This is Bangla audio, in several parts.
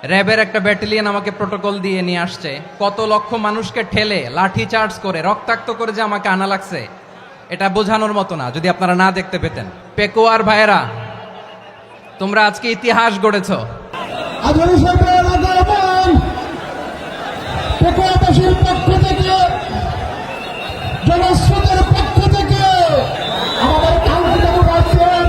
র্যাবের একটা ব্যাটালিয়ন আমাকে প্রোটোকল দিয়ে নিয়ে আসছে, কত লক্ষ মানুষকে ঠেলে লাঠি চার্জ করে রক্তাক্ত করে যে আমাকে আনা লাগছে, এটা বোঝানোর মতো না যদি আপনারা না দেখতে পেতেন। পেকুয়ার ভাইয়েরা, তোমরা আজকে ইতিহাস গড়েছ। পেকুয়াবাসীর পক্ষ থেকে, জনস্রোতের পক্ষ থেকে আমাদের কাউন্সিলর আছেন,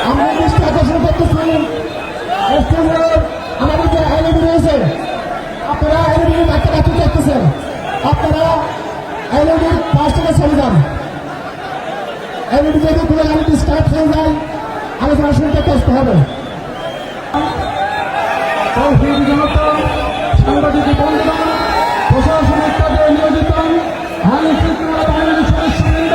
আমরা দৃষ্টি আকর্ষণ করতেছি আমাদের যে এলইডি রয়েছে, আপনারা এলইডি কাছাকাছি দেখতেছেন, আপনারা এলইডির পাশ থেকে চলে যান। এলইডি যদি কোনো এলইডি স্টার্ট হয়ে যায় আলোচনা শুনতে কষ্ট হবে। সাংবাদিক বন্ধুগণ, প্রশাসনিক কাজে নিয়োজিত আইন শৃঙ্খলা বাহিনীর সদস্যবৃন্দ,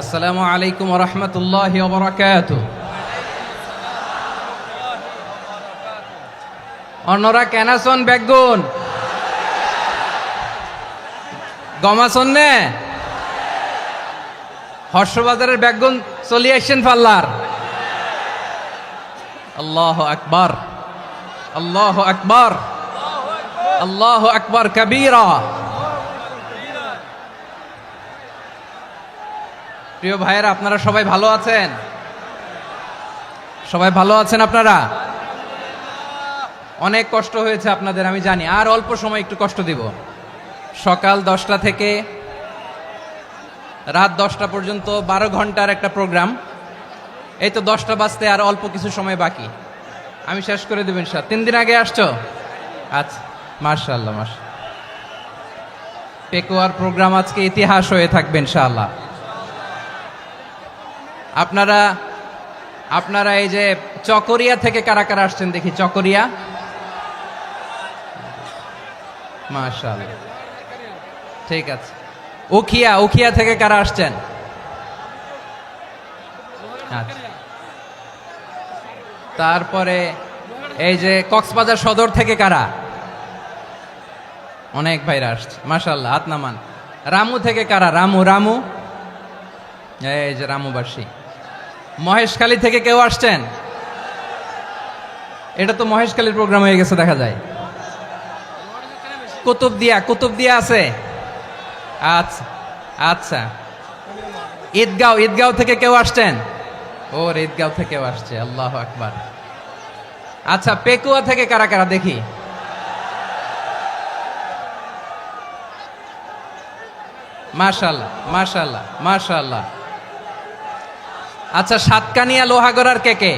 আসসালামু আলাইকুম ওয়া রাহমাতুল্লাহি ওয়া বারাকাতুহু। অন্যরা কেনাসন বেগুন গমাসন নে হর্ষবাজারের বেগুন চলি আসছেন পাল্লার। আল্লাহু আকবার, আল্লাহু আকবার, আল্লাহু আকবার কবীরা। প্রিয় ভাইয়েরা, আপনারা সবাই ভালো আছেন? সবাই ভালো আছেন? আপনারা অনেক কষ্ট হয়েছে আপনাদের, আমি জানি। আর অল্প সময় একটু কষ্ট দিব। সকাল 10টা থেকে রাত 10টা পর্যন্ত 12 ঘন্টার একটা প্রোগ্রাম। এই তো 10টা বাজতে আর অল্প কিছু সময় বাকি, আমি শেষ করে দেব ইনশাআল্লাহ। 3 দিন আগে আসছো? আচ্ছা, মাশাআল্লাহ মাশাআল্লাহ। পেকুয়ার প্রোগ্রাম আজকে ইতিহাস হয়ে থাকবে ইনশাআল্লাহ। আপনারা এই যে চকরিয়া থেকে কারা কারা আসছেন দেখি? চকরিয়া, মাশাআল্লাহ, ঠিক আছে। উখিয়া থেকে কারা আসছেন? আচ্ছা। তারপরে এই যে কক্সবাজার সদর থেকে কারা? অনেক ভাইরা আসছে, মাশাআল্লাহ, হাত নামান। রামু থেকে কারা? রামু, এই যে রামুবাসী। মহেশখালী থেকে কেউ আসছেন? এটা তো মহেশখালীর প্রোগ্রাম হয়ে গেছে দেখা যায়। কুতুবদিয়া আছে? আচ্ছা আচ্ছা। ঈদগাঁও থেকে কেউ আসছেন? ওর ঈদগাঁও থেকেও আসছে, আল্লাহু আকবার। আচ্ছা, পেকুয়া থেকে কারা কারা দেখি? মাশাআল্লাহ মাশাআল্লাহ মাশাআল্লাহ। আচ্ছা, সাতকানিয়া লোহাগড়ার কে?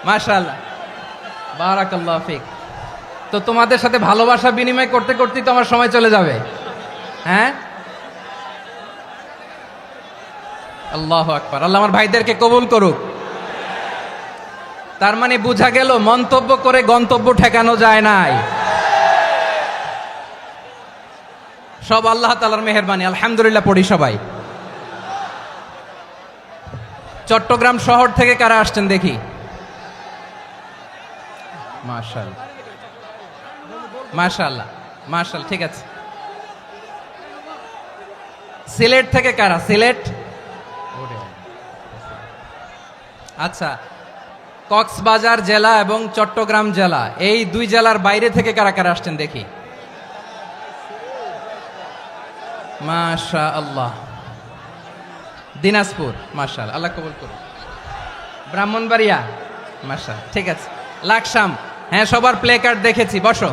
মাশাআল্লাহ, বারাকাল্লাহু ফিক। তো তোমাদের সাথে ভালোবাসা বিনিময় করতে করতেই তো আমার সময় চলে যাবে। হ্যাঁ, আল্লাহু আকবার। আল্লাহ আমার ভাইদেরকে কবুল করুক। তার মানে বোঝা গেল মন্তব্য করে গন্তব্য ঠেকানো যায় নাই। সব আল্লাহ তাআলার মেহেরবানি, আলহামদুলিল্লাহ পড়ি সবাই। চট্টগ্রাম শহর থেকে কারা আসছেন দেখি? মাশাআল্লাহ মাশাআল্লাহ মাশাআল্লাহ, ঠিক আছে। সিলেট থেকে কারা? সিলেট, আচ্ছা। কক্সবাজার জেলা এবং চট্টগ্রাম জেলা, এই দুই জেলার বাইরে থেকে কারা কারা আসছেন দেখি? মাশাআল্লাহ। দিনাজপুর, মাশাআল্লাহ, আল্লাহ কবুল করুন। ব্রাহ্মণবাড়িয়া, মাশাআল্লাহ, ঠিক আছে। লাকসাম, হ্যাঁ, সবার প্লে কার্ড দেখেছি। বসো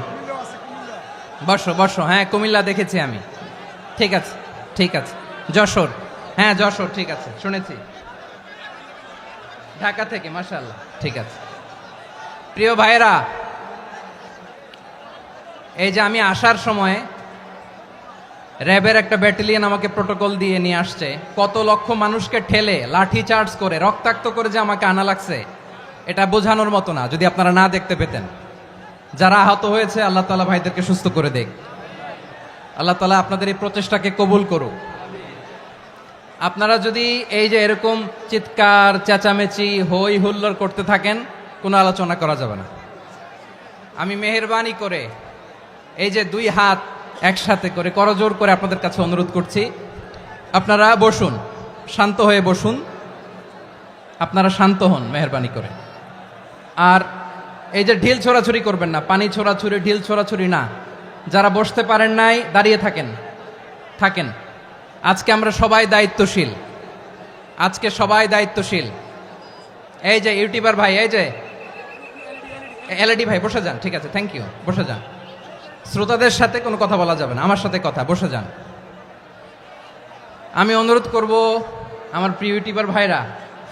বসো বসো। হ্যাঁ, কুমিল্লা দেখেছি আমি, ঠিক আছে ঠিক আছে। যশোর, হ্যাঁ যশোর, ঠিক আছে, শুনেছি। ঢাকা থেকে, মাশাআল্লাহ, ঠিক আছে। প্রিয় ভাইরা, এই যে আমি আসার সময় র্যাবের একটা ব্যাটালিয়ন আমাকে প্রোটোকল দিয়ে নিয়ে আসছে, কত লক্ষ মানুষকে ঠেলে লাঠি চার্জ করে রক্তাক্ত করে যে আমাকে আনা লাগছে, এটা বোঝানোর মতো না যদি আপনারা না দেখতে পেতেন। যারা আহত হয়েছে আল্লাহ তাআলা ভাইদেরকে সুস্থ করে দেখ। আল্লাহ তাআলা আপনাদের এই প্রচেষ্টাকে কবুল করুক। আপনারা যদি এই যে এরকম চিৎকার চেঁচামেচি হই হুল্লোড় করতে থাকেন, কোনো আলোচনা করা যাবে না। আমি মেহেরবানি করে এই যে দুই হাত একসাথে করে করজোর করে আপনাদের কাছে অনুরোধ করছি, আপনারা বসুন, শান্ত হয়ে বসুন, আপনারা শান্ত হন মেহেরবানি করে। আর এই যে ঢিল ছোড়াছুরি করবেন না, পানি ছোড়াছুরি ঢিল ছোড়াছুরি না। যারা বসতে পারেন নাই দাঁড়িয়ে থাকেন থাকেন। আজকে আমরা সবাই দায়িত্বশীল, আজকে সবাই দায়িত্বশীল। এই যে ইউটিউবার ভাই, এই যে এলইডি ভাই বসে যান, ঠিক আছে, থ্যাংক ইউ, বসে যান। শ্রোতাদের সাথে কোনো কথা বলা যাবে না, আমার সাথে কথা, বসে যান। আমি অনুরোধ করব আমার প্রিয় ইউটিউবার ভাইরা,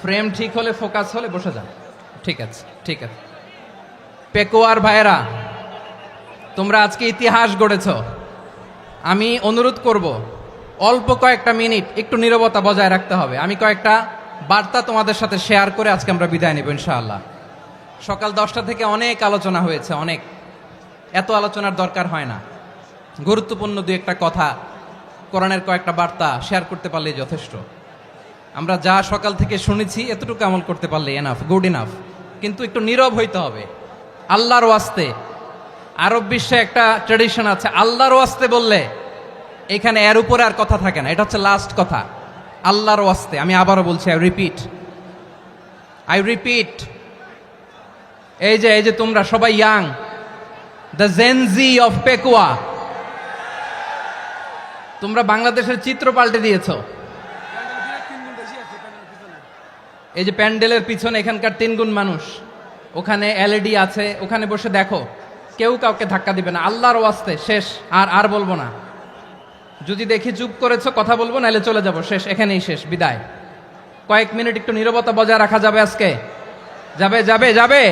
ফ্রেম ঠিক হলে ফোকাস হলে বসে যান, ঠিক আছে ঠিক আছে। পেকুয়ার ভাইরা, তোমরা আজকে ইতিহাস গড়েছ। আমি অনুরোধ করব অল্প কয়েকটা মিনিট একটু নীরবতা বজায় রাখতে হবে। আমি কয়েকটা বার্তা তোমাদের সাথে শেয়ার করে আজকে আমরা বিদায় নেব ইনশাআল্লাহ। সকাল 10টা থেকে অনেক আলোচনা হয়েছে, অনেক, এত আলোচনার দরকার হয় না। গুরুত্বপূর্ণ দুই একটা কথা, কোরআনের কয়েকটা বার্তা শেয়ার করতে পারলেই যথেষ্ট। আমরা যা সকাল থেকে শুনেছি এতটুকু আমল করতে পারলে এনাফ, গুড ইনাফ। কিন্তু একটু নীরব হইতে হবে আল্লাহর ওয়াস্তে। আরব বিশ্বে একটা ট্র্যাডিশন আছে, আল্লাহর ওয়াস্তে বললে এখানে এর উপরে আর কথা থাকে না, এটা হচ্ছে লাস্ট কথা। আল্লাহর ওয়াস্তে, আমি আবারও বলছি, আই রিপিট। এই যে তোমরা সবাই young, the Gen Z of Pekua, তোমরা বাংলাদেশের চিত্র পাল্টে দিয়েছ। এই যে প্যান্ডেলের পিছনে এখানকার 3 গুণ মানুষ, ওখানে এলইডি আছে, ওখানে বসে দেখো, কেউ কাউকে ধাক্কা দিবে না। আল্লাহর ওয়াস্তে, শেষ, আর বলবো না। যদি দেখি চুপ করেছো, কথা বলবো, নাহলে চলে যাব, শেষ, এখানেই শেষ, বিদায়। কয়েক মিনিট একটু নীরবতা বজায় রাখা যাবে আজকে? যাবে যাবে যাবে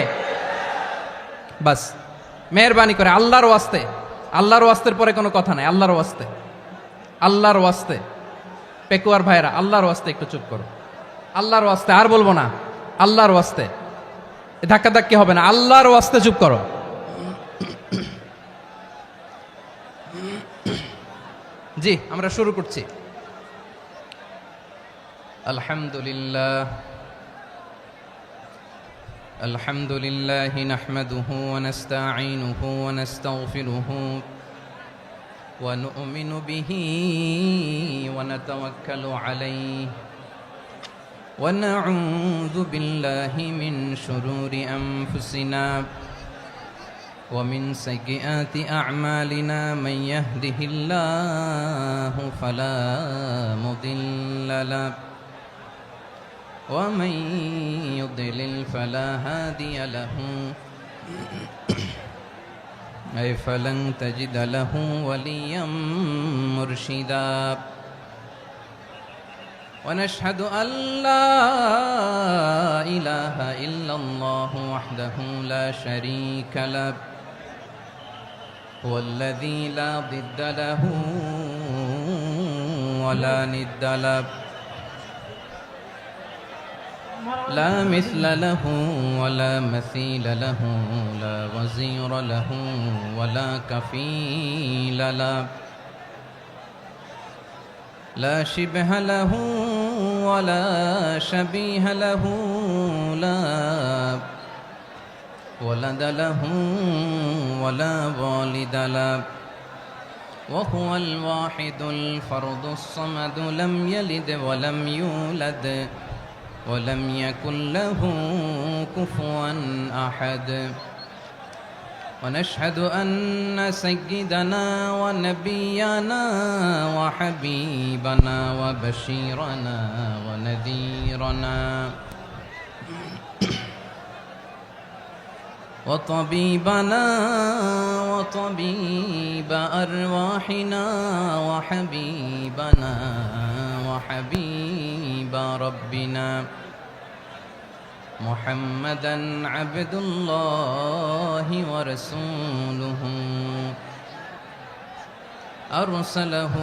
বাস, মেহেরবানি করে আল্লাহর ওয়াস্তে। আল্লাহর ওয়াস্তের পরে কোনো কথা নাই, আল্লাহর ওয়াস্তে, আল্লাহর ওয়াস্তে। পেকুয়ার ভাইরা, আল্লাহর ওয়াস্তে একটু চুপ করো, আল্লাহর ওয়াস্তে, আর বলবো না, আল্লাহর ওয়াস্তে। ধাক্কা ধাক্কি হবে না, আল্লাহর ওয়াস্তে চুপ করো। জি, আমরা শুরু করছি। আলহামদুলিল্লাহ আলহামদুলিল্লাহ নাহমাদুহু ওয়া নাস্তাঈনুহু ওয়া নাস্তাগফিরুহু ওয়া নু'মিনু বিহি ওয়া নাতাওয়াক্কালু আলাইহি ওয়া নাউযু বিল্লাহি মিন শুরুরি আনফুসিনা ومن سيئات أعمالنا من يهده الله فلا مضل له ومن يضلل فلا هادي له أي فلن تجد له وليا مرشدا ونشهد أن لا إله إلا الله وحده لا شريك له هو الذي لا ضد له ولا ند له لا مثل له ولا مثيل له لا وزير له ولا كفيل له لا شبه له ولا شبيه له لا ولد له ولا والد له وهو الواحد الفرد الصمد لم يلد ولم يولد ولم يكن له كفوا أحد ونشهد أن سيدنا ونبينا وحبيبنا وبشيرنا ونذيرنا وطبيبنا وطبيب أرواحنا وحبيبنا وحبيب ربنا محمدا عبد الله ورسوله أرسله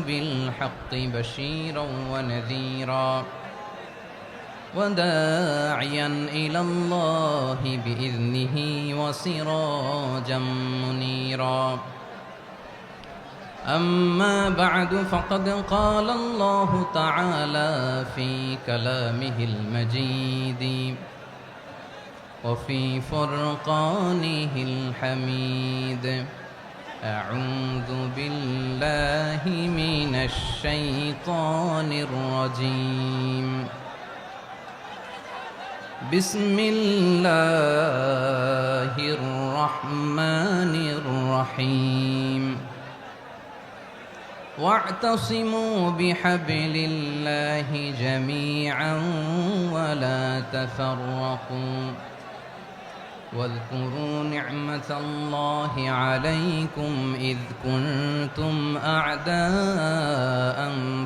بالحق بشيرا ونذيرا وداعيا إلى الله بإذنه وسراجا منيرا أما بعد فقد قال الله تعالى في كلامه المجيد وفي فرقانه الحميد أعوذ بالله من الشيطان الرجيم بسم الله الرحمن الرحيم واعتصموا بحبل الله جميعا ولا تفرقوا واذكروا نعمة الله عليكم إذ كنتم أعداء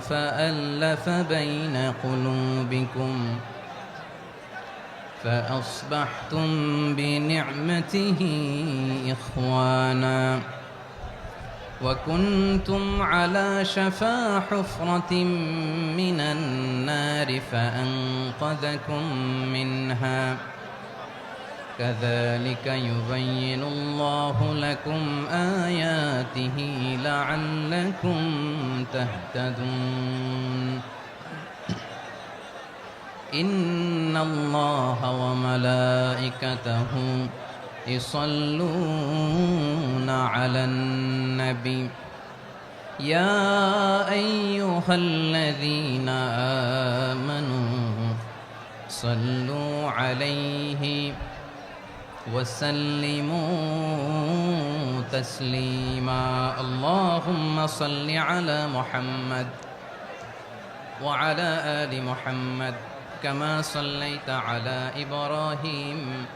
فألف بين قلوبكم فأصبحتم بنعمته إخوانا وكنتم على شفا حفرة من النار فأنقذكم منها كذلك يبين الله لكم آياته لعلكم تهتدون إن الله وملائكته يصلون على النبي يا أيها الذين آمنوا صلوا عليه وسلموا تسليما اللهم صل على محمد وعلى آل محمد كما صليت على إبراهيم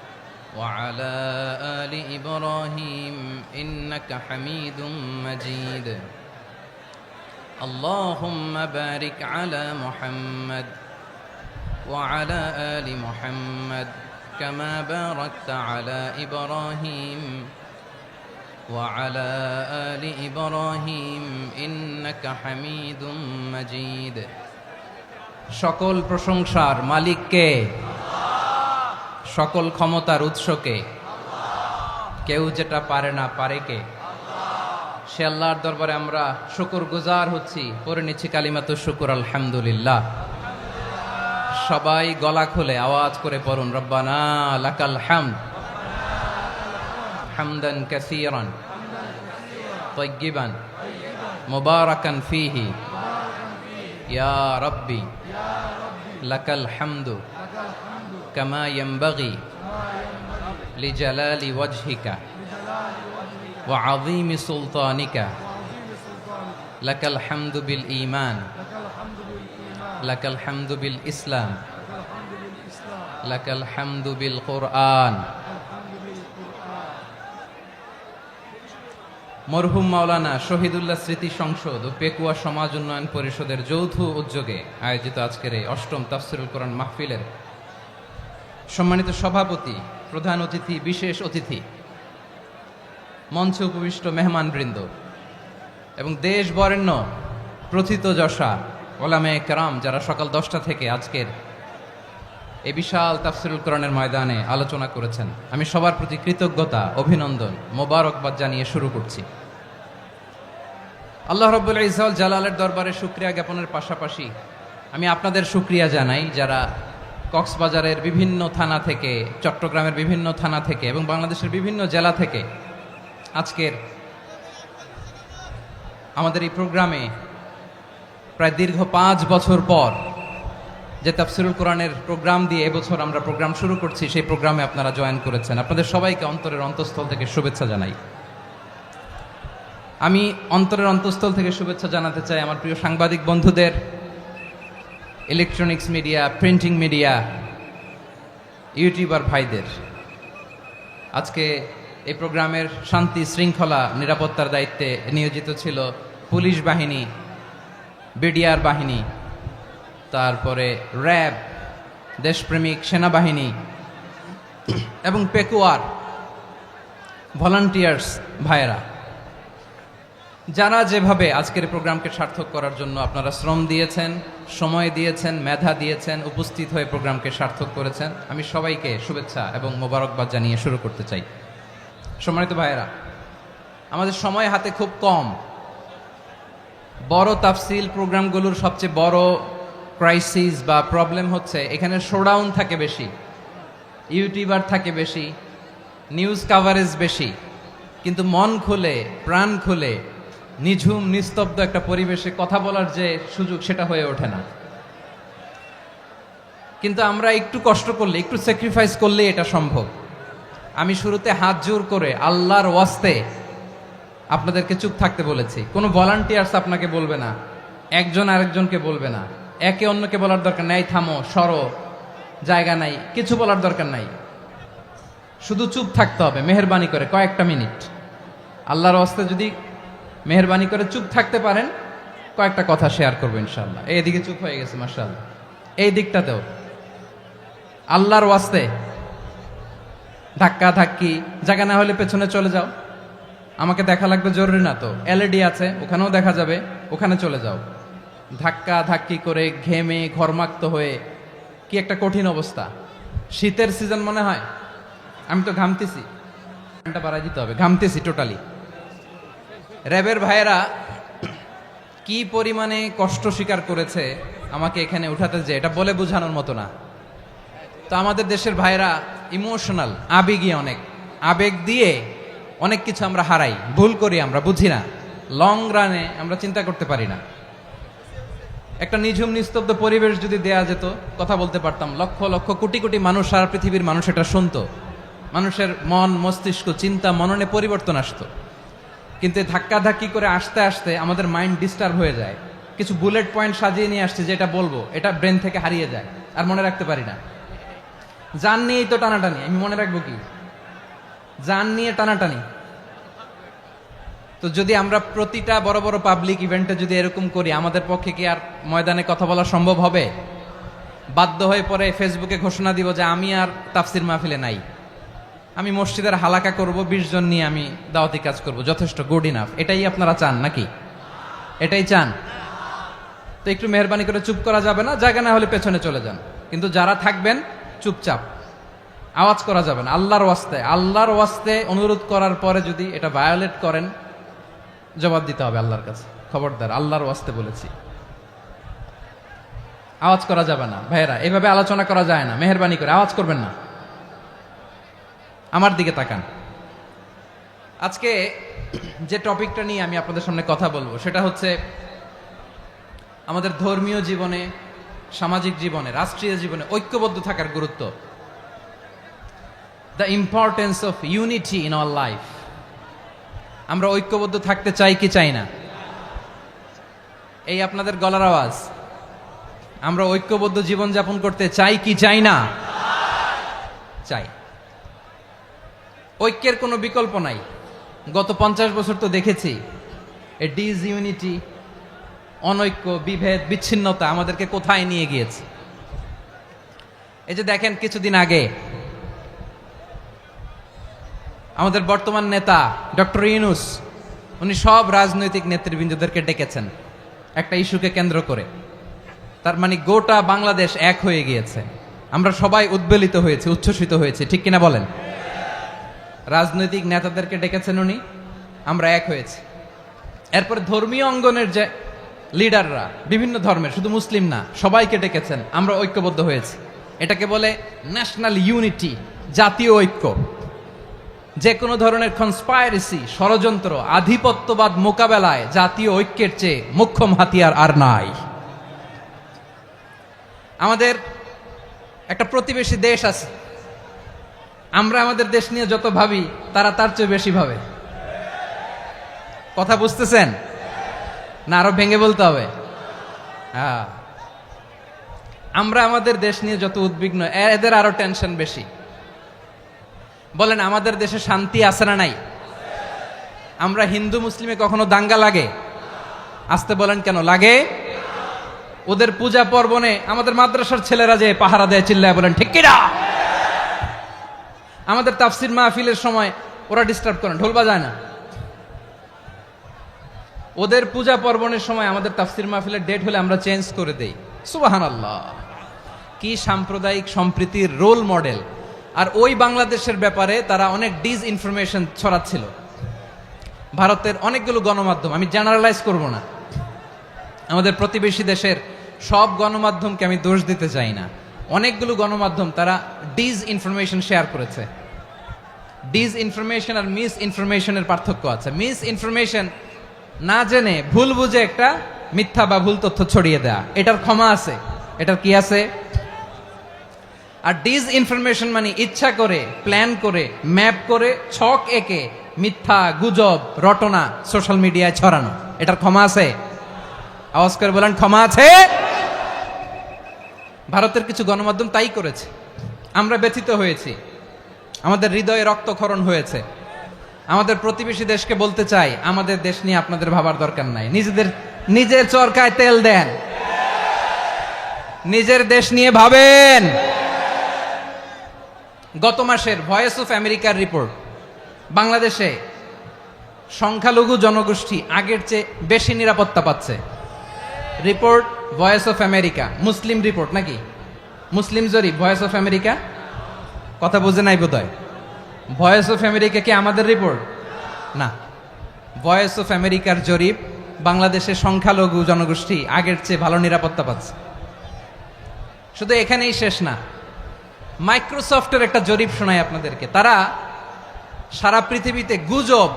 وعلى آل إبراهيم إنك حميد مجيد اللهم بارك على محمد وعلى آل محمد كما باركت على إبراهيم وعلى آل إبراهيم إنك حميد مجيد সকল প্রশংসার মালিক কে? সকল ক্ষমতার উৎস কে? কেউ যেটা পারে না পারে কে? সে আল্লাহর দরবারে আমরা শুকরগুজার হচ্ছি, পড়ে নিচ্ছি কালিমাতু শুকর আলহামদুলিল্লাহ। সবাই গলা খুলে আওয়াজ করে পড়ুন রব্বানা লাকাল হামদ হামদান কাসীরান তাইয়্যিবান মুবারাকান ফীহি ইয়া রাব্বি লাকাল হামদু কামা ইয়ানবাগি লিজালালি ওয়াজহিকা ওয়া আযীমি সুলতানিকা লাকাল হামদু বিল ঈমান লাকাল হামদু বিল ইসলাম লাকাল হামদু বিল কুরআন। মরহুম মাওলানা শহীদুল্লাহ স্মৃতি সংসদ ও পেকুয়া সমাজ উন্নয়ন পরিষদের যৌথ উদ্যোগে আয়োজিত আজকের এই অষ্টম তাফসীরুল কোরআন মাহফিলের সম্মানিত সভাপতি, প্রধান অতিথি, বিশেষ অতিথি, মঞ্চে উপবিষ্ট মেহমানবৃন্দ এবং দেশ বরেণ্য প্রথিতযশা ওলামায়ে কেরাম যারা সকাল 10টা থেকে আজকের এই বিশাল তাফসীরুল কোরআনের ময়দানে আলোচনা করেছেন, আমি সবার প্রতি কৃতজ্ঞতা, অভিনন্দন, মোবারকবাদ জানিয়ে শুরু করছি। আল্লাহ রাব্বুল ইজ্জত জালালের দরবারে শুকরিয়া জ্ঞাপনের পাশাপাশি আমি আপনাদের শুকরিয়া জানাই যারা কক্সবাজারের বিভিন্ন থানা থেকে, চট্টগ্রামের বিভিন্ন থানা থেকে এবং বাংলাদেশের বিভিন্ন জেলা থেকে আজকের আমাদের এই প্রোগ্রামে প্রায় দীর্ঘ 5 বছর পর যে তাফসীরুল কোরআনের প্রোগ্রাম দিয়ে এবছর আমরা প্রোগ্রাম শুরু করছি, সেই প্রোগ্রামে আপনারা জয়েন করেছেন। আপনাদের সবাইকে অন্তরের অন্তঃস্থল থেকে শুভেচ্ছা জানাই। আমি অন্তরের অন্তঃস্থল থেকে শুভেচ্ছা জানাতে চাই আমার প্রিয় সাংবাদিক বন্ধুদের, electronics media, printing media, YouTuber ভাইদের। আজকে এই প্রোগ্রামের শান্তি শৃঙ্খলা নিরাপত্তার দায়িত্বে নিয়োজিত ছিল পুলিশ বাহিনী, বিডিআর বাহিনী, তারপরে র্যাব, দেশপ্রেমিক সেনাবাহিনী এবং পেকুয়ার ভলান্টিয়ার্স ভাইয়েরা। যারা যেভাবে আজকের এই প্রোগ্রামকে সার্থক করার জন্য আপনারা শ্রম দিয়েছেন, সময় দিয়েছেন, মেধা দিয়েছেন, উপস্থিত হয়ে প্রোগ্রামকে সার্থক করেছেন, আমি সবাইকে শুভেচ্ছা এবং মোবারকবাদ জানিয়ে শুরু করতে চাই। সম্মানিত ভাইয়েরা, আমাদের সময় হাতে খুব কম। বড় তাফসিল প্রোগ্রামগুলোর সবচেয়ে বড় ক্রাইসিস বা প্রবলেম হচ্ছে এখানে শোডাউন থাকে বেশি, ইউটিউবার থাকে বেশি, নিউজ কাভারেজ বেশি, কিন্তু মন খুলে প্রাণ খুলে নিঝুম নিস্তব্ধ একটা পরিবেশে কথা বলার যে সুযোগ সেটা হয়ে ওঠে না। কিন্তু আমরা একটু কষ্ট করলে, একটু স্যাক্রিফাইস করলে এটা সম্ভব। আমি শুরুতে হাত জোর করে আল্লাহর ওয়াস্তে আপনাদেরকে চুপ থাকতে বলেছি। কোনো ভলান্টিয়ার্স আপনাকে বলবে না, একজন আরেকজনকে বলবে না, একে অন্যকে বলার দরকার নাই, থামো সরো জায়গা নাই, কিছু বলার দরকার নাই, শুধু চুপ থাকতে হবে মেহেরবানি করে কয়েকটা মিনিট। আল্লাহর ওয়াস্তে যদি মেহেরবানি করে চুপ থাকতে পারেন, কয়েকটা কথা শেয়ার করবো ইনশাআল্লাহ। এইদিকে চুপ হয়ে গেছে মাশাআল্লাহ, এই দিকটাতেও আল্লাহর ওয়াস্তে ধাক্কা ধাক্কি জায়গা না হলে পেছনে চলে যাও। আমাকে দেখা লাগবে জরুরি না তো, এলইডি আছে ওখানেও দেখা যাবে, ওখানে চলে যাও। ধাক্কা ধাক্কি করে ঘেমে ঘরমাক্ত হয়ে কি একটা কঠিন অবস্থা। শীতের সিজন মনে হয়, আমি তো ঘামতেছি, ঘন্টা বাড়াই দিতে হবে, ঘামতেছি টোটালি। র্যাবের ভাইয়েরা কি পরিমাণে কষ্ট স্বীকার করেছে আমাকে এখানে উঠাতে, যে এটা বলে বোঝানোর মতো না। তো আমাদের দেশের ভাইয়েরা ইমোশনাল, আবেগী অনেক, আবেগ দিয়ে অনেক কিছু আমরা হারাই, ভুল করি, আমরা বুঝি না, লং রানে আমরা চিন্তা করতে পারি না। একটা নিঝুম নিস্তব্ধ পরিবেশ যদি দেয়া যেত, কথা বলতে পারতাম, লক্ষ লক্ষ কোটি কোটি মানুষ, সারা পৃথিবীর মানুষ এটা শুনতো, মানুষের মন মস্তিষ্ক চিন্তা মননে পরিবর্তন আসতো। কিন্তু ধাক্কা ধাক্কি করে আসতে আসতে আমাদের মাইন্ড ডিস্টার্ব হয়ে যায়। কিছু বুলেট পয়েন্ট সাজিয়ে নিয়ে আসছে, যেটা বলবো এটা ব্রেন থেকে হারিয়ে যায়, আর মনে রাখতে পারি না। জান নিয়েই তো টানাটানি, আমি মনে রাখবো কি? জান নিয়ে টানাটানি। তো যদি আমরা প্রতিটা বড় বড় পাবলিক ইভেন্টে যদি এরকম করি, আমাদের পক্ষে কি আর ময়দানে কথা বলা সম্ভব হবে? বাধ্য হয়ে পরে ফেসবুকে ঘোষণা দিব যে আমি আর তাফসির মাহফিলে নাই, আমি মসজিদের হালাকা করব, 20 জন নিয়ে আমি দাওয়াতি কাজ করব, যথেষ্ট, গুড ইনাফ। এটাই আপনারা চান নাকি? এটাই চান? তো একটু মেহরবানি করে চুপ করা যাবে না, জায়গা না হলে পেছনে চলে যান, কিন্তু যারা থাকবেন চুপচাপ, আওয়াজ করা যাবে না। আল্লাহর ওয়াস্তে, আল্লাহর ওয়াস্তে অনুরোধ করার পরে যদি এটা ভায়োলেট করেন, জবাব দিতে হবে আল্লাহর কাছে। খবরদার, আল্লাহর ওয়াস্তে বলেছি, আওয়াজ করা যাবে না। ভাইয়েরা, এভাবে আলোচনা করা যায় না, মেহরবানি করে আওয়াজ করবেন না। আমার দিকে তাকান। আজকে যে টপিকটা নিয়ে আমি আপনাদের সামনে কথা বলবো সেটা হচ্ছে আমাদের ধর্মীয় জীবনে, সামাজিক জীবনে, রাষ্ট্রীয় জীবনে ঐক্যবদ্ধ থাকার গুরুত্ব। The importance of unity in our life. আমরা ঐক্যবদ্ধ থাকতে চাই কি চাই না? এই আপনাদের গলার আওয়াজ। আমরা ঐক্যবদ্ধ জীবনযাপন করতে চাই কি চাই না? চাই। ঐক্যের কোনো বিকল্প নাই। গত 50 বছর তো দেখেছি এই ডিসইউনিটি, অনৈক্য, বিভেদ, বিচ্ছিন্নতা আমাদেরকে কোথায় নিয়ে গিয়েছে। এই যে দেখেন, কিছুদিন আগে আমাদের বর্তমান নেতা ডক্টর ইউনূস, উনি সব রাজনৈতিক নেতৃবৃন্দদেরকে ডেকেছেন একটা ইস্যুকে কেন্দ্র করে। তার মানে গোটা বাংলাদেশ এক হয়ে গিয়েছে। আমরা সবাই উদ্বেলিত হয়েছে, উচ্ছ্বসিত হয়েছে, ঠিক কিনা বলেন? রাজনৈতিক নেতাদেরকে ডেকেছেন উনি, আমরা এক হয়েছি। এরপরে ধর্মীয় অঙ্গনের যে লিডাররা, বিভিন্ন ধর্মের, শুধু মুসলিম না, সবাইকে ডেকেছেন, আমরা ঐক্যবদ্ধ হয়েছি। এটাকে বলে ন্যাশনাল ইউনিটি, জাতীয় ঐক্য। যে কোনো ধরনের কনস্পাইরেসি, ষড়যন্ত্র, আধিপত্যবাদ মোকাবেলায় জাতীয় ঐক্যের চেয়ে মোক্ষম হাতিয়ার আর নাই। আমাদের একটা প্রতিবেশী দেশ আছে, আমরা আমাদের দেশ নিয়ে যত ভাবি তারা তার চেয়ে বেশি ভাবে। কথা বুঝতেছেন না? আরো ভেঙে বলতে হবে। হ্যাঁ, আমরা আমাদের দেশ নিয়ে যত উদ্বিগ্ন, এদের আরো টেনশন বেশি। বলেন, আমাদের দেশে শান্তি আছে না নাই? আমরা হিন্দু মুসলিমে কখনো দাঙ্গা লাগে? আসতে বলেন, কেন লাগে? ওদের পূজা পার্বণে আমাদের মাদ্রাসার ছেলেরা যে পাহারা দেয়, চিল্লায় বলেন ঠিক কিনা? আমাদের তাফসির মাহফিলের সময় ওরা ডিস্টার্ব করেন, ঢোল বাজায় না। ওদের পূজা পার্বণের সময় আমাদের তাফসির মাহফিলের ডেট হলে আমরা চেঞ্জ করে দেই। সুবহানাল্লাহ, কি সাম্প্রদায়িক সম্প্রীতির রোল মডেল। আর ওই বাংলাদেশের ব্যাপারে তারা অনেক ডিস ইনফরমেশন ছড়াচ্ছিল। ভারতের অনেকগুলো গণমাধ্যম, আমি জেনারেলাইজ করব না, আমাদের প্রতিবেশী দেশের সব গণমাধ্যমকে আমি দোষ দিতে চাই না, অনেকগুলো গণমাধ্যম তারা ডিস ইনফরমেশন শেয়ার করেছে। ডিস ইনফরমেশন আর মিস ইনফরমেশনের পার্থক্য আছে। মিস ইনফরমেশন না জেনে ভুল বুঝে একটা মিথ্যা বা ভুল তথ্য ছড়িয়ে দেয়া, এটার ক্ষমা আছে, এটার কি আছে। আর ডিস ইনফরমেশন মানে ইচ্ছা করে, প্ল্যান করে, ম্যাপ করে, ছক এঁকে মিথ্যা, গুজব, রটনা সোশ্যাল মিডিয়ায় ছড়ানো, এটার ক্ষমা আছে? আওয়াজ করে বলেন, ক্ষমা আছে? ভারতের কিছু গণমাধ্যম তাই করেছে। আমরা ব্যথিত হয়েছি, আমাদের হৃদয়ে রক্তক্ষরণ হয়েছে। আমাদের প্রতিবেশী দেশকে বলতে চাই, আমাদের দেশ নিয়ে আপনাদের ভাবার দরকার নাই, নিজের চরকায় তেল দেন, নিজের দেশ নিয়ে ভাবেন। গত মাসের ভয়েস অফ আমেরিকার রিপোর্ট, বাংলাদেশে সংখ্যালঘু জনগোষ্ঠী আগের চেয়ে বেশি নিরাপত্তা পাচ্ছে। Report voice of America, Muslim report নাকি? মুসলিম জরিপ, ভয়েস অফ আমেরিকা। কথা বুঝে নাই বোধহয়। ভয়েস অফ আমেরিকা কি আমাদের রিপোর্ট? না, ভয়েস অফ আমেরিকার জরিপ, বাংলাদেশের সংখ্যালঘু জনগোষ্ঠী আগের চেয়ে ভালো নিরাপত্তা পাচ্ছে। শুধু এখানেই শেষ না, মাইক্রোসফটের একটা জরিপ শোনায় আপনাদেরকে। তারা সারা পৃথিবীতে গুজব,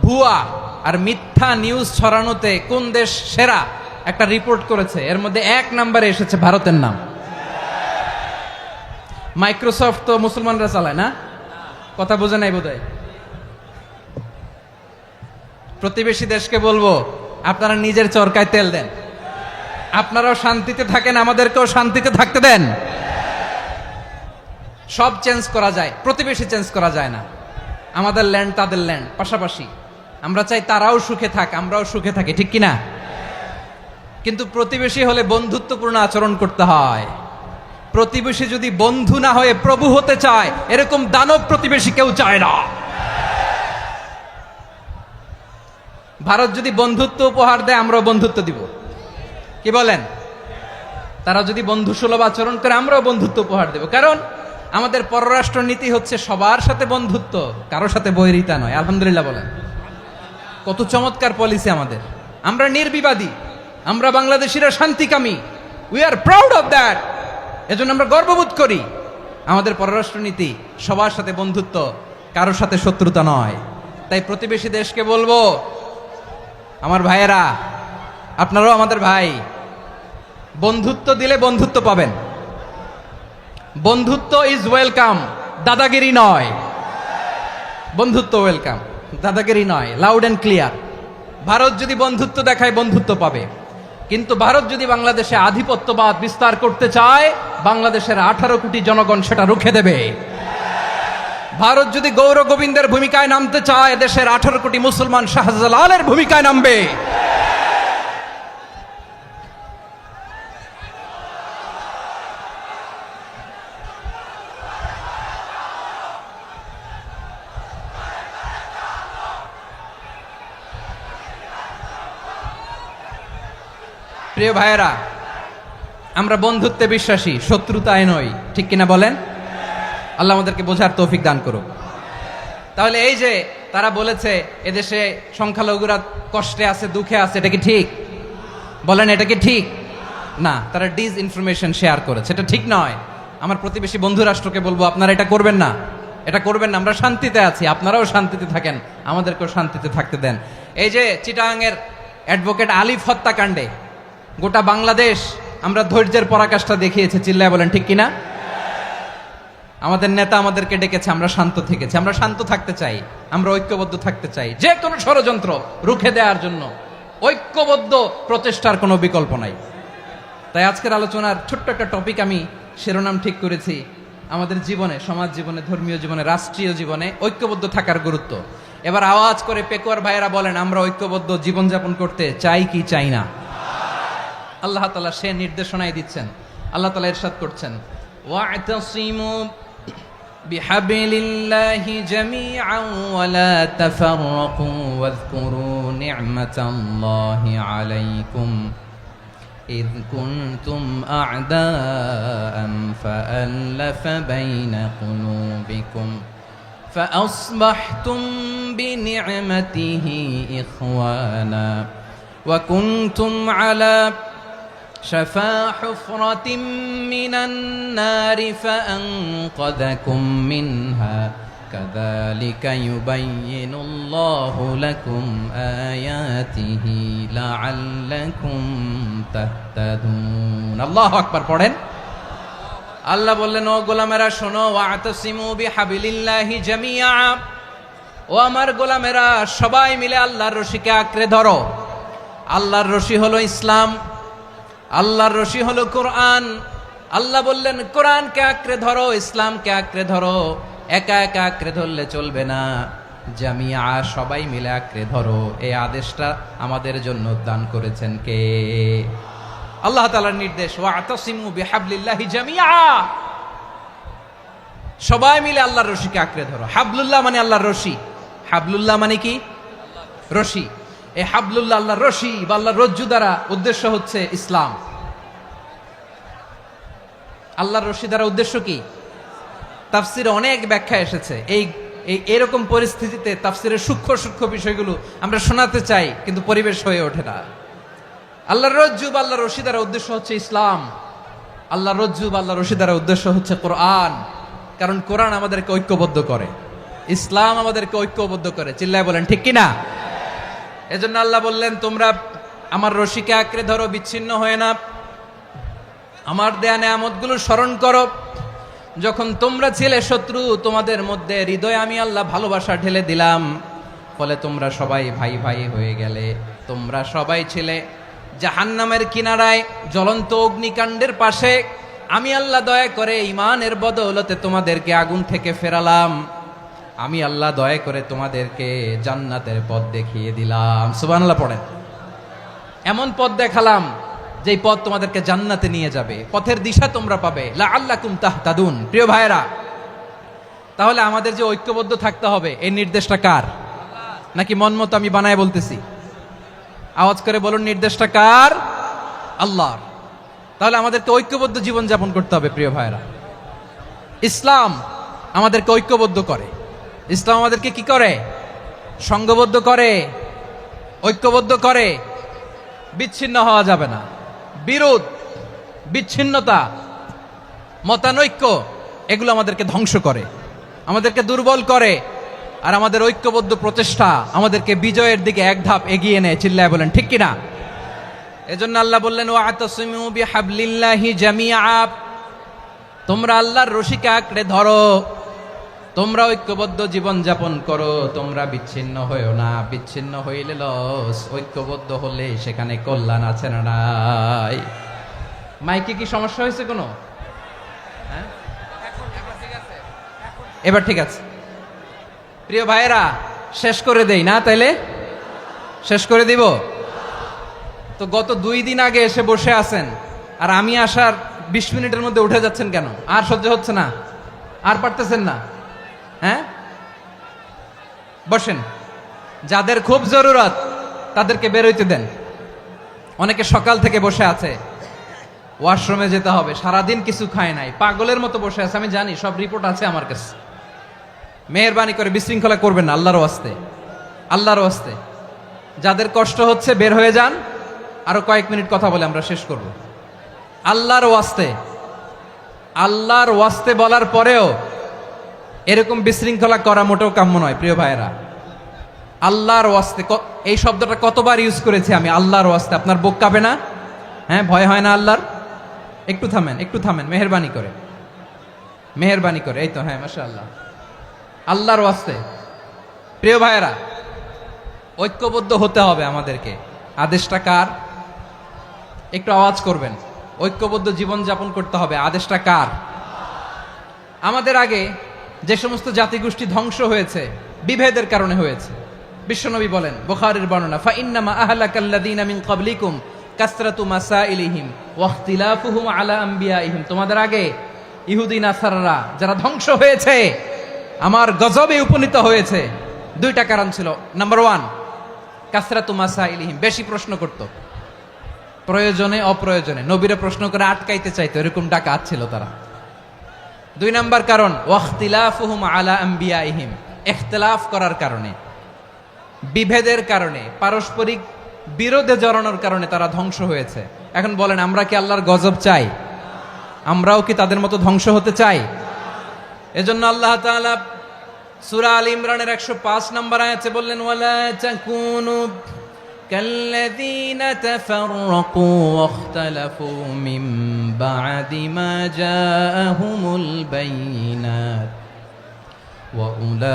ভুয়া আর মিথ্যা নিউজ ছড়ানোতে কোন দেশ সেরা একটা রিপোর্ট করেছে। এর মধ্যে 1 নম্বরে এসেছে ভারতের নাম। মাইক্রোসফট তো মুসলমানরা চালায় না? কথা বোঝে নাই বোধহয়। প্রতিবেশী দেশকে বলবো, আপনারা নিজের চরকায় তেল দেন, আপনারাও শান্তিতে থাকেন, আমাদেরকেও শান্তিতে থাকতে দেন। সব চেঞ্জ করা যায়, প্রতিবেশী চেঞ্জ করা যায় না। আমাদের ল্যান্ড তাদের ল্যান্ড, পাশাপাশি। আমরা চাই তারাও সুখে থাক, আমরাও সুখে থাকি, ঠিক কিনা? কিন্তু প্রতিবেশী হলে বন্ধুত্বপূর্ণ আচরণ করতে হয়। প্রতিবেশী যদি বন্ধু না হয়ে প্রভু হতে চায়, এরকম দানব প্রতিবেশী কেউ চায় না। ভারত যদি বন্ধুত্ব উপহার দেয়, আমরাও বন্ধুত্ব দিব, কি বলেন? তারা যদি বন্ধুসুলভ আচরণ করে, আমরাও বন্ধুত্ব উপহার দেব। কারণ আমাদের পররাষ্ট্র নীতি হচ্ছে সবার সাথে বন্ধুত্ব, কারোর সাথে বৈরিতা নয়। আলহামদুলিল্লাহ বলেন, কত চমৎকার পলিসি আমাদের। আমরা নির্বিবাদী, আমরা বাংলাদেশিরা শান্তিকামী, we are proud of that. এজন্য আমরা গর্ববোধ করি। আমাদের পররাষ্ট্র নীতি সবার সাথে বন্ধুত্ব, কারোর সাথে শত্রুতা নয়। তাই প্রতিবেশী দেশকে বলবো, আমার ভাইয়েরা, আপনারাও আমাদের ভাই, বন্ধুত্ব দিলে বন্ধুত্ব পাবেন। বন্ধুত্ব ইজ ওয়েলকাম, দাদাগিরি নয়। বন্ধুত্ব ওয়েলকাম, দাদাগিরি নয়, লাউড অ্যান্ড ক্লিয়ার। ভারত যদি বন্ধুত্ব দেখায়, বন্ধুত্ব পাবে। কিন্তু ভারত যদি বাংলাদেশে আধিপত্যবাদ বিস্তার করতে চায়, বাংলাদেশের 18 কোটি জনগণ সেটা রুখে দেবে। ভারত যদি গৌর গোবিন্দের ভূমিকায় নামতে চায়, দেশের 18 কোটি মুসলমান শাহজালালের ভূমিকায় নামবে। প্রিয় ভাইয়েরা, আমরা বন্ধুত্বে বিশ্বাসী, শত্রুতায় নই, ঠিক কিনা বলেন? আল্লাহ আমাদেরকে বোঝার তৌফিক দান করুক। তাহলে এই যে তারা বলেছে এদেশে সংখ্যালঘুরা কষ্টে আছে, দুঃখে আছে, এটা কি ঠিক? বলেন, এটা কি ঠিক? না, তারা ডিস ইনফরমেশন শেয়ার করেছে, এটা ঠিক নয়। আমার প্রতিবেশী বন্ধু রাষ্ট্রকে বলবো, আপনারা এটা করবেন না, এটা করবেন না। আমরা শান্তিতে আছি, আপনারাও শান্তিতে থাকেন, আমাদেরকেও শান্তিতে থাকতে দেন। এই যে চিটাগাংয়ের অ্যাডভোকেট আলিফ হত্যাকাণ্ডে গোটা বাংলাদেশ আমরা ধৈর্যের পরাকাষ্ঠা দেখিয়েছে, চিল্লায় বলেন ঠিক কিনা? আমাদের নেতা আমাদেরকে ডেকেছে, আমরা শান্ত থেকেছি। আমরা শান্ত থাকতে চাই, আমরা ঐক্যবদ্ধ থাকতে চাই। যে কোনো ষড়যন্ত্র রুখে দেওয়ার জন্য ঐক্যবদ্ধ প্রচেষ্টার কোনো বিকল্প নাই। তাই আজকের আলোচনার ছোট্ট একটা টপিক আমি শিরোনাম ঠিক করেছি, আমাদের জীবনে, সমাজ জীবনে, ধর্মীয় জীবনে, রাষ্ট্রীয় জীবনে ঐক্যবদ্ধ থাকার গুরুত্ব। এবার আওয়াজ করে পেকুয়ার ভাইয়েরা বলেন, আমরা ঐক্যবদ্ধ জীবনযাপন করতে চাই কি চাই না? আল্লাহ তাআলা সে নির্দেশনাই দিচ্ছেন। আল্লাহ তাআলা ইরশাদ করছেন, ওয়া'তাসিমু بحبل الله جميعا ولا تفرقوا واذكروا نعمة الله عليكم إذ كنتم أعداء فألف بين قلوبكم فأصبحتم بنعمته إخوانا وكنتم على شفا حفرة من النار فأنقذكم منها كذلك يبين الله لكم آياته لعلكم تهتدون الله أكبر পড়েন আল্লাহ বললেন ও গোলামেরা শোনো ওয়াতাসিমু বিহাবিলিল্লাহি জামিআ ও আমার গোলামেরা সবাই মিলে আল্লাহর রশিকে আঁকড়ে ধরো আল্লাহর রশি হলো ইসলাম আল্লাহর রশি হলো কোরআন আল্লাহ বললেন কোরআনকে আঁকড়ে ধরো ইসলামকে আঁকড়ে ধরো একা একা আঁকড়ে ধরলে চলবে না জামিয়া সবাই মিলে আঁকড়ে ধরো এই আদেশটা আমাদের জন্য দান করেছেন কে আল্লাহ তাআলার নির্দেশ ওয়াতাসিমু বিহাবলিল্লাহি জামিআ সবাই মিলে আল্লাহর রশিকে আঁকড়ে ধরো হাবলুল্লাহ মানে আল্লাহর রশি হাবলুল্লাহ মানে কি রশি এই হাবলুল্লাহ আল্লাহর রশি বা আল্লাহর রজ্জু দ্বারা উদ্দেশ্য হচ্ছে ইসলাম আল্লাহর রশি দ্বারা উদ্দেশ্য কি তাফসিরে অনেক ব্যাখ্যা এসেছে এই এরকম পরিস্থিতিতে তাফসিরের সূক্ষ্ম সূক্ষ্ম বিষয়গুলো আমরা শোনাতে চাই কিন্তু পরিবেশ হয়ে ওঠে না আল্লাহর রজ্জু বা আল্লাহর রশি দ্বারা উদ্দেশ্য হচ্ছে ইসলাম আল্লাহর রজ্জু বা আল্লাহর রশি দ্বারা উদ্দেশ্য হচ্ছে কোরআন কারণ কোরআন আমাদেরকে ঐক্যবদ্ধ করে ইসলাম আমাদেরকে ঐক্যবদ্ধ করে চিল্লায় বলেন ঠিক কিনা এজন্য আল্লাহ বললেন তোমরা আমার রশিকে আঁকড়ে ধরো বিচ্ছিন্ন হয়ে না আমার দেয়া নেয়ামতগুলো স্মরণ করো যখন তোমরা ছিলে শত্রু তোমাদের মধ্যে হৃদয়ে আমি আল্লাহ ভালোবাসা ঢেলে দিলাম ফলে তোমরা সবাই ভাই ভাই হয়ে গেলে তোমরা সবাই ছিলে জাহান্নামের কিনারায় জ্বলন্ত অগ্নিকাণ্ডের পাশে আমি আল্লাহ দয়া করে ঈমানের বদৌলতে তোমাদেরকে আগুন থেকে ফেরালাম আমি আল্লাহ দয়া করে তোমাদেরকে জান্নাতের পথ দেখিয়ে দিলাম সুবহানাল্লাহ পড়েন এমন পথ দেখালাম যেই পথ তোমাদেরকে জান্নাতে নিয়ে যাবে পথের দিশা তোমরা পাবে লাআল্লাকুম তাহতাদুন প্রিয় ভাইরা তাহলে আমাদের যে ঐক্যবদ্ধ থাকতে হবে এই নির্দেশটা কার নাকি মন মতো আমি বানায় বলতেছি আওয়াজ করে বলুন নির্দেশটা কার আল্লাহর তাহলে আমাদেরকে ঐক্যবদ্ধ জীবন যাপন করতে হবে প্রিয় ভাইরা ইসলাম আমাদেরকে ঐক্যবদ্ধ করে ইসলাম আমাদেরকে কি করে সংঘবদ্ধ করে ঐক্যবদ্ধ করে বিচ্ছিন্ন হওয়া যাবে না বিরোধ বিচ্ছিন্নতা মতানৈক্য এগুলো আমাদেরকে ধ্বংস করে আমাদেরকে দুর্বল করে আর আমাদের ঐক্যবদ্ধ প্রচেষ্টা আমাদেরকে বিজয়ের দিকে এক ধাপ এগিয়ে নেয় চিল্লায় বলেন ঠিক কিনা এজন্য আল্লাহ বললেন ওয়াতাসিমু বিহাবলিল্লাহি জামিআ তোমরা আল্লাহর রশিকে আঁকড়ে ধরো তোমরা ঐক্যবদ্ধ জীবন যাপন করো তোমরা বিচ্ছিন্ন হইও না বিচ্ছিন্ন হইলে লস ঐক্যবদ্ধ হলে সেখানে কল্যাণ আছে না নাই মাইকে কি সমস্যা হয়েছে কোনো হ্যাঁ এবার ঠিক আছে প্রিয় ভাইয়েরা শেষ করে দেই না তাইলে শেষ করে দিব তো গত 2 দিন আগে এসে বসে আছেন আর আমি আসার 20 মিনিটের মধ্যে উঠে যাচ্ছেন কেন আর সহ্য হচ্ছে না আর পারতেছেন না হ্যাঁ বসেন যাদের খুব জরুরত তাদেরকে বের হইতে দেন অনেকে সকাল থেকে বসে আছে ওয়াশরুমে যেতে হবে সারাদিন কিছু খায় নাই পাগলের মতো বসে আছে আমি জানি সব রিপোর্ট আছে আমার কাছে মেহেরবানি করে বিশৃঙ্খলা করবেন না আল্লাহর ওয়াস্তে আল্লাহর ওয়াস্তে যাদের কষ্ট হচ্ছে বের হয়ে যান আরো কয়েক মিনিট কথা বলে আমরা শেষ করব আল্লাহর ওয়াস্তে বলার পরেও এরকম বিশৃঙ্খলা করা মোটেও কাম্য নয় প্রিয় ভাইয়েরা আল্লাহর ওয়াস্তে এই শব্দটা কতবার ইউজ করেছি আমি আল্লাহর ওয়াস্তে আপনার বুক কাঁপে না হ্যাঁ ভয় হয় না আল্লাহর একটু থামেন মেহেরবানি করে এই তো হ্যাঁ মাশাআল্লাহ আল্লাহর ওয়াস্তে প্রিয় ভাইয়েরা ঐক্যবদ্ধ হতে হবে আমাদেরকে আদেশটা কার একটু আওয়াজ করবেন ঐক্যবদ্ধ জীবন যাপন করতে হবে আদেশটা কার আমাদের আগে যে সমস্ত জাতিগোষ্ঠী ধ্বংস হয়েছে বিভেদের কারণে হয়েছে বিশ্বনবী বলেন বুখারীর বর্ণনা ফা ইন্নামা আহলাকাল্লাযীনা মিন ক্বাবলিকুম কাসরাতু মাসাইলিহিম ওয়া ইখতিলাফুহুম আলা আমবিয়াইহিম তোমাদের আগে ইহুদি নাসারারা যারা ধ্বংস হয়েছে, আমার গজবে উপনীত হয়েছে, দুইটা কারণ ছিল। নাম্বার ওয়ান, কাসরাতু মাসাইলিহিম, বেশি প্রশ্ন করত, প্রয়োজনে অপ্রয়োজনে নবীরা প্রশ্ন করে আটকাইতে চাইতো, এরকম ডাকাত ছিল তারা। দুই নাম্বার কারণ, ওয়াখতিলাফুহুম আলা আম্বিয়াইহিম, ইখতিলাফ করার কারণে, বিভেদের কারণে, পারস্পরিক বিরোধে জড়ানোর কারণে তারা ধ্বংস হয়েছে। এখন বলেন, আমরা কি আল্লাহর গজব চাই? আমরাও কি তাদের মতো ধ্বংস হতে চাই? এজন্য আল্লাহ তাআলা সূরা আল ইমরানের 105 নম্বর আয়াতে বললেন, ওয়ালা তাকুনু কাল্লাযীনা তাফাররাকু ওয়াখতালাফু মিন বা'দি মা জাআহুমুল বাইয়িনাত ওয়া উলাইকা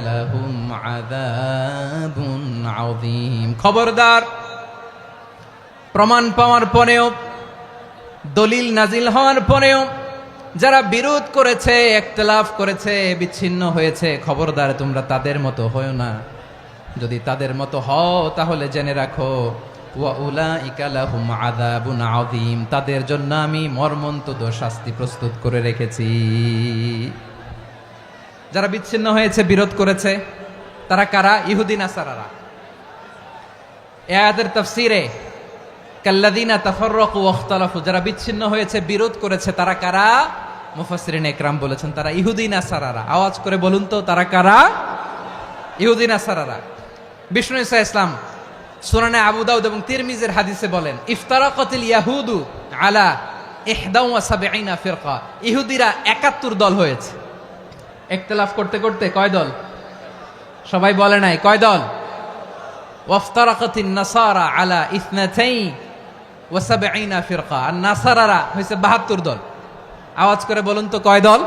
লাহুম আযাবুন আযীম। খবরদার, প্রমাণ পাওয়ার পরেও, দলিল নাজিল হওয়ার পরেও যারা বিরোধ করেছে, ইখতিলাফ করেছে, বিচ্ছিন্ন হয়েছে, খবরদার তোমরা তাদের মতো হও না। যদি তাদের মতো হও তাহলে জেনে রাখো, ওয়া উলাইকা লাহুম আযাবুন আযীম, তাদের জন্য আমি মর্মন্তুদ শাস্তি প্রস্তুত করে রেখেছি। যারা বিচ্ছিন্ন হয়েছে, বিরোধ করেছে, তারা কারা? ইহুদি নাসারারা। এই আয়াতের তাফসীরে কাল্লাযীনা তাফাররাকু ওয়াখতালাফু, যারা বিচ্ছিন্ন হয়েছে, বিরোধ করেছে, তারা কারা? মুফাসসিরিন ইকরাম বলেছেন তারা ইহুদি নাসারারা। আওয়াজ করে বলুন তো, তারা কারা? ইহুদি নাসারারা। বিষ্ণু ঈসা ইসলাম সুনানে আবু দাউদ এবং তিরমিজির হাদিসে বলেন, ইফতারাকাতিল ইয়াহুদু আলা 71 ফিরকা, ইহুদিরা 71 দল হয়েছে। ইখতিলাফ করতে করতে কয় দল? সবাই বলে নাই, কয় দল? ওয়াফতারাকাতিন নাসারা আলা 72 ফিরকা, আর নাসারারা হয়েছে 72 দল। আওয়াজ করে বলুন তো, কয় দল?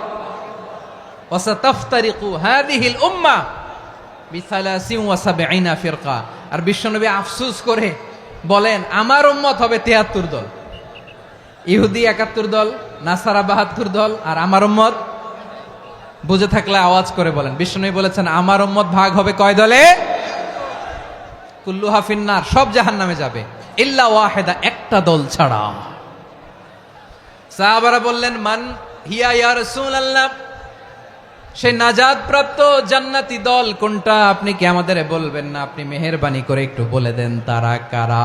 ওয়াসাতাফতারিকু হাযিহিল উম্মাহ বি73 ফিরকা। আর বিশ্বনবী আফসোস করে বলেন, আমার উম্মত হবে 73 দল। ইহুদি 71 দল, নাসারা 72 দল, আর আমার উম্মত, বুঝে থাকলে আওয়াজ করে বলেন। বিশ্বনবী বলেছেন, আমার উম্মত ভাগ হবে কয় দলে? কুল্লুহা ফিন্নার, সব জাহান্নামে যাবে, ইল্লা ওয়াহিদা, একটা দল ছাড়া। সাহাবারা বললেন, মান হিয়া ইয়া রাসূলুল্লাহ, সে নাজাত প্রাপ্ত জান্নাতি দল কোনটা? আপনি কি আমাদের বলবেন না? আপনি মেহেরবানি করে একটু বলে দেন তারা কারা।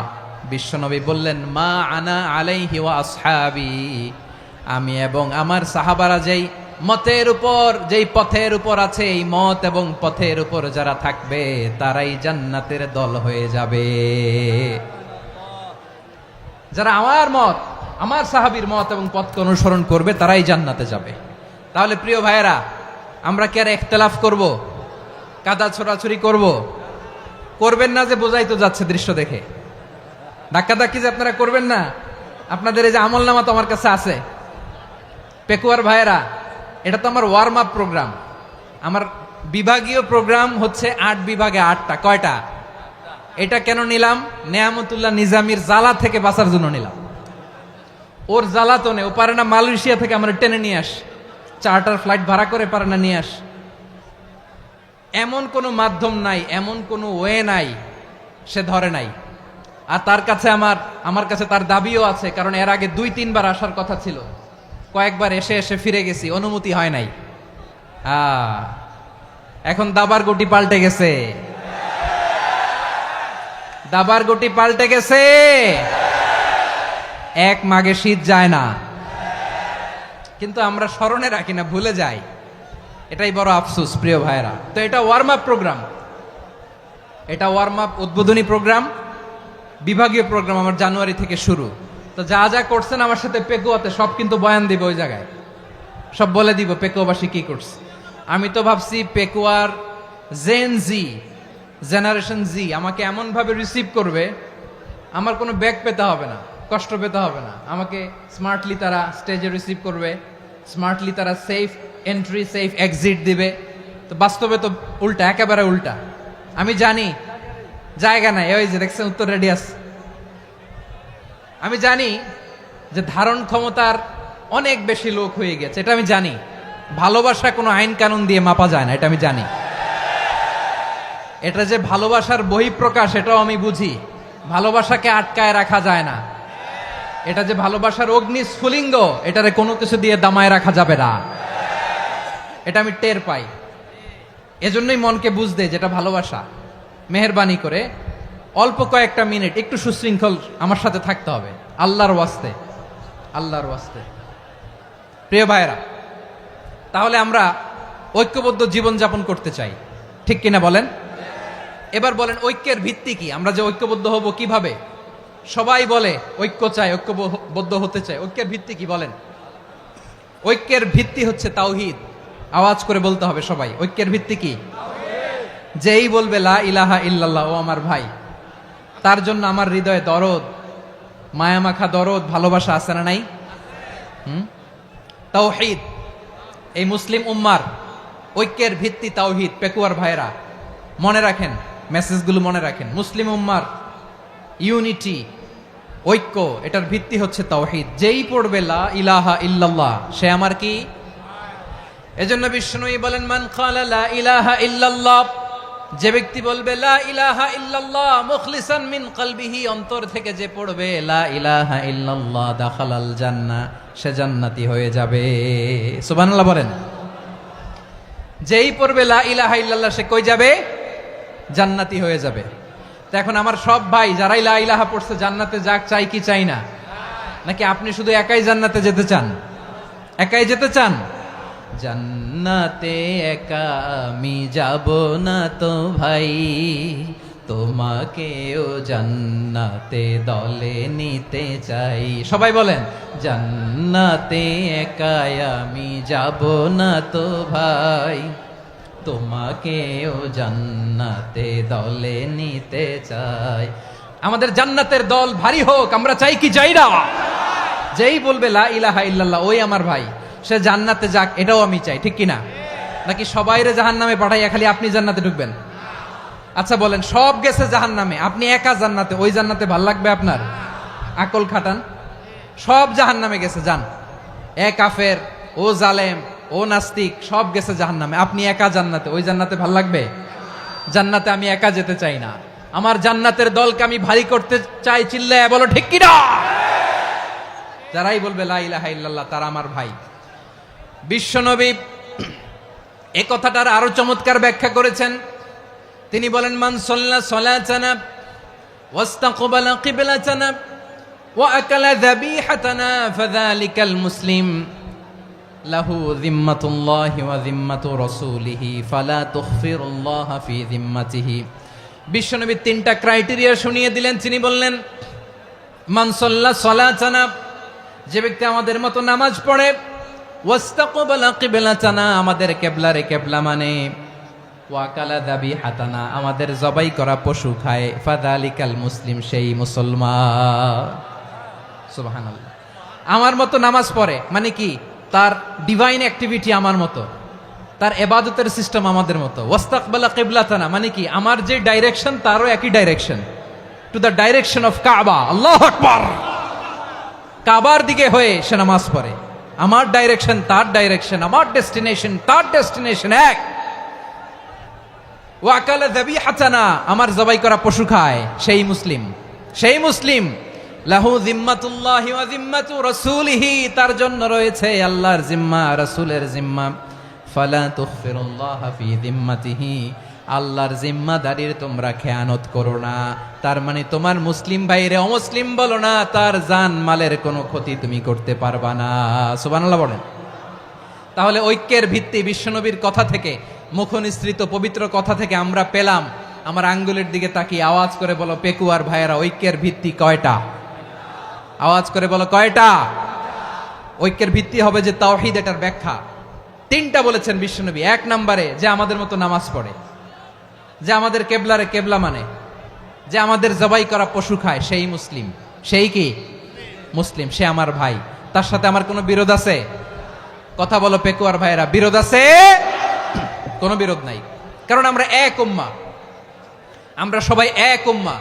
বিশ্বনবী বললেন, মা আনা আলাইহি ওয়া আসহাবি, আমি এবং আমার সাহাবারা যেই মতের উপর, যেই পথের উপর আছে, এই মত এবং পথের উপর যারা থাকবে তারাই জান্নাতের দল হয়ে যাবে। যারা আমার মত, আমার সাহাবীর মত এবং পথকে অনুসরণ করবে তারাই জান্নাতে যাবে। তাহলে প্রিয় ভাইয়েরা, আমরা কি আর ইখতিলাফ করব? কাদা ছোড়াছুরি করব? করবেন না যে বোঝাই তো যাচ্ছে দৃশ্য দেখে। ধাক্কাধাক্কি যে আপনারা করবেন না। আপনাদের এই যে আমলনামা তো আমার কাছে আছে। পেকুয়ার ভাইয়েরা, এটা তো আমার ওয়ার্ম আপ প্রোগ্রাম। আমার বিভাগীয় প্রোগ্রাম হচ্ছে 8 বিভাগে 8টা। কয়টা? এটা কেন নিলাম? নেয়ামতুল্লাহ নিজামীর জ্বালা থেকে বাঁচার জন্য নিলাম। ওর জ্বালাতনে ও পারে না মালয়েশিয়া থেকে আমরা টেনে নিয়ে আস, চার্টার ফ্লাইট ভাড়া করে পারে না নিয়ে আস। এমন কোনো মাধ্যম নাই, এমন কোনো ওয়ে নাই সে ধরে নাই। আর তার কাছে আমার কাছে তার দাবিও আছে, কারণ এর আগে 2-3 বার আসার কথা ছিল। কয়েকবার এসে এসে ফিরে গেছি, অনুমতি হয় নাই। এখন দাবার গুটি পাল্টে গেছে, দাবার গুটি পাল্টে গেছে। এক মাঘে শীত যায় না, কিন্তু আমরা স্মরণে রাখি না, ভুলে যাই। এটাই বড় আফসোস প্রিয় ভাইরা। তো এটা ওয়ার্ম আপ প্রোগ্রাম, এটা ওয়ার্ম আপ উদ্বোধনী প্রোগ্রাম, বিভাগীয় প্রোগ্রাম আমার জানুয়ারি থেকে শুরু। তো যা যা করছেন আমার সাথে পেকুয়াতে সব কিন্তু বয়ান দিব, ওই জায়গায় সব বলে দিব পেকুয়াবাসী কি করছে। আমি তো ভাবছি পেকুয়ার জেনারেশন জি আমাকে এমন ভাবে রিসিভ করবে, আমার কোনো ব্যাগ পেতে হবে না, কষ্ট পেতে হবে না। আমাকে স্মার্টলি তারা স্টেজে রিসিভ করবে, স্মার্টলি তারা সেফ এন্ট্রি সেফ এক্সিট দিবে। তো বাস্তবে তো উল্টা, একেবারে উল্টা। আমি জানি জায়গা নাই, ওই যে দেখছেন উত্তর রেডিয়াস। আমি জানি যে ধারণ ক্ষমতার অনেক বেশি লোক হয়ে গেছে, এটা আমি জানি। ভালোবাসা কোনো আইন কানুন দিয়ে মাপা যায় না, এটা আমি জানি। এটা যে ভালোবাসার বহিঃপ্রকাশ, এটাও আমি বুঝি। ভালোবাসাকে আটকায় রাখা যায় না। এটা যে ভালোবাসার অগ্নি স্ফুলিঙ্গ, এটারে কোনো কিছু দিয়ে দামায় রাখা যাবে না। এটা আমি টের পাই, এজন্যই মনকে বুঝতে যেটা ভালোবাসা। মেহেরবানি করে অল্প কয়েকটা মিনিট একটু সুশৃঙ্খল আমার সাথে থাকতে হবে, আল্লাহর ওয়াস্তে, আল্লাহর ওয়াস্তে। প্রিয় ভাইরা, তাহলে আমরা ঐক্যবদ্ধ জীবনযাপন করতে চাই, ঠিক কিনা বলেন? এবার বলেন ঐক্যের ভিত্তি কি? আমরা যে ঐক্যবদ্ধ হব কিভাবে? সবাই বলে ঐক্য চাই, ঐক্যবদ্ধ হতে চাই। ঐক্যের ভিত্তি কি বলেন? ঐক্যের ভিত্তি হচ্ছে তাওহীদ। আওয়াজ করে বলতে হবে সবাই, ঐক্যের ভিত্তি কি? যেই বলবে লা ইলাহা ইল্লাল্লাহ, ও আমার ভাই, তার জন্য আমার হৃদয়ে দরদ, মায়ামাখা দরদ, ভালোবাসা আছে না নাই? তাওহীদ। এই মুসলিম উম্মার ঐক্যের ভিত্তি তাওহীদ। পেকুয়ার ভাইরা মনে রাখেন, মেসেজগুলো মনে রাখেন। মুসলিম উম্মার ইউনিটি, ঐক্য, এটার ভিত্তি হচ্ছে তাওহীদ। যেই পড়বে লা ইলাহা ইল্লাল্লাহ, সে আমার কি? এজন্য বিষ্ণুই বলেন, মান ক্বালা লা ইলাহা ইল্লাল্লাহ, যে ব্যক্তি বলবে লা ইলাহা ইল্লাল্লাহ মুখলিসান মিন কলবিহি, অন্তর থেকে যে পড়বে লা ইলাহা ইল্লাল্লাহ, দাখালাল জান্নাহ, সে জান্নাতি হয়ে যাবে। সুবহানাল্লাহ বলেন। যেই পড়বে লা ইলাহা ইল্লাল্লাহ, সে কই যাবে? জান্নাতি হয়ে যাবে। তো এখন আমার সব ভাই যারাই লা ইলাহা পড়ছে জান্নাতে যাক, চাই কি চাই না? নাকি আপনি শুধু একাই জান্নাতে যেতে চান? একাই যেতে চান? জান্নাতে একা আমি যাব না তো ভাই, তোমাকেও জান্নাতে দলে নিতে চাই। সবাই বলেন, জান্নাতে একা আমি যাব না তো ভাই, তোমাকেও জান্নাতে দলে নিতে চাই। আমাদের জান্নাতের দল ভারী হোক, আমরা চাই কি চাই না? যেই বলবে লা ইলাহা ইল্লাল্লাহ, ওই আমার ভাই, সে জান্নাতে যাক, এটাও আমি চাই, ঠিক কিনা? নাকি সবাইরে জাহান্নামে পাঠাইয়া খালি আপনি জান্নাতে ঢুকবেন? আচ্ছা বলেন, সব গেছে জাহান্নামে, আপনি একা জান্নাতে, ওই জান্নাতে ভাল লাগবে আপনার? আকল খাটান। সব জাহান্নামে গেছে, যান। এ কাফের, ও জালেম, ও নাস্তিক, সব গেছে জাহান্নামে, আপনি একা জান্নাতে, ওই জান্নাতে ভাল লাগবে? জান্নাতে আমি একা যেতে চাই না, আমার জান্নাতের দলকে আমি ভারী করতে চাই। চিল্লায় বলো ঠিক কিনা? যারাই বলবে লা ইলাহা ইল্লাল্লাহ, তারা আমার ভাই। বিশ্বনবী এই কথাটার আরো চমৎকার ব্যাখ্যা করেছেন। তিনি বলেন, মান সাল্লা সালাতানা ওয়াস্তাকবালা কিবলাতানা ওয়া আকালা যাবিহাতানা ফাযালিকাল মুসলিম লাহু যিম্মাতুল্লাহি ওয়া যিম্মাতু রাসূলিহি ফালা তুখফিরুল্লাহা ফি যিম্মাতিহি। বিশ্বনবী তিনটা ক্রাইটেরিয়া শুনিয়ে দিলেন। তিনি বললেন, মান সাল্লা সালাতানা, যে ব্যক্তি আমাদের মতো নামাজ পড়ে, ওয়াস্তাকবালা কিবলাতানা, আমাদের কিবলারে কিবলা মানে, ওয়া আকালা যাবিহাতানা, আমাদের জবাই করা পশু খায়, ফাযালিকাল মুসলিম, সেই মুসলমান। সুবহানাল্লাহ। আমার মতো নামাজ পড়ে মানে কি? তার ডিভাইন অ্যাক্টিভিটি আমার মতো, তার ইবাদতের সিস্টেম আমাদের মতো। ওয়াস্তাকবালা কিবলাতানা মানে কি? আমার যে ডাইরেকশন, তারও একই direction, to the direction of কাবা। আল্লাহু আকবার। কাবার দিকে হয়ে সে নামাজ পড়ে। আমার ডাইরেকশন, তার ডাইরেকশন, আমার ডেস্টিনেশন, তার ডেস্টিনেশন এক। ওয়া আকালা যাবিহাতানা, আমার জবাই করা পশু খায়, সেই মুসলিম, সেই মুসলিম। লাহু যিম্মাতুল্লাহি ওয়া যিম্মাতু রাসূলিহি, তার জন্য রয়েছে আল্লাহর জিম্মা, রাসূলের জিম্মা। ফালা তুখফিরুল্লাহা ফি যিম্মাতিহি, আল্লাহর জিম্মাদারির তোমরা খেয়ানত করো না। তার মানে তোমার মুসলিম ভাইরে অমুসলিম বলো না, তার জান মালের কোনো ক্ষতি তুমি করতে পারবা না। সুবহানাল্লাহ বলেন। তাহলে ঐক্যের ভিত্তি বিশ্বনবীর কথা থেকে, মুখনিসৃত পবিত্র কথা থেকে আমরা পেলাম। আমার আঙ্গুলের দিকে তাকিয়ে আওয়াজ করে বলো পেকুয়ার ভাইয়েরা, ঐক্যের ভিত্তি কয়টা? আওয়াজ করে বলো কয়টা? ঐক্যের ভিত্তি হবে যে তাওহীদ, এটার ব্যাখ্যা তিনটা বলেছেন বিশ্বনবী। এক নম্বরে, যে আমাদের মতো নামাজ পড়ে, যে আমাদের কেবলারে কেবলা মানে, যে আমাদের জবাই করা পশু খায়, সেই মুসলিম। সেই কি? মুসলিম, সে আমার ভাই। তার সাথে আমার কোনো বিরোধ আছে? কথা বলো পেকুয়ার ভাইয়েরা, বিরোধ আছে? কোনো বিরোধ নাই, কারণ আমরা এক উম্মা, আমরা সবাই এক উম্মা।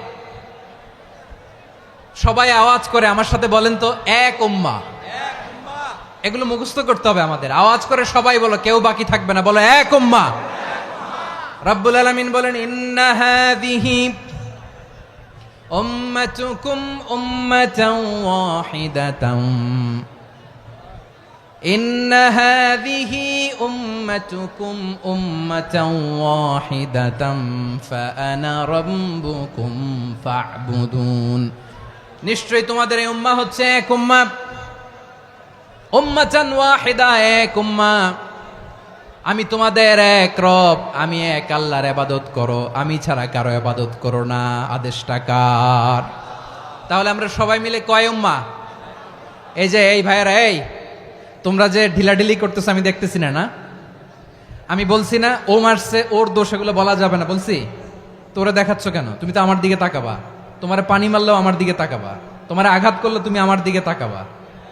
সবাই আওয়াজ করে আমার সাথে বলেন তো, এক উম্মা। এগুলো মুখস্থ করতে হবে আমাদের। আওয়াজ করে সবাই বলো, কেউ বাকি থাকবে না, বলো এক উম্মা। রব্বুল আলামিন বলেন, ইন্না হাযিহি উম্মাতুকুম উম্মাতাও ওয়াহিদাতাও ইন্না হাযিহি উম্মাতুকুম উম্মাতাও ওয়াহিদাতাম ফাআনা রাব্বুকুম ফা'বুদুন। নিশ্চয়ই তোমাদের এই উম্মাহ হচ্ছে এক উম্মাহ, উম্মাতান ওয়াহিদা, এক উম্মাহ। আমি তোমাদের এক রব, আমি এক আল্লাহর ইবাদত করো, আমি ছাড়া কারো ইবাদত করো না। আদেশটা কার? তাহলে আমরা সবাই মিলে কয় উম্মাহ? এই যে এই ভাইয়েরা, এই তোমরা যে ঢিলাঢিলি করতেছো আমি দেখতেছি না। আমি বলছি না ও মারছে, ওর দোষ, এগুলো বলা যাবে না বলছি? তোরা দেখাচ্ছ কেন? তুমি তো আমার দিকে তাকাবা। তোমার পানি মারলেও আমার দিকে তাকাবা, তোমার আঘাত করলে তুমি আমার দিকে তাকাবা।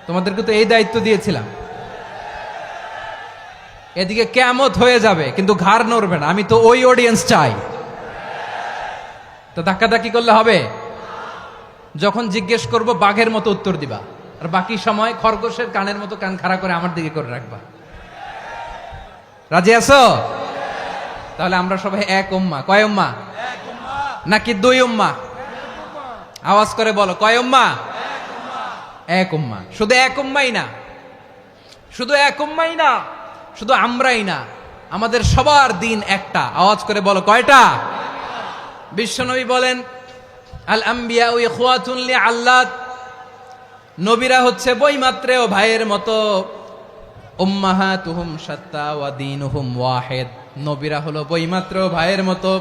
তোমাদেরকে তো এই দায়িত্ব দিয়েছিলাম। এদিকে কিয়ামত হয়ে যাবে কিন্তু ঘাড় নড়বে না। আমি তো ওই অডিয়েন্স চাই। তো ধাক্কাধাক্কি করলে হবে? যখন জিজ্ঞেস করব বাঘের মতো উত্তর দিবা, আর বাকি সময় খরগোশের কানের মতো কান খাড়া করে আমার দিকে করে রাখবা। রাজি আছো? তাহলে আমরা সবাই এক উম্মাহ। কয় উম্মাহ? নাকি দুই উম্মাহ? আওয়াজ করে বলো, কয় উম্মাহ? এক উম্মাহ। শুধু এক উম্মাই না, শুধু এক উম্মাই না, শুধু আমরাই না, আমাদের সবার দিন একটা। আওয়াজ করে বলো, কয়টা? বিশ্বনবী বলেন, আল আম্বিয়া ইখওয়াতুন লিআল্লাত, নবীরা হচ্ছে বৈমাত্রেয় ভাইয়ের মতো। উম্মাহাতুহুম শাত্তা ওয়া দীনুহুম ওয়াহিদ, নবীরা হলো বৈমাত্রেয় ভাইয়ের মতো।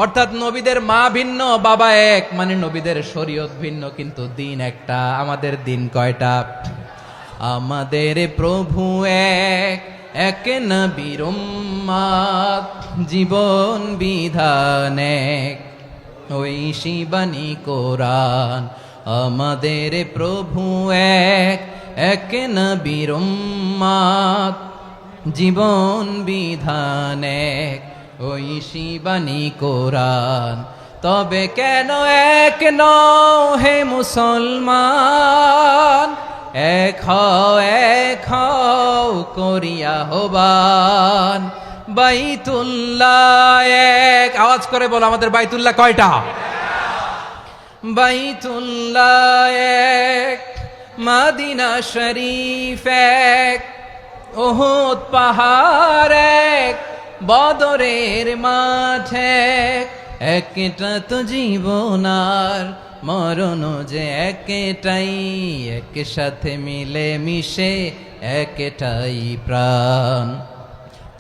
অর্থাৎ নবীদের মা ভিন্ন, বাবা এক, মানে নবীদের শরীয়ত ভিন্ন, কিন্তু দিন একটা। আমাদের দিন কয়টা? আমাদের প্রভু এক, এক নবীর উম্মাত, জীবন বিধান এক, ওই শিবানী কোরআন। আমাদের প্রভু এক, এক নবীর উম্মাত, জীবন বিধান এক, ওই শিবানী কোরআন। তবে কেন এক নও হে মুসলমান? এক হও করিয়া হবান। বাইতুল্লাহ এক, আওয়াজ করে বলো, আমাদের বাইতুল্লাহ কয়টা? বাইতুল্লাহ এক, মদিনা শরীফ এক, উহুদ পাহাড় এক, বদরের মাঠ এক। একটা তো জীবন আর মরণ যে একটাই, একসাথে মিলে মিশে একটাই প্রাণ।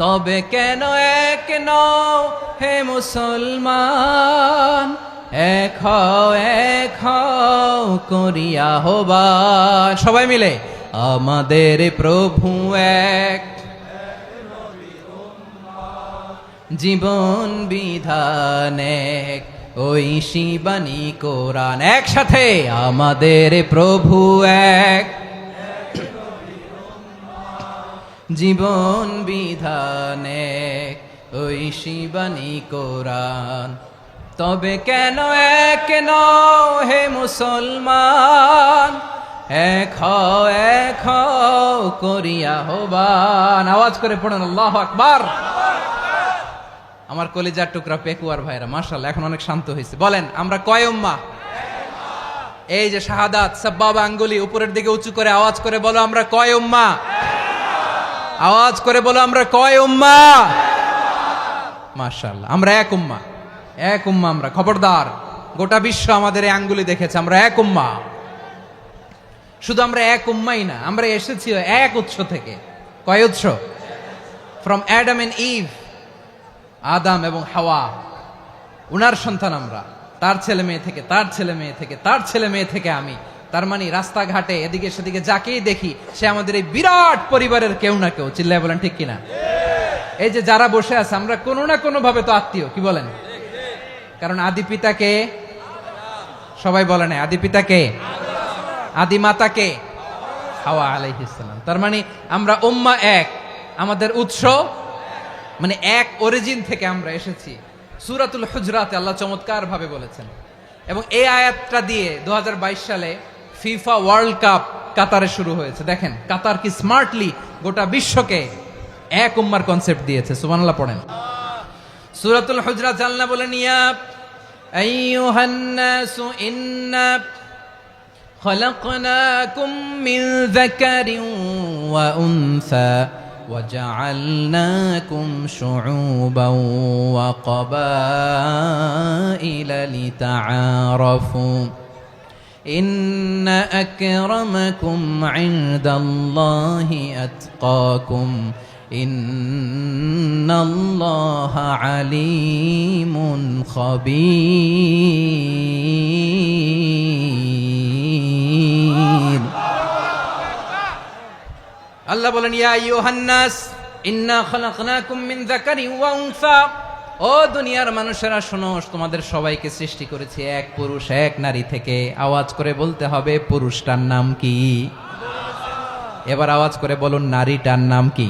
তবে কেন এক নও হে মুসলমান? এক হও করিয়া হবান। সবাই মিলে, আমাদের প্রভু এক, জীবন বিধান এক, ওই শিবানী কোরআন। একসাথে, আমাদের প্রভু এক, জীবন বিধান এক, ওই শিবানী কোরআন। তবে কেন এক নও হে মুসলমান? এক হও করিয়া হবান। আওয়াজ করে পড়ুন আল্লাহু আকবার। আমার কলিজার টুকরা পেকুয়ার ভাইরা মাশাআল্লাহ এখন অনেক শান্ত হয়েছে। বলেন, আমরা কয় উম্মাহ? এই যে শাহাদাত সাব্বাবা আঙ্গুলি উপরের দিকে উঁচু করে আওয়াজ করে বলো, আমরা কয় উম্মাহ? আওয়াজ করে বলো, আমরা কয় উম্মাহ? মাশাআল্লাহ, আমরা এক উম্মাহ, এক উম্মাহ আমরা। খবরদার, গোটা বিশ্ব আমাদের এই আঙ্গুলি দেখেছে, আমরা এক উম্মাহ। শুধু আমরা এক উম্মাই না, আমরা এসেছি এক উৎস থেকে। কয় উৎস? ফ্রম অ্যাডাম এন্ড ইভ, আদাম এবং হাওয়া, উনার সন্তান আমরা। তার ছেলে মেয়ে থেকে, তার ছেলে মেয়ে থেকে, তার ছেলে মেয়ে থেকে আমি। তার মানে রাস্তাঘাটে এদিকে সেদিকে যাকেই দেখি সে আমাদের এই বিরাট পরিবারের কেউ না কেউ। চিল্লায় বলেন ঠিক কিনা? এই যে যারা বসে আছে, আমরা কোনো না কোনো ভাবে তো আত্মীয়। কি বলেন? কারণ আদি পিতাকে সবাই বলে না, আদি পিতাকে, আদি মাতাকে হাওয়া আলাইহিস সালাম। তার মানে আমরা উম্মাহ এক, আমাদের উৎস মানে এক অরিজিন থেকে আমরা এসেছি। সূরাতুল হুজরাতে আল্লাহ চমৎকার ভাবে বলেছেন, এবং এই আয়াতটা দিয়ে 2022 সালে ফিফা ওয়ার্ল্ড কাপ কাতারে শুরু হয়েছে। দেখেন কাতার কি স্মার্টলি গোটা বিশ্বকে এক উম্মার কনসেপ্ট দিয়েছে। সুবহানাল্লাহ পড়েন। সূরাতুল হুজরাত আল্লাহ বলেন, ইয়া আইয়ুহান নাসু ইন্না خلقناكم من ذكر وأنثى وجعلناكم شعوبا وقبائل لتعارفوا إن أكرمكم عند الله أتقاكم إن الله عليم خبير আল্লাহ বলেন ইয়া আইয়ুহান নাস ইন্না খলাকনাকুম মিন যাকারিন ওয়া উনসা ও দুনিয়ার মানুষেরা শোনো তোমাদের সবাইকে সৃষ্টি করেছি এক পুরুষ এক নারী থেকে আওয়াজ করে বলতে হবে পুরুষটার নাম কি এবার আওয়াজ করে বলুন নারীটার নাম কি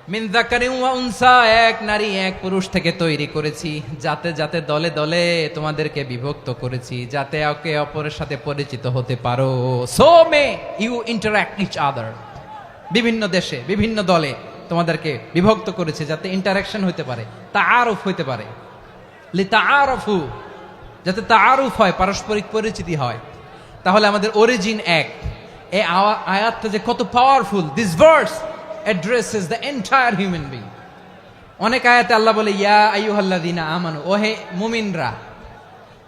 মিন যাকারিন ওয়া উনসা এক নারী এক পুরুষ থেকে তৈরি করেছি যাতে যাতে দলে দলে তোমাদেরকে বিভক্ত করেছি যাতে একে অপরের সাথে পরিচিত হতে পারো so may you interact each other বিভিন্ন দেশে বিভিন্ন দলে তোমাদেরকে বিভক্ত করেছে যাতে ইন্টারাকশন হতে পারে তাআরুফ হতে পারে লিতাআরফু যাতে তাআরুফ হয় পারস্পরিক পরিচিতি হয় তাহলে আমাদের অরিজিন এক এই আয়াতটা যে কত powerful this verse addresses the entire human being অনেক আয়াতে আল্লাহ বলে ইয়া আইয়ুহাল্লাযীনা আমানু ওহে মুমিনরা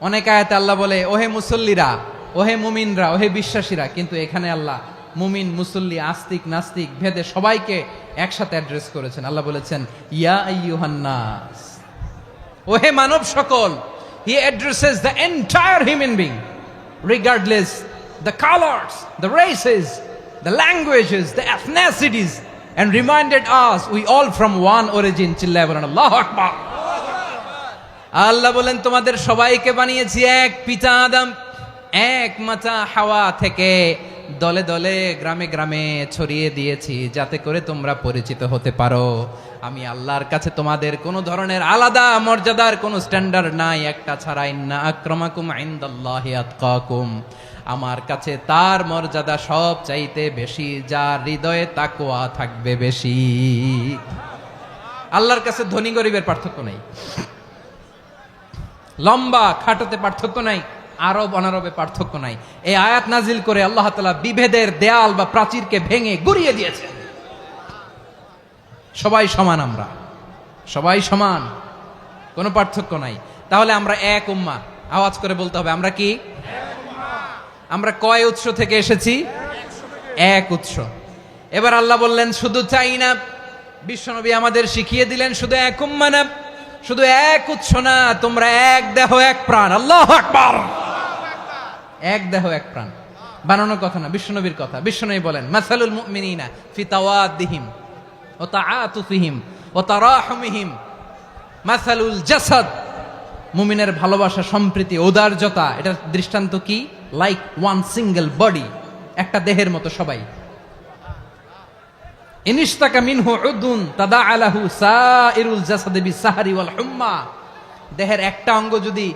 অনেক আয়াতে আল্লাহ বলে ওহে মুসল্লিরা ওহে মুমিনরা ওহে বিশ্বাসীরা কিন্তু এখানে আল্লাহ মুমিন মুসল্লি আস্তিক নাস্তিক ভেদে সবাইকে একসাথে অ্যাড্রেস করেছেন আল্লাহ বলেছেন ইয়া আইয়ুহান নাস ওহে মানব সকল he addresses the entire human being regardless the colors the races the languages the ethnicities and reminded us we all from one origin চিল্লায় বলেন আল্লাহু আকবার আল্লাহ বলেন তোমাদের সবাইকে বানিয়েছি এক পিতা আদম এক মাতা হাওয়া থেকে দলে দলে গ্রামে গ্রামে ছড়িয়ে দিয়েছি যাতে করে তোমরা পরিচিত হতে পারো আমি আল্লাহর কাছে তোমাদের কোনো ধরনের আলাদা মর্যাদার কোনো স্ট্যান্ডার্ড নাই একটা ছাড়া ইন্না আক্রামাকুম ইনদাল্লাহি আতকাকুম আমার কাছে তার মর্যাদা সব চাইতে বেশি যার হৃদয়ে তাকওয়া থাকবে বেশি আল্লাহর কাছে ধনী গরিবের পার্থক্য নাই লম্বা খাটোতে পার্থক্য নাই আরব অনারবে পার্থক্য নাই এই আয়াত নাজিল করে আল্লাহ তাআলা বিভেদের দেয়াল বা প্রাচীরকে ভেঙে গুড়িয়ে দিয়েছেন সবাই সমান আমরা সবাই সমান কোনো পার্থক্য নাই তাহলে আমরা এক উম্মাহ আওয়াজ করে বলতে হবে আমরা কি আমরা কয় উৎস থেকে এসেছি এক উৎস এবার আল্লাহ বললেন শুধু চাই না বিশ্বনবী আমাদের শিখিয়ে দিলেন শুধু এক উম্মাহ না শুধু এক উৎস না তোমরা এক দেহ এক প্রাণ আল্লাহু আকবার এক দেহ এক প্রাণ বানানোর কথা না বিশ্বনবীর কথা বিশ্বনবী বলেন মাসালুল মুমিনিনা ফি তাওয়াদ্দিহিম ওয়া তাআতুফিহিম ওয়া তারাহুমিহিম মাসালুল জাসাদ মুমিনের ভালোবাসা সম্প্রীতি ঔদার্যতা এটার দৃষ্টান্ত কি লাইক ওয়ান সিঙ্গেল বডি একটা দেহের মতো সবাই ইনিশতাকা মিনহু উদুন তাদাআলাহু সাইরুল জাসাদি বিসাহরি ওয়াল হুম্মা দেহের একটা অঙ্গ যদি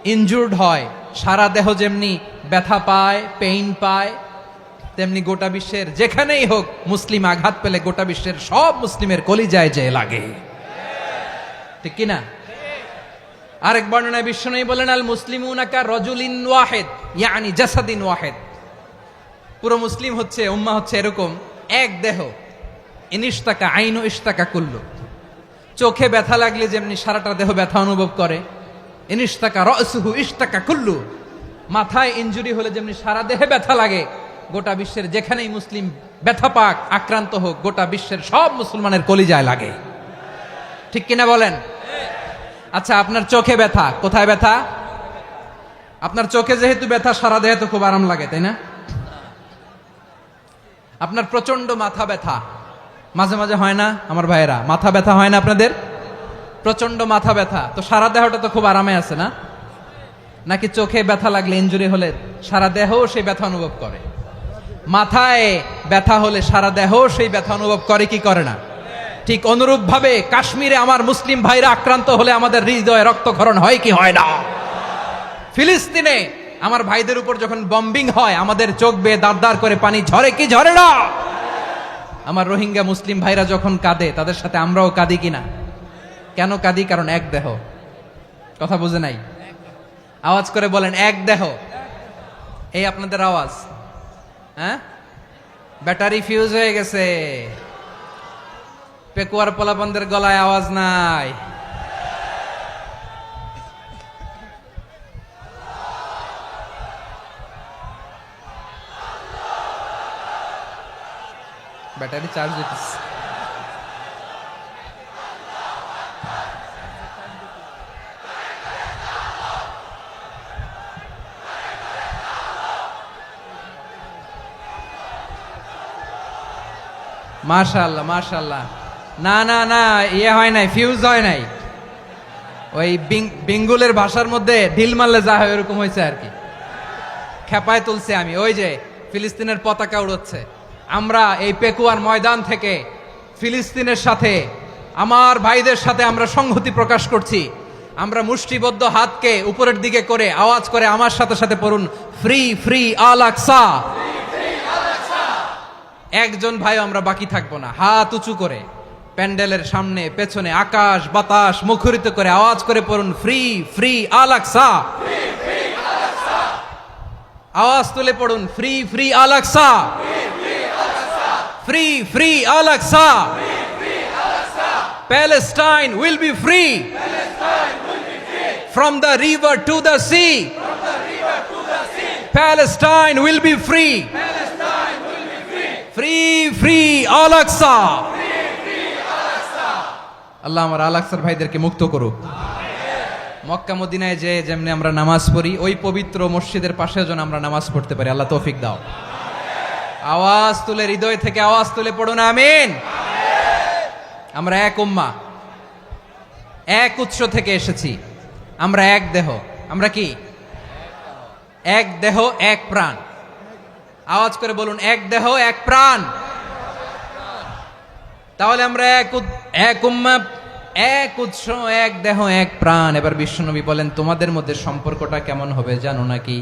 ইনজুরড হয় সারা দেহ যেমনি ব্যথা পায় পেইন পায় তেমনি গোটা বিশ্বের যেখানেই হোক মুসলিম আঘাত পেলে গোটা বিশ্বের সব মুসলিমের কলিজায় যে লাগে ঠিক কি না আরেক বর্ণনায় বিশ্বনবী বলেন আল মুসলিমুনা কা রাজুলিন ওয়াহিদ ইয়ানি জাসাদিন ওয়াহিদ পুরো মুসলিম হচ্ছে উম্মাহ হচ্ছে এরকম এক দেহ ইনিশতাকা আইনু ইশতাকা কুল্লু চোখে ব্যথা লাগলে যেমনি সারাটা দেহ ব্যথা অনুভব করে ইনিশতাকা রাসুহু ইশতাকা কুল্লু মাথায় ইনজুরি হলে যেমনি সারা দেহে ব্যথা লাগে গোটা বিশ্বের যেখানেই মুসলিম ব্যথা পাক আক্রান্ত হোক গোটা বিশ্বের সব মুসলমানের কলিজায় লাগে ঠিক কিনা বলেন আচ্ছা আপনার চোখে ব্যথা কোথায় ব্যথা আপনার চোখে যেহেতু ব্যথা সারা দেহে তো খুব আরাম লাগে তাই না আপনার প্রচন্ড মাথা ব্যথা মাঝে মাঝে হয় না আমার ভাইয়েরা মাথা ব্যথা হয় না আপনাদের প্রচন্ড মাথা ব্যথা তো সারা দেহটা তো খুব আরামে আছে না নাকি চোখে ব্যথা লাগলে ইনজুরি হলে সারা দেহ সেই ব্যথা অনুভব করে মাথায় ব্যথা হলে সারা দেহ সেই ব্যথা অনুভব করে কি করে না ঠিক অনুরূপ ভাবে কাশ্মীরে আমার মুসলিম ভাইরা আক্রান্ত হলে আমাদের হৃদয়ে রক্তক্ষরণ হয় কি হয় না ফিলিস্তিনে আমার ভাইদের উপর যখন বম্বিং হয় আমাদের চোখ বেয়ে দাঁড় দাঁড় করে পানি ঝরে কি ঝরে না আমার রোহিঙ্গা মুসলিম ভাইরা যখন কাঁদে তাদের সাথে আমরাও কাঁদি কিনা কেন কাঁদি কারণ এক দেহ কথা বুঝে নাই? আওয়াজ করে বলেন এক দেহ। এই আপনাদের আওয়াজ, হ্যাঁ? ব্যাটারি ফিউজ হয়ে গেছে, পেকুয়ার পোলাপানদের গলায় আওয়াজ নাই। ব্যাটারি চার্জ হইতেছে। মাশাআল্লাহ মাশাআল্লাহ। না না না, ইয়ে হয় নাই, ফিউজ হয় নাই। ওই বেঙ্গলের ভাষার মধ্যে ঢিল মারলে যা হয় এরকম হয়েছে আর কি। খেপায় তুলছে আমি। ওই যে ফিলিস্তিনের পতাকা উড়ছে। আমরা এই পেকুয়ার ময়দান থেকে ফিলিস্তিনের সাথে, আমার ভাইদের সাথে আমরা সংহতি প্রকাশ করছি। আমরা মুষ্টিবদ্ধ হাতকে উপরের দিকে করে আওয়াজ করে আমার সাথে সাথে পড়ুন, ফ্রি ফ্রি আল আকসা। একজন ভাই আমরা বাকি থাকবো না। হাত উঁচু করে প্যান্ডেলের সামনে পেছনে আকাশ বাতাস মুখরিত করে আওয়াজ করে পড়ুন, ফ্রি ফ্রি আল আকসা। আওয়াজ তুলে পড়ুন, free free Al Aqsa, free free Al Aqsa. Palestine will be free from the river to the sea. Palestine will be free. Free free Al Aqsa. আল্লাহ আমার আল আকসার ভাইদেরকে মুক্ত করুক। মক্কা মদিনায় যে যেমনি আমরা নামাজ পড়ি, ওই পবিত্র মসজিদের পাশে যেন আমরা নামাজ পড়তে পারি। আল্লাহ তৌফিক দাও। আওয়াজ তুলে, হৃদয় থেকে আওয়াজ তুলে পড়ুন আমিন। আমরা এক উম্মাহ, এক উৎস থেকে এসেছি। আমরা এক দেহ। আমরা কি? এক দেহ এক প্রাণ। আওয়াজ করে বলুন, এক দেহ এক প্রাণ। তাহলে আমরা এক উম্মাহ, এক উৎস, এক দেহ এক প্রাণ। এবার বিশ্বনবী বলেন, তোমাদের মধ্যে সম্পর্কটা কেমন হবে জানো নাকি?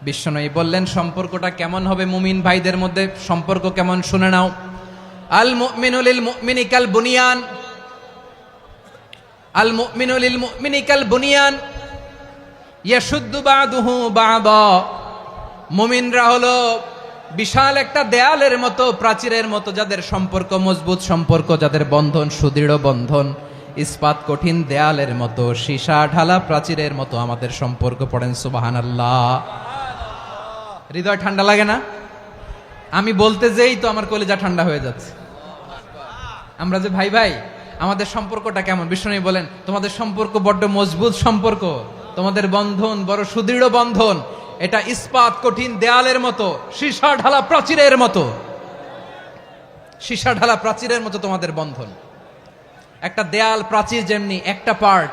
বিশ্বনবী বললেন, সম্পর্কটা কেমন হবে মুমিন ভাইদের মধ্যে? সম্পর্ক কেমন শুনে নাও। আল মুমিনু লিল মুমিনি কাল বুনিয়ান, আল মুমিনু লিল মুমিনি কাল বুনিয়ান ইয়াশুদ্দু বাদুহু বাদা। মুমিনরা হলো বিশাল একটা দেয়ালের মতো, প্রাচীরের মতো, যাদের সম্পর্ক মজবুত সম্পর্ক, যাদের বন্ধন সুদৃঢ় বন্ধন, ইস্পাত কঠিন দেয়ালের মতো, সীসা ঢালা প্রাচীরের মতো আমাদের সম্পর্ক। পড়েন সুবহানাল্লাহ। হৃদয় ঠান্ডা লাগে না? আমি বলতে যেই তো আমার কলিজা ঠান্ডা হয়ে যাচ্ছে। আমরা যে ভাই ভাই, আমাদের সম্পর্কটা কেমন? বিষ্ণু বলেন, তোমাদের সম্পর্ক বড্ড মজবুত সম্পর্ক, তোমাদের বন্ধন বড় সুদৃঢ় বন্ধন। এটা ইস্পাত কঠিন দেয়ালের মতো, সীসা ঢালা প্রাচীরের মতো, সীসা ঢালা প্রাচীরের মতো তোমাদের বন্ধন। একটা দেয়াল প্রাচীর যেমনি একটা part,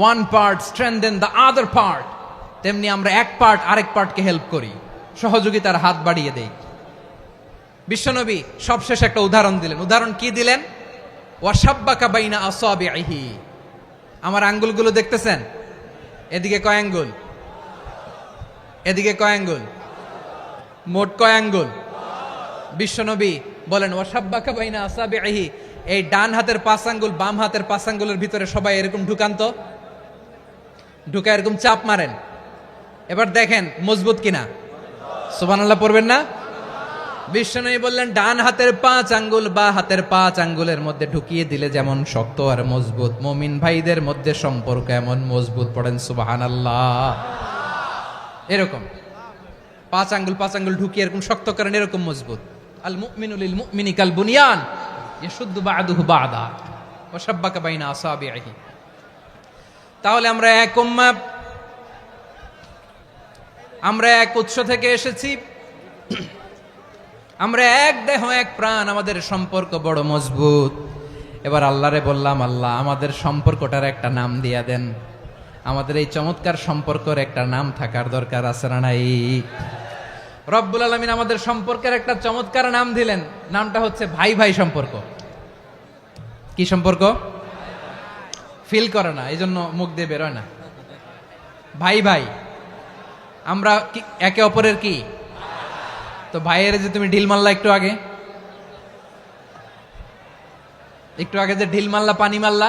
one part strengthen the other part, তেমনি আমরা এক পার্ট আরেক পার্টকে হেল্প করি, সহযোগিতার হাত বাড়িয়ে দেই। বিশ্বনবী সবশেষে একটা উদাহরণ দিলেন। উদাহরণ কি দিলেন? ওয়াসাব্বাকা বাইনা আসাবিহি। আমার আঙ্গুলগুলো দেখতেছেন? এদিকে কয় আঙ্গুল, এদিকে কয় আঙ্গুল, মোট কয় আঙ্গুল? বিশ্বনবী বলেন, ওয়াসাব্বাকা বাইনা আসাবিহি। এই ডান হাতের 5 আঙ্গুল বাম হাতের 5 আঙ্গুলের ভিতরে সবাই এরকম ঢুকান তো, ঢুকা এরকম চাপ মারেন। এবার দেখেন মজবুত কিনা। সুবহানাল্লাহ পড়বেন না? বিশ্বনবী বললেন, ডান হাতের 5 আঙ্গুল বা হাতের 5 আঙ্গুলের মধ্যে ঢুকিয়ে দিলে যেমন শক্ত আর মজবুত, মুমিন ভাইদের মধ্যে সম্পর্ক এমন মজবুত। পড়েন সুবহানাল্লাহ। এরকম 5 আঙ্গুল ঢুকিয়ে এরকম শক্ত করেন, এরকম মজবুত। আল মুমিনু লিল মুমিনি কাল বুনিয়ান ইয়াশুদ্দু বাদুহু বাদা ওয়া শাব্বাকা বাইনা আসাবিহি। তাহলে আমরা এক উম্মাহ, আমরা এক উৎস থেকে এসেছি, আমরা এক দেহ এক প্রাণ, আমাদের সম্পর্ক বড় মজবুত। এবার আল্লাহরে বললাম, আল্লাহ আমাদের সম্পর্কটার একটা নাম দিয়া দেন। আমাদের এই চমৎকার সম্পর্কের একটা নাম থাকার দরকার আছে না নাই? রব্বুল আলামিন আমাদের সম্পর্কের একটা চমৎকার নাম দিলেন। নামটা হচ্ছে ভাই ভাই সম্পর্ক। কি সম্পর্ক? ফিল করে না, এই জন্য মুখ দিয়ে বেরোয় না। ভাই ভাই, আমরা একে অপরের কি? তো ভাইয়ের যে তুমি ঢিল মারলা একটু আগে, একটু আগে যে ঢিল মারলা, পানি মারলা,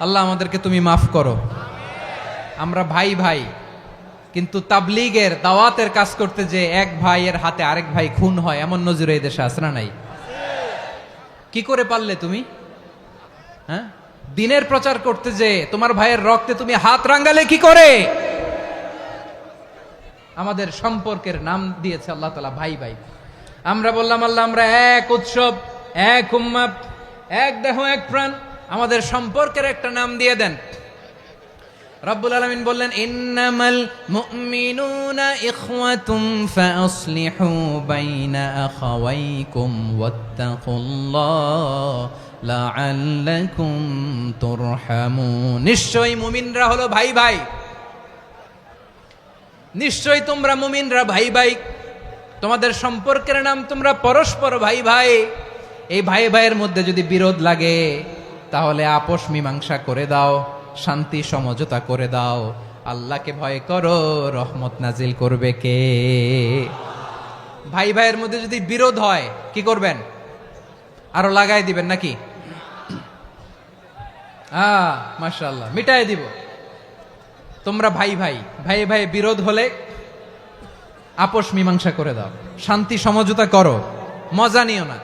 আল্লাহ আমাদেরকে তুমি মাফ করো। আমরা ভাই ভাই, কিন্তু তাবলীগের দাওয়াতের কাজ করতে যে এক ভাইয়ের হাতে আরেক ভাই খুন হয়, এমন নজির এই দেশে আছে না নাই? কি করে পারলে তুমি? হ্যাঁ, দিনের প্রচার করতে যে তোমার ভাইয়ের রক্তে তুমি হাত রাঙ্গালে কি করে? আমাদের সম্পর্কের নাম দিয়েছে আল্লাহ তাআলা ভাই ভাই। আমরা বললাম আল্লাহ আমরা এক উৎসব, এক উম্মাত, এক দেহ, এক প্রাণ, আমাদের সম্পর্কের একটা নাম দিয়ে দেন। রব্বুল আলামিন বললেন ইন্নামাল মুমিনুনা ইখওয়াতুম ফাসলিহু বাইনা আখাওয়াইকুম ওয়াত্তাকুল্লাহ লাআল্লাকুম তুরহামুন। নিশ্চয়ই মুমিনরা হলো ভাই ভাই, নিশ্চয়ই তোমরা মুমিনরা ভাই ভাই, তোমাদের সম্পর্কের নাম তোমরা পরস্পর ভাই ভাই। এই ভাই ভাইয়ের মধ্যে যদি বিরোধ লাগে তাহলে আপোষ মীমাংসা করে দাও, শান্তি সমঝোতা করে দাও। আল্লাহকে ভয় করো, রহমত নাজিল করবে কে? ভাই ভাইয়ের মধ্যে যদি বিরোধ হয় কি করবেন? আরো লাগাই দিবেন নাকি? মাশাআল্লাহ, মিটাই দিব। তোমরা ভাই ভাই, ভাই ভাই বিরোধ হলে আপোষ মীমাংসা করে দাও, শান্তি সমঝোতা করো, মজা নিও না।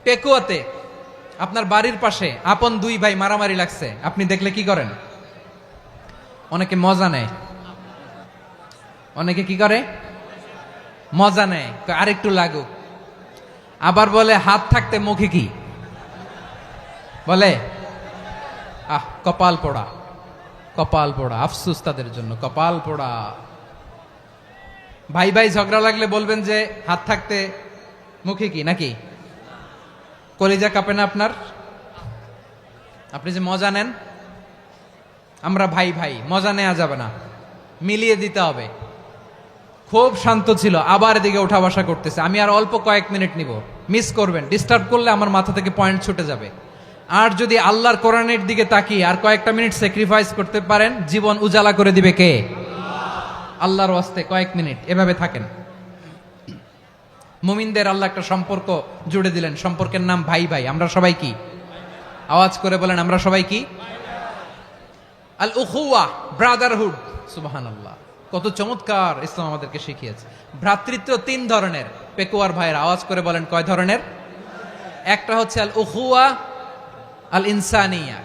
পেকুয়াতে আপনার বাড়ির পাশে আপন দুই ভাই মারামারি লাগছে, আপনি দেখলে কি করেন? অনেকে মজা নেয়, অনেকে কি করে? মজা নেয়, আরেকটু লাগুক। আবার বলে হাত থাকতে মুখে কি বলে? কপাল পোড়া, কপাল পোড়া, আফসুস তাদের জন্য, কপাল পোড়া। ভাই ভাই ঝগড়া লাগলে বলবেন যে হাত থাকতে মুখে কি, নাকি? কলিজা কাঁপে না আপনার? আপনি যে মজা নেন। আমরা ভাই ভাই, মজা নেওয়া যাবে না, মিলিয়ে দিতে হবে। খুব শান্ত ছিল, আবার এদিকে উঠা বসা করতেছে। আমি আর অল্প কয়েক মিনিট নিব, মিস করবেন। ডিস্টার্ব করলে আমার মাথা থেকে পয়েন্ট ছুটে যাবে। আর যদি আল্লাহর কোরআনের দিকে তাকিয়ে আর কয়েকটা মিনিট স্যাক্রিফাইস করতে পারেন, জীবন উজালা করে দিবে কে? আল্লাহর ওয়াস্তে কয়েক মিনিট এভাবে থাকেন। মুমিনদের আল্লাহ একটা সম্পর্ক জুড়ে দিলেন, সম্পর্কের নাম ভাই ভাই। আমরা সবাই কি? আওয়াজ করে বলেন, আমরা সবাই কি? আল উখুয়া, ব্রাদারহুড। সুবহানাল্লাহ, কত চমৎকার ইসলাম আমাদেরকে শিখিয়েছে। ভ্রাতৃত্ব তিন ধরনের। পেকুয়ার ভাইয়ের আওয়াজ করে বলেন, কয় ধরনের? একটা হচ্ছে আল উখুয়া আল ইনসানিয়া,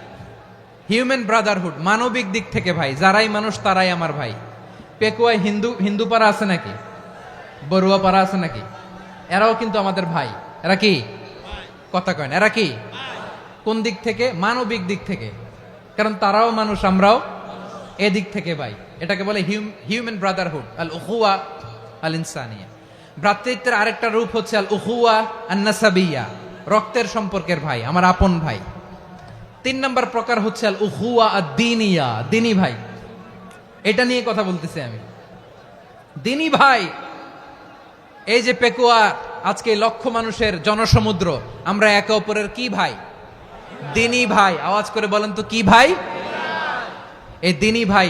হিউম্যান ব্রাদারহুড, মানবিক দিক থেকে ভাই, যারাই মানুষ তারাই আমার ভাই। পেকুয়ায় হিন্দু পাড়া আছে নাকি? বড়ুয়া পাড়া আছে নাকি? এরাও কিন্তু আমাদের ভাই। এরা কি? কথা কয় না, এরা কি? কোন দিক থেকে? মানবিক দিক থেকে। কারণ তারাও মানুষ, আমরাও এদিক থেকে ভাই। এটাকে বলে হিউম্যান ব্রাদারহুড, আল উখুয়া আল ইনসানিয়া। ভ্রাতৃত্বের আরেকটা রূপ হচ্ছে আল উখুয়া আন নাসাবিয়া, রক্তের সম্পর্কের ভাই, আমার আপন ভাই। 3 নম্বর প্রকার হচ্ছে আল উখুয়া আদ-দীনিয়া, দিনী ভাই। এটা নিয়ে কথা বলতেছি আমি। দিনী ভাই, এই যে পেকুয়া, আজকে লক্ষ মানুষের জনসমুদ্র, আমরা একে অপরের কি ভাই? দিনী ভাই। আওয়াজ করে বলেন তো, কি ভাই? এই দিনী ভাই,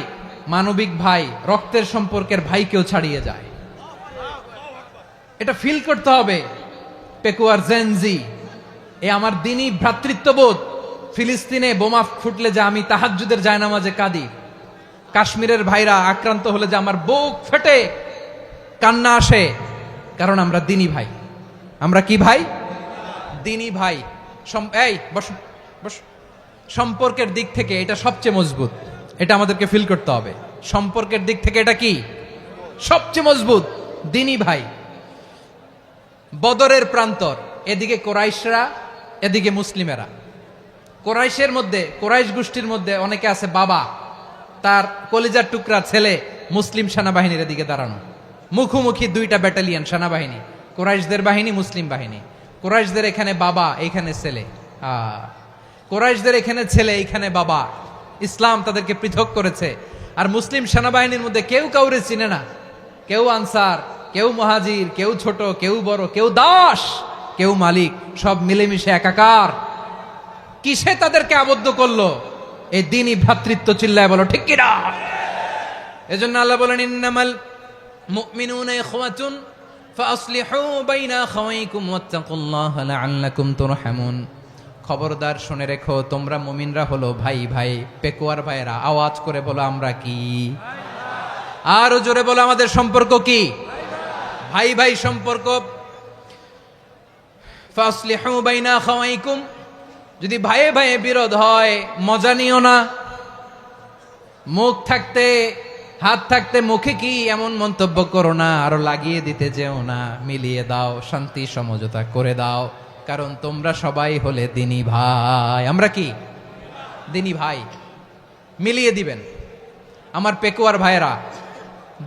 মানবিক ভাই, রক্তের সম্পর্কের ভাইকেও ছাড়িয়ে যায়। এটা ফিল করতে হবে। পেকুয়ার জেনজি, এ আমার দিনী ভ্রাতৃত্ববোধ। ফিলিস্তিনে বোমা ফুটলে যে আমি তাহাজ্জুদের জায়নামাজে কাঁদি, কাশ্মীরের ভাইরা আক্রান্ত হলে যে আমার বুক ফেটে কান্না আসে, কারণ আমরা দিনী ভাই। আমরা কি ভাই? দিনী ভাই। এই বসো বসো। সম্পর্কের দিক থেকে এটা সবচেয়ে মজবুত, এটা আমাদেরকে ফিল করতে হবে। সম্পর্কের দিক থেকে এটা কি? সবচেয়ে মজবুত, দিনী ভাই। বদরের প্রান্তর, এদিকে কোরাইশরা, এদিকে মুসলিমেরা। কোরাইশের মধ্যে, কোরাইশ গোষ্ঠীর মধ্যে অনেকে আছে বাবা, তার কলিজার টুকরা ছেলে মুসলিম সেনাবাহিনীর এদিকে দাঁড়ানো, মুখোমুখি দুইটা ব্যাটালিয়ন সেনাবাহিনী, কোরাইশদের বাহিনী, মুসলিম বাহিনী। কোরাইশদের এখানে বাবা, এইখানে ছেলে। কোরাইশদের এখানে ছেলে, এইখানে বাবা। ইসলাম তাদেরকে পৃথক করেছে। আর মুসলিম সেনাবাহিনীর মধ্যে কেউ কাউরে চিনে না, কেউ আনসার, কেউ মুহাজির, কেউ ছোট, কেউ বড়, কেউ দাস, কেউ মালিক, সব মিলেমিশে একাকার। কিসে তাদেরকে আবদ্ধ করলো? এই দিনই ভ্রাতৃত্ব। চিল্লায় বলো ঠিক কিনা? এজন্য আল্লাহ বলেন, ইন্নামাল মুমিনুনা ইখওয়াতুন ফাসলিহু বাইনা আখাওয়াইকুম ওয়াত্তাকুল্লাহা লাআল্লাকুম তুরহামুন। খবরদার শুনে রেখো, তোমরা মুমিনরা হলো ভাই ভাই। পেকুয়ার ভাইয়েরা আওয়াজ করে বলো আমরা কি? আরো জোরে বলো আমাদের সম্পর্ক কি? ভাই ভাই সম্পর্ক। ফাসলিহু বাইনা আখাওয়াইকুম, যদি ভাইয়ে ভাইয়ে বিরোধ হয় মজা নিও না। মুখ থাকতে হাত থাকতে মুখে কি এমন মন্তব্য করো না, আরো লাগিয়ে দিতে যেও না। মিলিয়ে দাও, শান্তি সমঝোতা করে দাও, কারণ তোমরা সবাই হলে দিনী ভাই। আমরা কি দিনী ভাই? মিলিয়ে দিবেন। আমার পেকুয়ার ভাইয়েরা,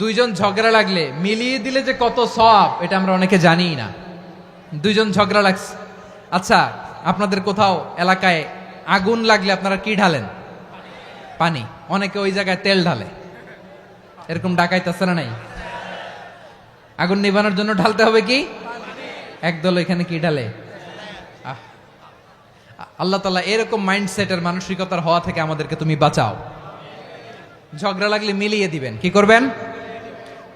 দুইজন ঝগড়া লাগলে মিলিয়ে দিলে যে কত সওয়াব এটা আমরা অনেকে জানি না। দুইজন ঝগড়া লাগছে, আচ্ছা আপনাদের কোথাও এলাকায় আগুন লাগলে আপনারা কি ঢালেন? পানি। অনেকে ওই জায়গায় তেল ঢালে, এরকম ডাকাইতেছে না নাই? আগুন নিভানোর জন্য ঢালতে হবে কি? একদল এখানে কি ঢালে? আল্লাহ তাআলা এরকম মাইন্ডসেটের মানসিকতার হওয়া থেকে আমাদেরকে তুমি বাঁচাও। ঝগড়া লাগলে মিলিয়ে দিবেন। কি করবেন?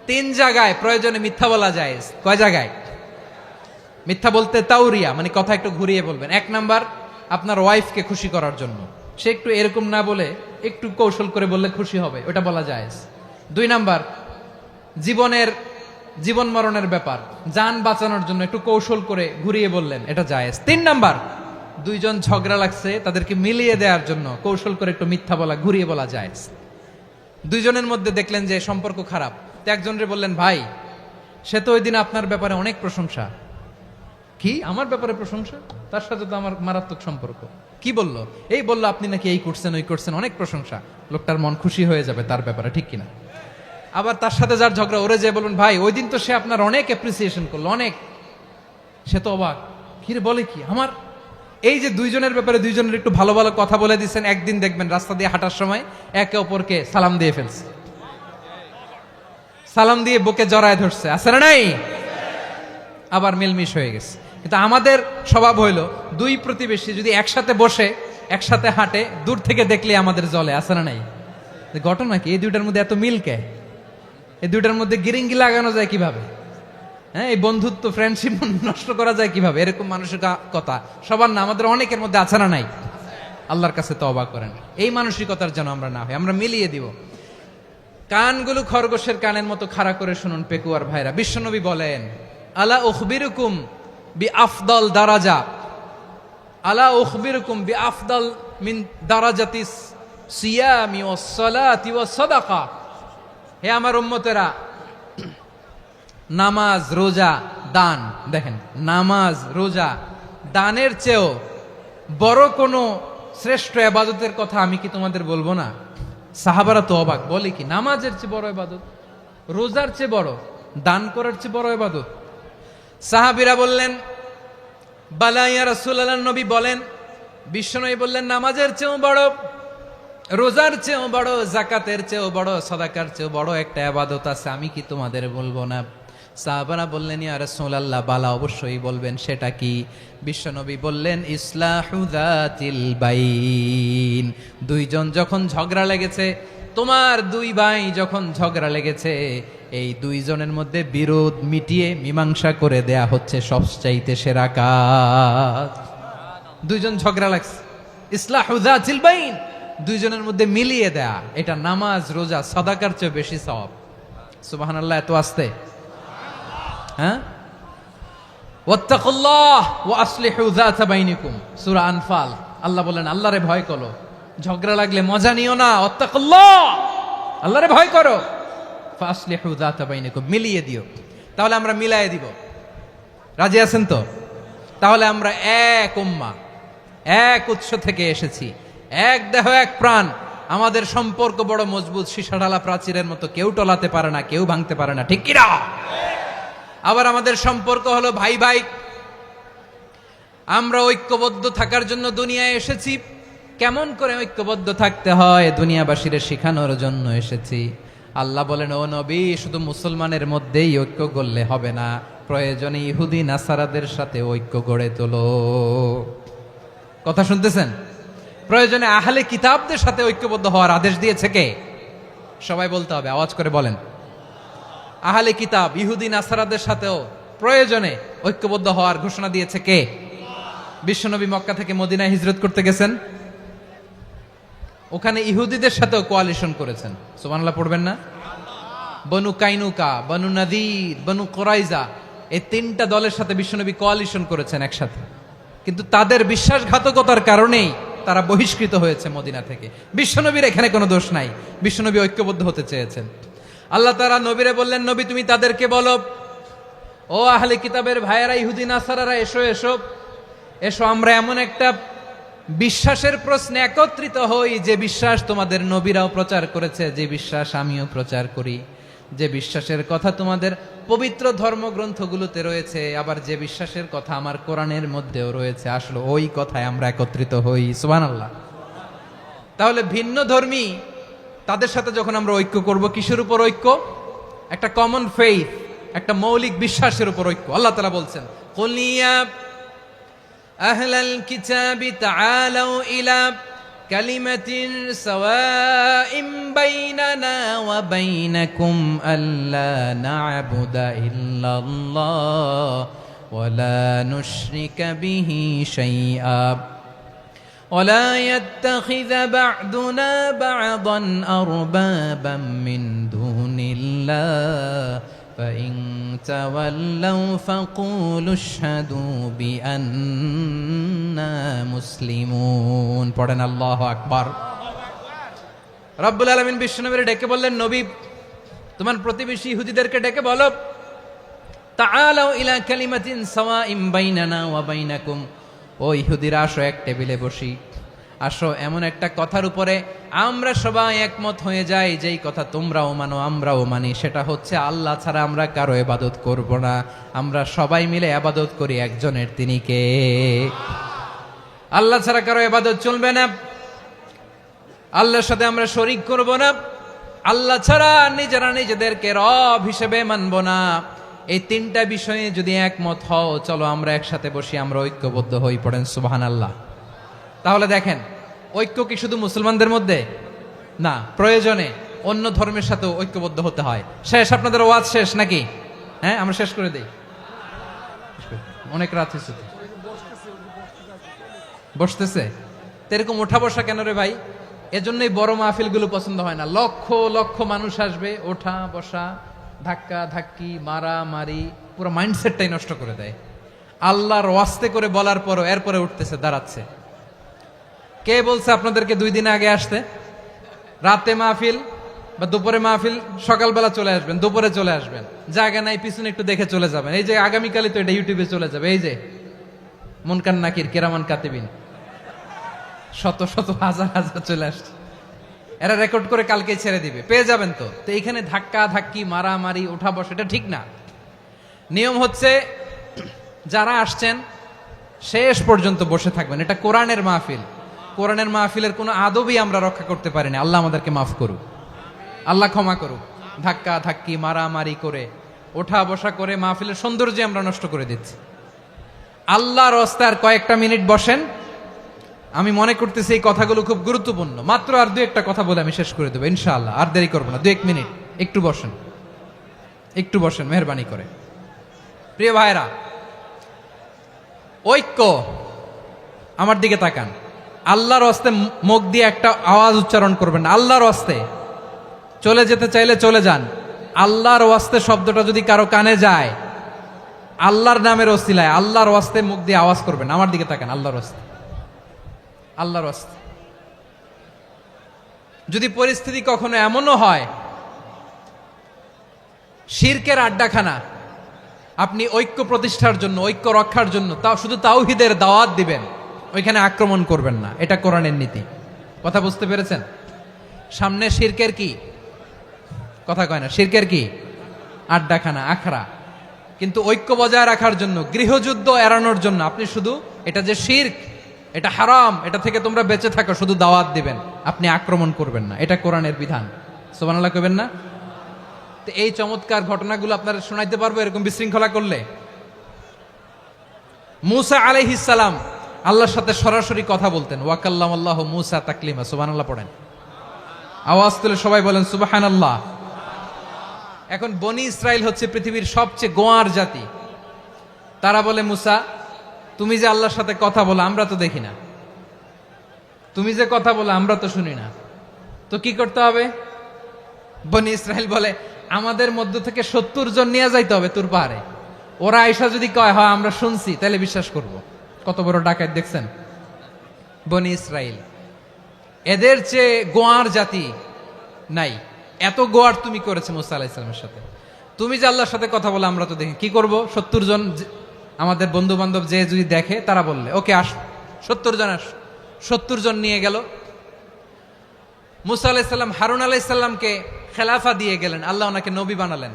3 জায়গায় প্রয়োজনে মিথ্যা বলা যায়। কয় জায়গায় মিথ্যা বলতে? তাউরিয়া, মানে কথা একটু ঘুরিয়ে বলবেন। 1 নাম্বার, আপনার ওয়াইফকে খুশি করার জন্য, সে একটু এরকম না বলে একটু কৌশল করে বললে খুশি হবে, ওটা বলা যায়। 2 নাম্বার, জীবন মরণের ব্যাপার, জান বাঁচানোর জন্য একটু কৌশল করে ঘুরিয়ে বললেন, এটা জায়েজ। 3 নাম্বার, দুইজন ঝগড়া লাগছে তাদেরকে মিলিয়ে দেওয়ার জন্য কৌশল করে একটু মিথ্যা বলা, ঘুরিয়ে বলা জায়েজ। দুইজনের মধ্যে দেখলেন যে সম্পর্ক খারাপ, তো একজনরে বললেন, ভাই সে তো ওই দিন আপনার ব্যাপারে অনেক প্রশংসা। কি আমার ব্যাপারে প্রশংসা? তার সাথে তো আমার মারাত্মক সম্পর্ক। কি বললো? এই বললো আপনি নাকি এই করছেন ওই করছেন, অনেক প্রশংসা। লোকটার মন খুশি হয়ে যাবে তার ব্যাপারে, ঠিক কিনা? আবার তার সাথে যার ঝগড়া, ওরে যে বলুন, ভাই ওই দিন তো সে আপনার অনেক অ্যাপ্রিসিয়েশন করলো, অনেক। সে তো অবাক, কিরে বলে কি আমার? এই যে দুইজনের ব্যাপারে দুইজনের একটু ভালো ভালো কথা বলে দিচ্ছেন, একদিন দেখবেন রাস্তা দিয়ে হাঁটার সময় একে অপরকে সালাম দিয়ে ফেলছে, সালাম দিয়ে বুকে জড়ায় ধরছে, আছে না নাই? আবার মিলমিশ হয়ে গেছে। কিন্তু আমাদের স্বভাব হইলো, দুই প্রতিবেশী যদি একসাথে বসে একসাথে হাঁটে, দূর থেকে দেখলে আমাদের জলে, আছে না নাই? ঘটনা কি? এই দুইটার মধ্যে এত মিল কে? এই দুইটার মধ্যে গিরিঙ্গি লাগানো যায় কিভাবে? হ্যাঁ, এই বন্ধুত্ব ফ্রেন্ডশিপ নষ্ট করা যায় কিভাবে? এরকম মানুষের কথা সবার না, আমাদের অনেকের মধ্যে আছে না নাই? আল্লাহর কাছে তওবা করেন এই মানসিকতার যেন আমরা না হই, আমরা মিলিয়ে দিব। কানগুলো খরগোশের কানের মতো খাড়া করে শুনুন পেকুয়ার ভাইরা। বিশ্বনবী বলেন, আলা উখবিরুকুম বি আফদল দারাজা, আলা উখবিরুকুম বি আফদল মিন দারাজাতিস সিয়ামি ওয়াস সালাতি ওয়াস সাদাকা। হে আমার উম্মতেরা, নামাজ, রোজা, দান, দেখেন নামাজ, রোজা, দানের চেয়েও বড় কোনো শ্রেষ্ঠ ইবাদতের কথা আমি কি তোমাদের বলবো না? সাহাবারা তো অবাক, বলে কি নামাজের চেয়ে বড় ইবাদত, রোজার চেয়ে বড়, দান করার চেয়ে বড় ইবাদত? সাহাবীরা বললেন, বালা ইয়া রাসূলুল্লাহ। নবী বলেন, বিশ্বনবী বললেন, নামাজের চেয়েও বড়, রোজার চেয়েও বড়, যাকাতের চেয়েও বড়, সাদাকার চেয়েও বড় একটা ইবাদত আছে, আমি কি তোমাদের বলবো না? সাহাবারা বললেন, ইয়া রাসূলুল্লাহ, বালা, অবশ্যই বলবেন, সেটা কি? বিশ্বনবী বললেন, ইসলাহু যাতিল বাইন। দুইজন যখন ঝগড়া লেগেছে, তোমার দুই ভাই যখন ঝগড়া লেগেছে, এই দুইজনের মধ্যে বিরোধ মিটিয়ে মীমাংসা করে দেয়া হচ্ছে সবচাইতে সেরা কাজ। দুইজন ঝগড়া লাগছে, ইসলাহু যাতিল বাইন, দুইজনের মধ্যে মিলিয়ে দেয়া, এটা নামাজ, রোজা, সাদাকার চেয়ে বেশি সওয়াব। সুবহানাল্লাহ, এত আস্তে? হ্যাঁ, ওয়াত্তাকুল্লাহ ওয়া আসলিহু যাতা বাইনিকুম, সূরা আনফাল। আল্লাহ বলেন, আল্লাহরে ভয় করো, ঝগড়া লাগলে মজা নিও না, ওয়াত্তাকুল্লাহ, আল্লাহরে ভয় করো, ফাসলিহু যাতা বাইনিকুম, মিলিয়ে দিও। তাহলে আমরা মিলায়ে দিব, রাজি আছেন তো? তাহলে আমরা এক উম্মাহ, এক উৎস থেকে এসেছি, এক দেহ এক প্রাণ, আমাদের সম্পর্ক বড় মজবুত, সীসাঢালা প্রাচীরের মতো, কেউ টলাতে পারে না, কেউ ভাঙতে পারে না, ঠিক কিনা? আবার আমাদের সম্পর্ক হলো ভাই ভাই, আমরা ঐক্যবদ্ধ থাকার জন্য দুনিয়ায় এসেছি। কেমন করে ঐক্যবদ্ধ থাকতে হয় দুনিয়াবাসীর শেখানোর জন্য এসেছি। আল্লাহ বলেন, ও নবী, শুধু মুসলমানের মধ্যেই ঐক্য গড়লে হবে না, প্রয়োজনে ইহুদি নাসারাদের সাথে ঐক্য গড়ে তোলো। কথা শুনতেছেন? প্রয়োজনে আহলে কিতাবদের সাথে ঐক্যবদ্ধ হওয়ার আদেশ দিয়েছে কে? সবাই বলতে হবে, আওয়াজ করে বলেন। আহলে কিতাব ইহুদি নাসারাদের সাথেও প্রয়োজনে ঐক্যবদ্ধ হওয়ার ঘোষণা দিয়েছে কে? বিশ্বনবী মক্কা থেকে মদিনায় হিজরত করতে গেছেন, ওখানে ইহুদিদের সাথেও কোয়ালিশন করেছেন। সুবহানাল্লাহ পড়বেন না? বনু কাইনুকা, বনু নাদির, বনু কোরাইজা, এই তিনটা দলের সাথে বিশ্বনবী কোয়ালিশন করেছেন একসাথে। কিন্তু তাদের বিশ্বাসঘাতকতার কারণেই তারা বহিষ্কৃত হয়েছে মদিনা থেকে। বিশ্বনবীর এখানে কোনো দোষ নাই, বিশ্বনবী ঐক্যবদ্ধ হতে চেয়েছেন। আল্লাহ তাআলা নবীরে বললেন, নবী তুমি তাদেরকে বলো, ও আহলে কিতাবের ভাইয়েরা, ইহুদি নাসারারা, এসো এসো এসো, আমরা এমন একটা বিশ্বাসের প্রশ্নে একত্রিত হই যে বিশ্বাস তোমাদের নবীরাও প্রচার করেছে, যে বিশ্বাস আমিও প্রচার করি, যে বিশ্বাসের কথা তোমাদের পবিত্র ধর্মগ্রন্থগুলোতে রয়েছে, আবার যে বিশ্বাসের কথা আমার কোরআনের মধ্যেও রয়েছে, আসলে ওই কথায় আমরা একত্রিত হই। সুবহানাল্লাহ। তাহলে ভিন্ন ধর্মী তাদের সাথে যখন আমরা ঐক্য করব, কিসের উপর ঐক্য? একটা কমন ফেইথ, একটা মৌলিক বিশ্বাসের উপর ঐক্য। আল্লাহ তাআলা বলছেন, কুল ইয়া আহলাল কিতাবি তাআলাউ ইলা কালিমাতিন সাওয়াইন বাইনানা ওয়া বাইনাকুম আল্লা না'বুদা ইল্লাল্লাহ ওয়া লা নুশরিকা বিহি শাইআ ولا يتخذ بعضنا بعضا أربابا من دون الله فإن تولوا فقولوا اشهدوا بأننا مسلمون। পড়েন আল্লাহু আকবার। রব্বুল আলামিন বিশ্বনবীর ডেকে বললেন, নবী তোমার প্রতিবেশী ইহুদিদেরকে ডেকে বলো, তাআলাউ ইলা কালিমাতিন সাওয়াইন বাইনানা ওয়া বাইনাকুম, ও ইহুদিরা আসো, এক টেবিলে বসি, আসো এমন একটা কথার উপরে আমরা সবাই একমত হয়ে যাই, যেই কথা তোমরাও মানো আমরাও মানি, সেটা হচ্ছে আল্লাহ ছাড়া আমরা কারো ইবাদত করব না, আমরা সবাই মিলে ইবাদত করি একজনের, তিনি কে? আল্লাহ ছাড়া কারো ইবাদত চলবে না, আল্লাহর সাথে আমরা শরীক করব না, আল্লাহ ছাড়া নিজেরা নিজেদেরকে রব হিসেবে মানব না। এই তিনটা বিষয়ে যদি একমত হও, চলো আমরা একসাথে বসি, আমরা ঐক্যবদ্ধ হই। পড়েন সুবহানাল্লাহ। তাহলে দেখেন, ঐক্য কি শুধু মুসলমানদের মধ্যে না, প্রয়োজনে অন্য ধর্মের সাথেও ঐক্যবদ্ধ হতে হয়। শেষ, আপনাদের ওয়াজ শেষ নাকি? হ্যাঁ, আমরা শেষ করে দেই, অনেক রাত হয়েছে। বসতেছে তো এরকম ওঠা বসা কেন রে ভাই? এজন্যই বড় মাহফিলগুলো পছন্দ হয় না। লক্ষ লক্ষ মানুষ আসবে, ওঠা বসা, ধাক্কা ধাক্কি, মারা মারি, পুরো মাইন্ডসেটটাই নষ্ট করে দেয়। আল্লাহর ওয়াস্তে করে বলার পরও এরপরে উঠতেছে, দাঁড়াচ্ছে। কে বলছে আপনাদেরকে 2 দিন আগে আসতে? রাতে মাহফিল বা দুপুরে মাহফিল, সকালবেলা চলে আসবেন, দুপুরে চলে আসবেন, জায়গা নাই পিছনে একটু দেখে চলে যাবেন। এই যে আগামীকালই তো এটা ইউটিউবে চলে যাবে, এই যে মুনকার নাকির কিরামান কাতিবিন, শত শত হাজার হাজার চলে আসছে, এরা রেকর্ড করে কালকে ছেড়ে দিবে, পেয়ে যাবেন। তো এইখানে ধাক্কা ধাক্কি, মারামারি, ওঠা বসা, এটা ঠিক না। নিয়ম হচ্ছে যারা আসছেন শেষ পর্যন্ত বসে থাকবেন। এটা কোরআনের মাহফিল, কোরআনের মাহফিলের কোনো আদবই আমরা রক্ষা করতে পারিনি। আল্লাহ আমাদেরকে মাফ করুক, আল্লাহ ক্ষমা করুক। ধাক্কা ধাক্কি, মারামারি করে, ওঠা বসা করে মাহফিলের সৌন্দর্য আমরা নষ্ট করে দিচ্ছি। আল্লাহর রাস্তায় আর কয়েকটা মিনিট বসেন। আমি মনে করতেছি এই কথাগুলো খুব গুরুত্বপূর্ণ। মাত্র আর 2-1টা কথা বলে আমি শেষ করে দেবো ইনশাআল্লাহ, আর দেরি করবো না। 2-1 মিনিট একটু বসেন, একটু বসেন মেহরবানি করে। প্রিয় ভাইরা, ঐক্য, আমার দিকে তাকান। আল্লাহর রাস্তে মুখ দিয়ে একটা আওয়াজ উচ্চারণ করবেন না। আল্লাহর রাস্তে চলে যেতে চাইলে চলে যান। আল্লাহর ওয়াস্তে শব্দটা যদি কারো কানে যায়, আল্লাহর নামের ওসিলায় আল্লাহর ওয়াস্তে মুখ দিয়ে আওয়াজ করবেন। আমার দিকে তাকান, আল্লাহর ওয়াস্তে, আল্লাহর ওয়াস্তে। যদি পরিস্থিতি কখনো এমনও হয় শিরকের আড্ডাখানা, আপনি ঐক্য প্রতিষ্ঠার জন্য, ঐক্য রক্ষার জন্য তাও শুধু তাওহীদের দাওয়াত দিবেন, ওইখানে আক্রমণ করবেন না। এটা কোরআনের নীতি। কথা বুঝতে পেরেছেন? সামনে শিরকের কি কথা কয় না, শিরকের কি আড্ডাখানা, আখড়া। কিন্তু ঐক্য বজায় রাখার জন্য, গৃহযুদ্ধ এড়ানোর জন্য আপনি শুধু এটা যে শিরক, এটা হারাম, এটা থেকে তোমরা বেঁচে থাকো, শুধু দাওয়াত দিবেন, আপনি আক্রমণ করবেন না। এটা কোরআনের বিধান। সুবহানাল্লাহ কইবেন না? তো এই চমৎকার ঘটনাগুলো আপনারা শোনাইতে পারবো এরকম বিশৃঙ্খলা করলে। মূসা আলাইহিস সালাম আল্লাহর সাথে সরাসরি কথা বলতেন। ওয়াকাল্লামাল্লাহু মূসা তাকলিমা। সুবহানাল্লাহ পড়েন, আওয়াজ তুলে সবাই বলেন সুবহানাল্লাহ। এখন বনি ইসরাইল হচ্ছে পৃথিবীর সবচেয়ে গোয়ার জাতি। তারা বলে, মূসা তুমি যে আল্লাহর সাথে কথা বলো আমরা তো দেখি না, তুমি যে কথা বলো আমরা তো শুনি না, তো কি করতে হবে? বনি ইসরাইল বলে আমাদের মধ্য থেকে 70 জন নিয়ে যাইতে হবে তুর পাহাড়ে। ওরা আয়সা যদি কয় হয় আমরা শুনছি, তাহলে বিশ্বাস করব। কত বড় ডাকাত দেখছেন বনি ইসরাইল। এদের চেয়ে গোয়ার জাতি নাই, এত গোয়ার তুমি করেছে মুসা আলাইহিস সালামের সাথে। তুমি যে আল্লাহর সাথে কথা বলে আমরা তো দেখি, কি করব? 70 জন আমাদের বন্ধু বান্ধব যে যদি দেখে তারা বললে ওকে আস, 70 জন আস। 70 জন নিয়ে গেল। মুসা আলাইহিস সালাম হারুন আলাইহিস সালামকে খেলাফা দিয়ে গেলেন, আল্লাহ ওনাকে নবী বানালেন।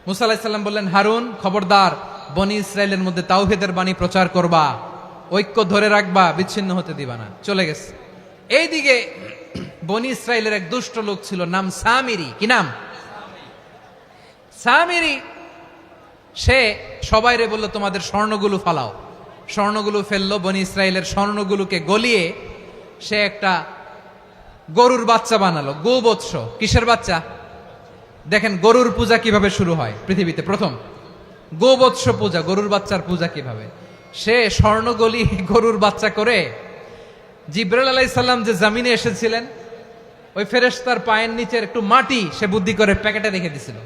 মুসা আলাইহিস সালাম বললেন, হারুন খবরদার, বনি ইসরায়েলের মধ্যে তাওহীদের বাণী প্রচার করবা, ঐক্য ধরে রাখবা, বিচ্ছিন্ন হতে দিবা না। চলে গেছে। এইদিকে বনি ইসরায়েলের এক দুষ্ট লোক ছিল, নাম সামিরি। কি নাম? সামিরি। সে সবাইরে বলল তোমাদের স্বর্ণগুলো ফালাও। স্বর্ণগুলো ফেললো, বনি ইসরায়েলের স্বর্ণগুলোকে গলিয়ে সে একটা গরুর বাচ্চা বানালো, গোবৎস। কিসের বাচ্চা? দেখেন গরুর পূজা কিভাবে শুরু হয় পৃথিবীতে প্রথম, গোবৎস পূজা, গরুর বাচ্চার পূজা কিভাবে। সে স্বর্ণ গলি গরুর বাচ্চা করে জিবরাইল আলাইহিস সালাম যে জমিনে এসেছিলেন, ওই ফেরেশতার পায়ের নিচের একটু মাটি সে বুদ্ধি করে প্যাকেটে রেখে দিছিল।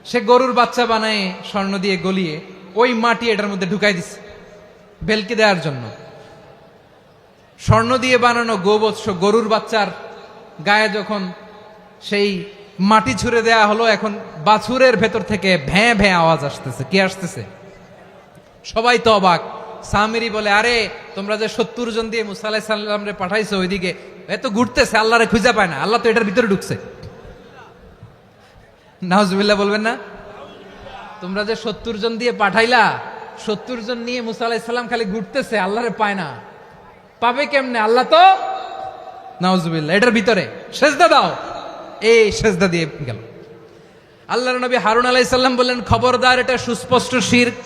সে গরুর বাচ্চা বানায় স্বর্ণ দিয়ে গলিয়ে ওই মাটি এটার মধ্যে ঢুকাই দিছে ভেলকি দেওয়ার জন্য। স্বর্ণ দিয়ে বানানো গোবৎস গরুর বাচ্চার গায়ে যখন সেই মাটি ছুঁড়ে দেয়া হলো, এখন বাছুরের ভেতর থেকে ভ্যাঁ ভ্যাঁ আওয়াজ আসতেছে। কি আসতেছে? সবাই তো অবাক। সামিরি বলে, আরে তোমরা যে 70 জন দিয়ে মুসা আলাইহিস সালাম রে পাঠাইছো, ওইদিকে এত ঘুরতেছে, আল্লাহরে খুঁজে পায় না, আল্লাহ তো এটার ভিতরে ঢুকছে। নাউজুবিল্লাহ বলবেন না? তোমরা যে 70 জন দিয়ে পাঠাইলা, 70 জন নিয়ে মুসা আলাইহিস সালাম খালি ঘুরতেছে, আল্লাহরে পায় না। পাবে কেমনে? আল্লাহ তো, নাউজুবিল্লাহ, এটার ভিতরে সেজদা দাও। এই সেজদা দিয়ে গেল। আল্লাহর নবী হারুন আলাইহিস সালাম বললেন, খবরদার, এটা সুস্পষ্ট শিরক।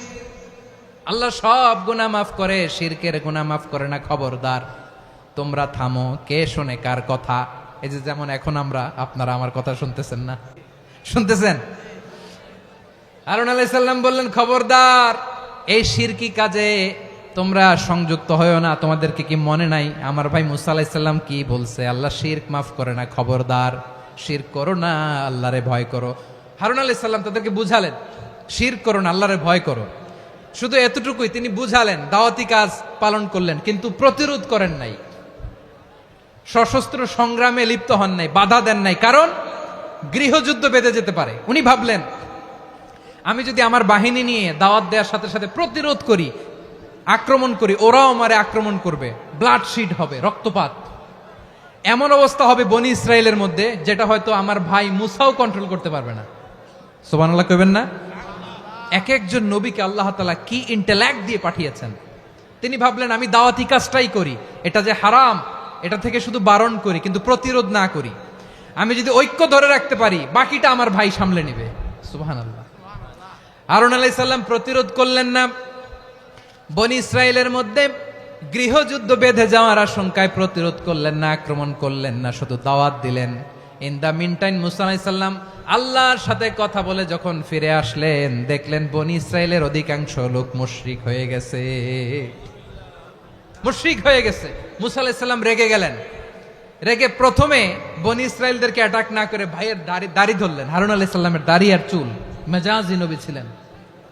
আল্লাহ সব গুনাহ মাফ করে, শিরকের গুনাহ মাফ করে না, খবরদার তোমরা থামো। কে শোনে কার কথা? এই যে যেমন এখন আপনারা আমার কথা শুনতেছেন না? শুনতেছেন? হারুন আলাইহিস সালাম বললেন, খবরদার, এই শিরকি কাজে তোমরা সংযুক্ত হয়েও না। তোমাদেরকে কি মনে নাই আমার ভাই মুসা আলাইহিস সালাম কি বলছে? আল্লাহ শিরক মাফ করে না, খবরদার শিরক করো না, আল্লাহরে ভয় করো। হারুন আলাইহিস সালাম তাদেরকে বুঝালেন, শিরক করো না, আল্লাহরে ভয় করো। শুধু এতটুকুই তিনি বুঝালেন, দাওয়াতি কাজ পালন করলেন, কিন্তু প্রতিরোধ করেন নাই, সশস্ত্র সংগ্রামে লিপ্ত হন নাই, বাধা দেন নাই, কারণ গৃহযুদ্ধ বেঁধে যেতে পারে। উনি ভাবলেন, আমি যদি আমার বাহিনী নিয়ে দাওয়াত দেওয়ার সাথে সাথে প্রতিরোধ করি, আক্রমণ করি, ওরাও আমারে আক্রমণ করবে, ব্লাডশিড হবে, রক্তপাত। এমন অবস্থা হবে বনি ইসরায়েলের মধ্যে, যেটা হয়তো আমার ভাই মুসাও কন্ট্রোল করতে পারবে না। সুবহানাল্লাহ কইবেন না? এক একজন নবীকে আল্লাহ তাআলা কি ইন্টেলেক্ট দিয়ে পাঠিয়েছেন। তিনি ভাবলেন, আমি দাওয়াতি কাজটাই করি, এটা যে হারাম এটা থেকে শুধু বারণ করি, কিন্তু প্রতিরোধ না করি। আমি যদি ঐক্য ধরে রাখতে পারি, বাকিটা আমার ভাই সামলে নেবে। সুবহানাল্লাহ। হারুন আলাইহিস সালাম প্রতিরোধ করলেন না। বনি ইসরায়েলের মধ্যে গৃহযুদ্ধ বেঁধে যাওয়ার আশঙ্কায় প্রতিরোধ করলেন না, আক্রমণ করলেন না, শুধু দাওয়াত দিলেন। ইন দা মিন টাইম মুসা আলাইহিস সালাম আল্লাহর সাথে কথা বলে যখন ফিরে আসলেন, দেখলেন বনি ইসরায়েলের অধিকাংশ লোক মুশরিক হয়ে গেছে। মুশরিক হয়ে গেছে। মুসা আলাইহিস সালাম রেগে গেলেন। রেগে প্রথমে বনি ইসরায়েলদেরকে অ্যাটাক না করে ভাইয়ের দাড়ি ধরলেন। হারুন আলাইহিস সালামের দাড়ি আর চুল, মেজাজি নবী ছিলেন।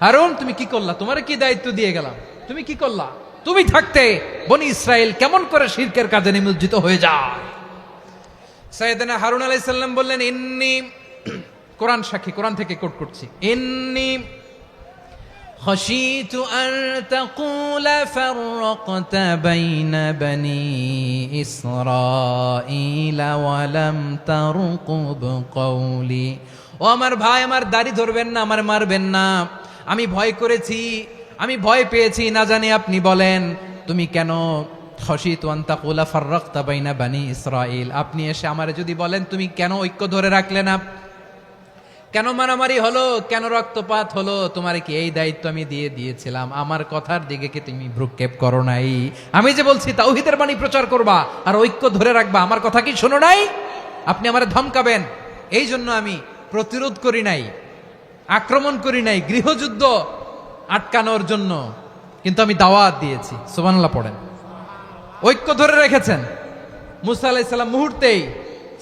হারুন, তুমি কি করলা? তোমার কি দায়িত্ব দিয়ে গেলাম, তুমি কি করলা? তুমি থাকতে বনি ইসরায়েল কেমন করে শিরকের কাজে নিমজ্জিত হয়ে যায়? সাইয়েদনা হারুন আলাইহিস সালাম বললেন, ইন্নী, কোরআন সাক্ষী, কোরআন থেকে কোট করছি, ইন্নী খাশিতু আন তাকুলা ফাররাকতা বাইনা বনি ইসরাঈলা ওয়া লাম তারকুব কওলি। ও আমার ভাই, আমার দাড়ি ধরবেন না, আমার মারবেন না। আমি ভয় করেছি, আমি ভয় পেয়েছি, না জানি আপনি বলেন তুমি কেন খাশিতু আন তাকুলা ফাররাকতা বাইনা বনি ইসরাঈল, আপনি এসে আমারে যদি বলেন তুমি কেন ঐক্য ধরে রাখলে না, কেন মারামারি হলো, কেন রক্তপাত হলো, তোমার কি এই দায়িত্ব আমি দিয়ে দিয়েছিলাম? আমার কথার দিকে কি তুমি ভ্রুক্ষেপ করো নাই? আমি যে বলছি তাওহীদের বাণী প্রচার করবা আর ঐক্য ধরে রাখবা, আমার কথা কি শোনো নাই? আপনি আমারে ধমকাবেন, এই জন্য আমি প্রতিরোধ করি নাই, আক্রমণ করি নাই, গৃহযুদ্ধ আটকানোর জন্য কিন্তু আমি দাওয়াত দিয়েছি। সুবহানাল্লাহ পড়েন। ঐক্য ধরে রেখেছেন। মুসা আলাইহিস সালাম মুহূর্তেই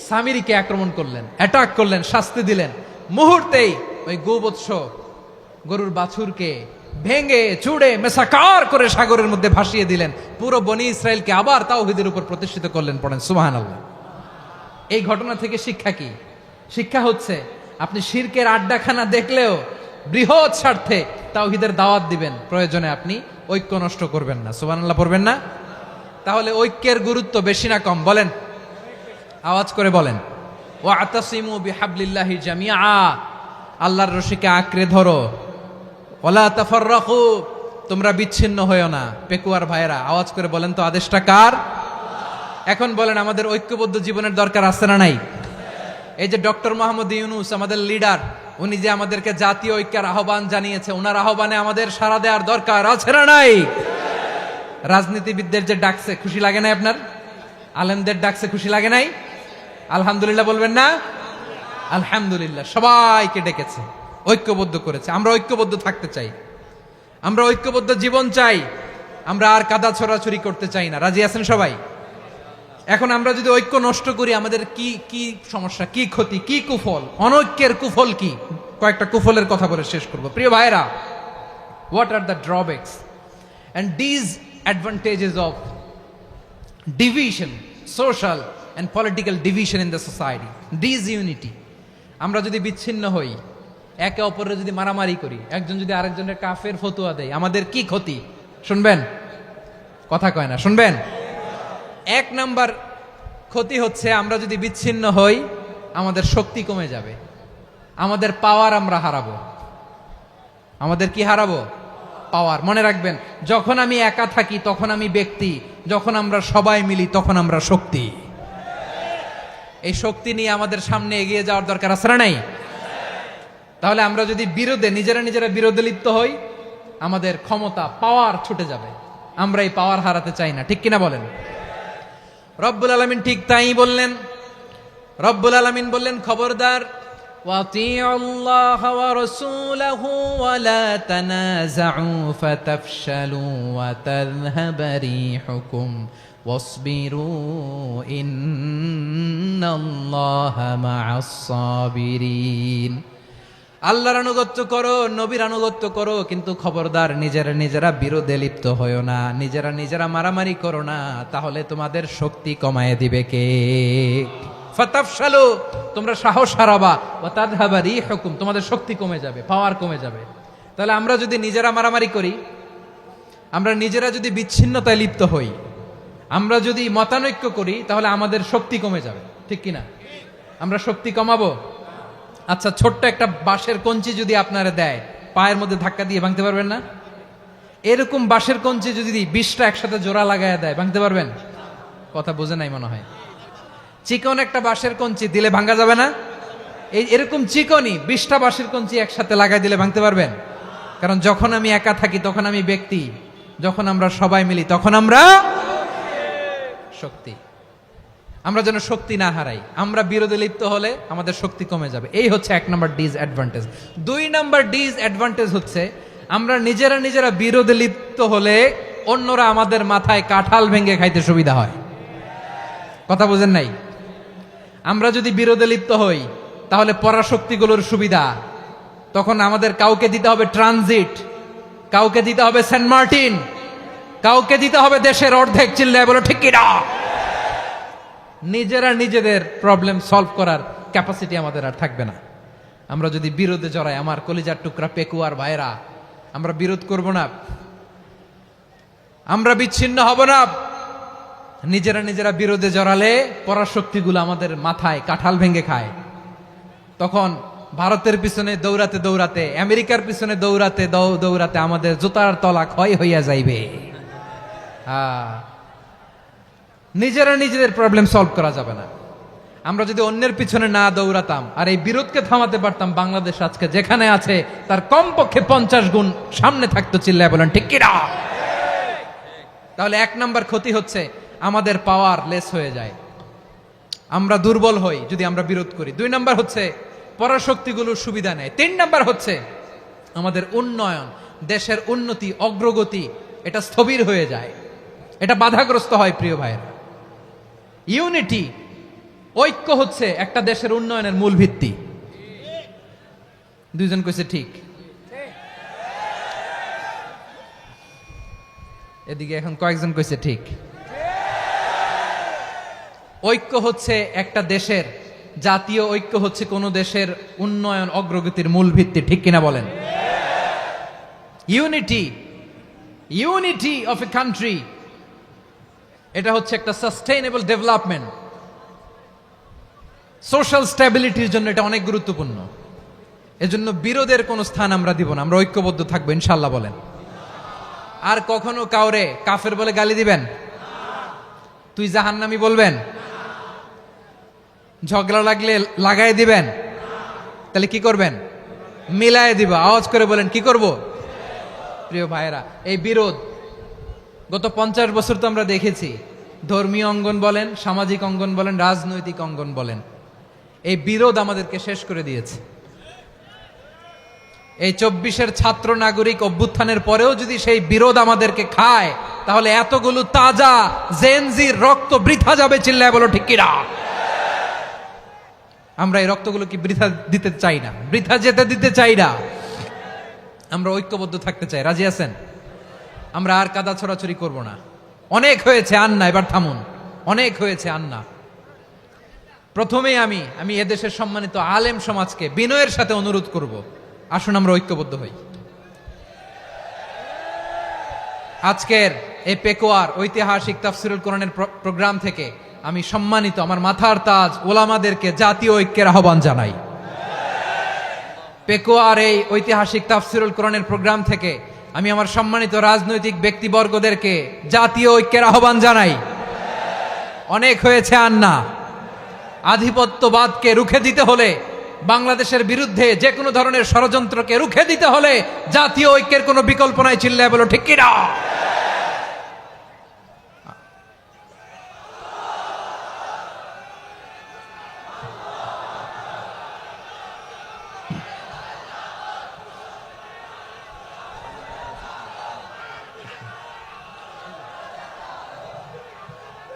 সামিরীকে আক্রমণ করলেন, অ্যাটাক করলেন, শাস্তি দিলেন। মুহূর্তেই ওই গোবৎস গরুর বাছুরকে ভেঙে চুড়ে মেসাকার করে সাগরের মধ্যে ভাসিয়ে দিলেন। পুরো বনি ইসরায়েলকে আবার তাওহীদের উপর প্রতিষ্ঠিত করলেন। পড়েন সুবহানাল্লাহ। এই ঘটনা থেকে শিক্ষা কি? শিক্ষা হচ্ছে আপনি শিরকের আড্ডাখানা দেখলেও বৃহৎ স্বার্থে তাওহীদের দাওয়াত দিবেন, প্রয়োজনে আপনি ঐক্য নষ্ট করবেন না। সুবহানাল্লাহ পড়বেন না? তাহলে ঐক্যের গুরুত্ব বেশি না কম বলেন? আওয়াজ করে বলেন। ওয়াতাসিমু বিহাবলিল্লাহি জামিআ, আল্লাহর রশিকে আঁকড়ে ধরো। ওয়ালা তাফাররাকু, তোমরা বিচ্ছিন্ন হয়ো না। পেকুয়ার ভাইরা আওয়াজ করে বলেন তো আদেশটা কার? এখন বলেন আমাদের ঐক্যবদ্ধ জীবনের দরকার আছে না নাই? এই যে ডক্টর মোহাম্মদ ইউনূস আমাদের লিডার, উনি যে আমাদেরকে জাতীয় ঐক্যের আহ্বান জানিয়েছে, ওনার আহ্বানে আমাদের সাড়া দেওয়ার দরকার আছে না নাই? রাজনীতিবিদদের যে ডাকছে খুশি লাগে নাই আপনার? আলেমদের ডাকছে খুশি লাগে নাই? আলহামদুলিল্লাহ বলবেন না? আলহামদুলিল্লাহ। সবাইকে ডেকেছে, ঐক্যবদ্ধ করেছে। আমরা ঐক্যবদ্ধ থাকতে চাই, আমরা ঐক্যবদ্ধ জীবন চাই, আমরা আর কাদা ছড়াছড়ি করতে চাই না। রাজি আছেন সবাই? এখন আমরা যদি ঐক্য নষ্ট করি আমাদের কি কি সমস্যা, কি ক্ষতি, কি কুফল? অনৈক্যের কুফল কি? কয়েকটা কুফলের কথা বলে শেষ করব। প্রিয় ভাইরা, what are the drawbacks and disadvantages of division, social and political division in the society, disunity? আমরা যদি বিচ্ছিন্ন হই, একে অপরের যদি মারামারি করি, একজন যদি আরেকজনের কাফের ফতোয়া দেয়, আমাদের কি ক্ষতি? শুনবেন? কথা কয় না, শুনবেন? এক নাম্বার ক্ষতি হচ্ছে আমরা যদি বিচ্ছিন্ন হই আমাদের শক্তি কমে যাবে, আমাদের পাওয়ার আমরা হারাবো। আমাদের কি হারাবো? পাওয়ার। মনে রাখবেন, যখন আমি একা থাকি তখন আমি ব্যক্তি, যখন আমরা সবাই মিলি তখন আমরা শক্তি। এই শক্তি নিয়ে আমাদের সামনে এগিয়ে যাওয়ার দরকার আছে না নাই? তাহলে আমরা যদি নিজেরা বিরোধে লিপ্ত হই আমাদের ক্ষমতা, পাওয়ার ছুটে যাবে। আমরা এই পাওয়ার হারাতে চাই না, ঠিক কিনা বলেন? রব্বুল আলামিন ঠিক তাই বললেন। রব্বুল আলামিন বললেন, খবরদার, وَأَطِيعُوا اللَّهَ وَرَسُولَهُ وَلَا تَنَازَعُوا فَتَفْشَلُوا وَتَذْهَبَ رِيحُكُمْ وَاصْبِرُوا إِنَّ اللَّهَ مَعَ الصَّابِرِينَ। আল্লাহর আনুগত্য করো, নবীর আনুগত্য করো, কিন্তু খবরদার নিজেরা বিরোধে লিপ্ত হয়ো না, নিজেরা মারামারি করো না, তাহলে তোমাদের শক্তি কমায় দিবে কে? ফাতাফশালু, তোমরা সাহস হারাবা। ওয়া তাযহাবা রিহুকুম, তোমাদের শক্তি কমে যাবে, পাওয়ার কমে যাবে। তাহলে আমরা যদি নিজেরা মারামারি করি, আমরা নিজেরা যদি বিচ্ছিন্নতায় লিপ্ত হই, আমরা যদি মতানৈক্য করি, তাহলে আমাদের শক্তি কমে যাবে, ঠিক কিনা? আমরা শক্তি কমাবো। আচ্ছা, ছোট্ট একটা বাঁশের কঞ্চি যদি আপনারা দেয়, পায়ের মধ্যে ধাক্কা দিয়ে ভাঙতে পারবেন না? এরকম বাঁশের কঞ্চি যদি 20টা একসাথে জোড়া লাগায় দেয়, ভাঙতে পারবেন? কথা বোঝে নাই মনে হয়। চিকন একটা বাঁশের কঞ্চি দিলে ভাঙা যাবে না? এরকম চিকনই 20টা বাঁশের কঞ্চি একসাথে লাগাই দিলে ভাঙতে পারবেন? কারণ যখন আমি একা থাকি তখন আমি ব্যক্তি, যখন আমরা সবাই মিলি তখন আমরা শক্তি। আমরা যেন শক্তি না হারাই। আমরা বিরোধে লিপ্ত হলে আমাদের শক্তি কমে যাবে। এই হচ্ছে 1 নাম্বার ডিসঅ্যাডভান্টেজ। 2 নাম্বার ডিসঅ্যাডভান্টেজ হচ্ছে আমরা নিজেরা বিরোধে লিপ্ত হলে অন্যরা আমাদের মাথায় কাঁঠাল ভেঙে খাইতে সুবিধা হয়। কথা বুঝেন নাই? আমরা যদি বিরোধে লিপ্ত হই তাহলে পরাশক্তিগুলোর সুবিধা, তখন আমাদের কাউকে দিতে হবে ট্রানজিট, কাউকে দিতে হবে সেন্ট মার্টিন, কাউকে দিতে হবে দেশের অর্ধেক। চিল্লায় বলো ঠিক কিনা? নিজেদের প্রবলেম সলভ করার ক্যাপাসিটি আমাদের আর থাকবে না। আমরা যদি বিরোধে জড়াই, আমার কলিজার টুকরা পেকুয়ার ভাইরা, আমরা বিরোধ করব না, আমরা বিচ্ছিন্ন হব না। নিজেরা বিরোধে জড়ালে পরাশক্তিগুলো আমাদের মাথায় কাঁঠাল ভেঙে খায়। তখন ভারতের পিছনে দৌড়াতে, আমেরিকার পিছনে দৌড়াতে আমাদের জুতার তলা ক্ষয় হইয়া যাইবে। নিজেদের প্রবলেম সলভ করা যাবে না। আমরা যদি অন্যের পিছনে না দৌড়াতাম আর এই বিরোধকে থামাতে পারতাম, বাংলাদেশ আজকে যেখানে আছে তার কমপক্ষে 50 গুণ সামনে থাকতো। চিল্লায় বলেন ঠিক কিনা? তাহলে 1 নাম্বার ক্ষতি হচ্ছে আমাদের পাওয়ার লেস হয়ে যায়, আমরা দুর্বল হই যদি আমরা বিরোধ করি। 2 নাম্বার হচ্ছে পরাশক্তিগুলোর সুবিধা নেয়। 3 নাম্বার হচ্ছে আমাদের উন্নয়ন, দেশের উন্নতি, অগ্রগতি এটা স্থবির হয়ে যায়, এটা বাধাগ্রস্ত হয়। প্রিয় ভাইয়েরা, ইউনিটি, ঐক্য হচ্ছে একটা দেশের উন্নয়নের মূল ভিত্তি। দুইজন কইছে ঠিক, এদিকে এখন কয়েকজন কইছে ঠিক। ঐক্য হচ্ছে একটা দেশের, জাতীয় ঐক্য হচ্ছে কোন দেশের উন্নয়ন অগ্রগতির মূল ভিত্তি, ঠিক কিনা বলেন? Unity, unity of a country, এটা হচ্ছে একটা সাস্টেইনেবল ডেভেলপমেন্ট, সোশ্যাল স্ট্যাবিলিটির জন্য এটা অনেক গুরুত্বপূর্ণ। এজন্য বিরোধের কোনো স্থান আমরা দিব না, আমরা ঐক্যবদ্ধ থাকবো ইনশাআল্লাহ বলেন। আর কখনো কাউরে কাফের বলে গালি দিবেন? তুই জাহান্নামী বলবেন? ঝগড়া লাগলে লাগাই দিবেন? তাহলে কি করবেন? মিলায় দিব। আওয়াজ করে বলেন, কি করব? প্রিয় ভাইয়েরা, এই বিরোধ গত 50 বছর তো আমরা দেখেছি। ধর্মীয় অঙ্গন বলেন, সামাজিক অঙ্গন বলেন, রাজনৈতিক অঙ্গন বলেন, এই বিরোধ আমাদেরকে শেষ করে দিয়েছে। এই 24-এর ছাত্র নাগরিক অভ্যুত্থানের পরেও যদি সেই বিরোধ আমাদেরকে খায়, তাহলে এতগুলো তাজা জেনজির রক্ত বৃথা যাবে। চিল্লায় বলো ঠিক কিনা? আমরা এই রক্তগুলো কি বৃথা দিতে চাই না, বৃথা যেতে দিতে চাই না। আমরা ঐক্যবদ্ধ থাকতে চাই। রাজি আছেন? আমরা আর কাদা ছড়াছড়ি করব না। অনেক হয়েছে, আন্না, এবার থামুন। অনেক হয়েছে, আন্না। প্রথমেই আমি এদেশের সম্মানিত আলেম সমাজকে বিনয়ের সাথে অনুরোধ করব, আসুন আমরা ঐক্যবদ্ধ হই। আজকের এই পেকুয়ার ঐতিহাসিক তাফসিরুল কোরআনের প্রোগ্রাম থেকে আমি সম্মানিত আমার মাথার তাজ ওলামাদেরকে জাতীয় ঐক্যের আহ্বান জানাই। পেকুয়ার এই ঐতিহাসিক তাফসিরুল কোরআনের প্রোগ্রাম থেকে আমি আমার সম্মানিত রাজনৈতিক ব্যক্তিবর্গদেরকে জাতীয় ঐক্যের আহ্বান জানাই। অনেক হয়েছে, আন্না। আধিপত্যবাদকে রুখে দিতে হলে, বাংলাদেশের বিরুদ্ধে যে কোনো ধরনের ষড়যন্ত্রকে রুখে দিতে হলে জাতীয় ঐক্যের কোনো বিকল্প নাই। চিল্লায় বলো ঠিক কিনা?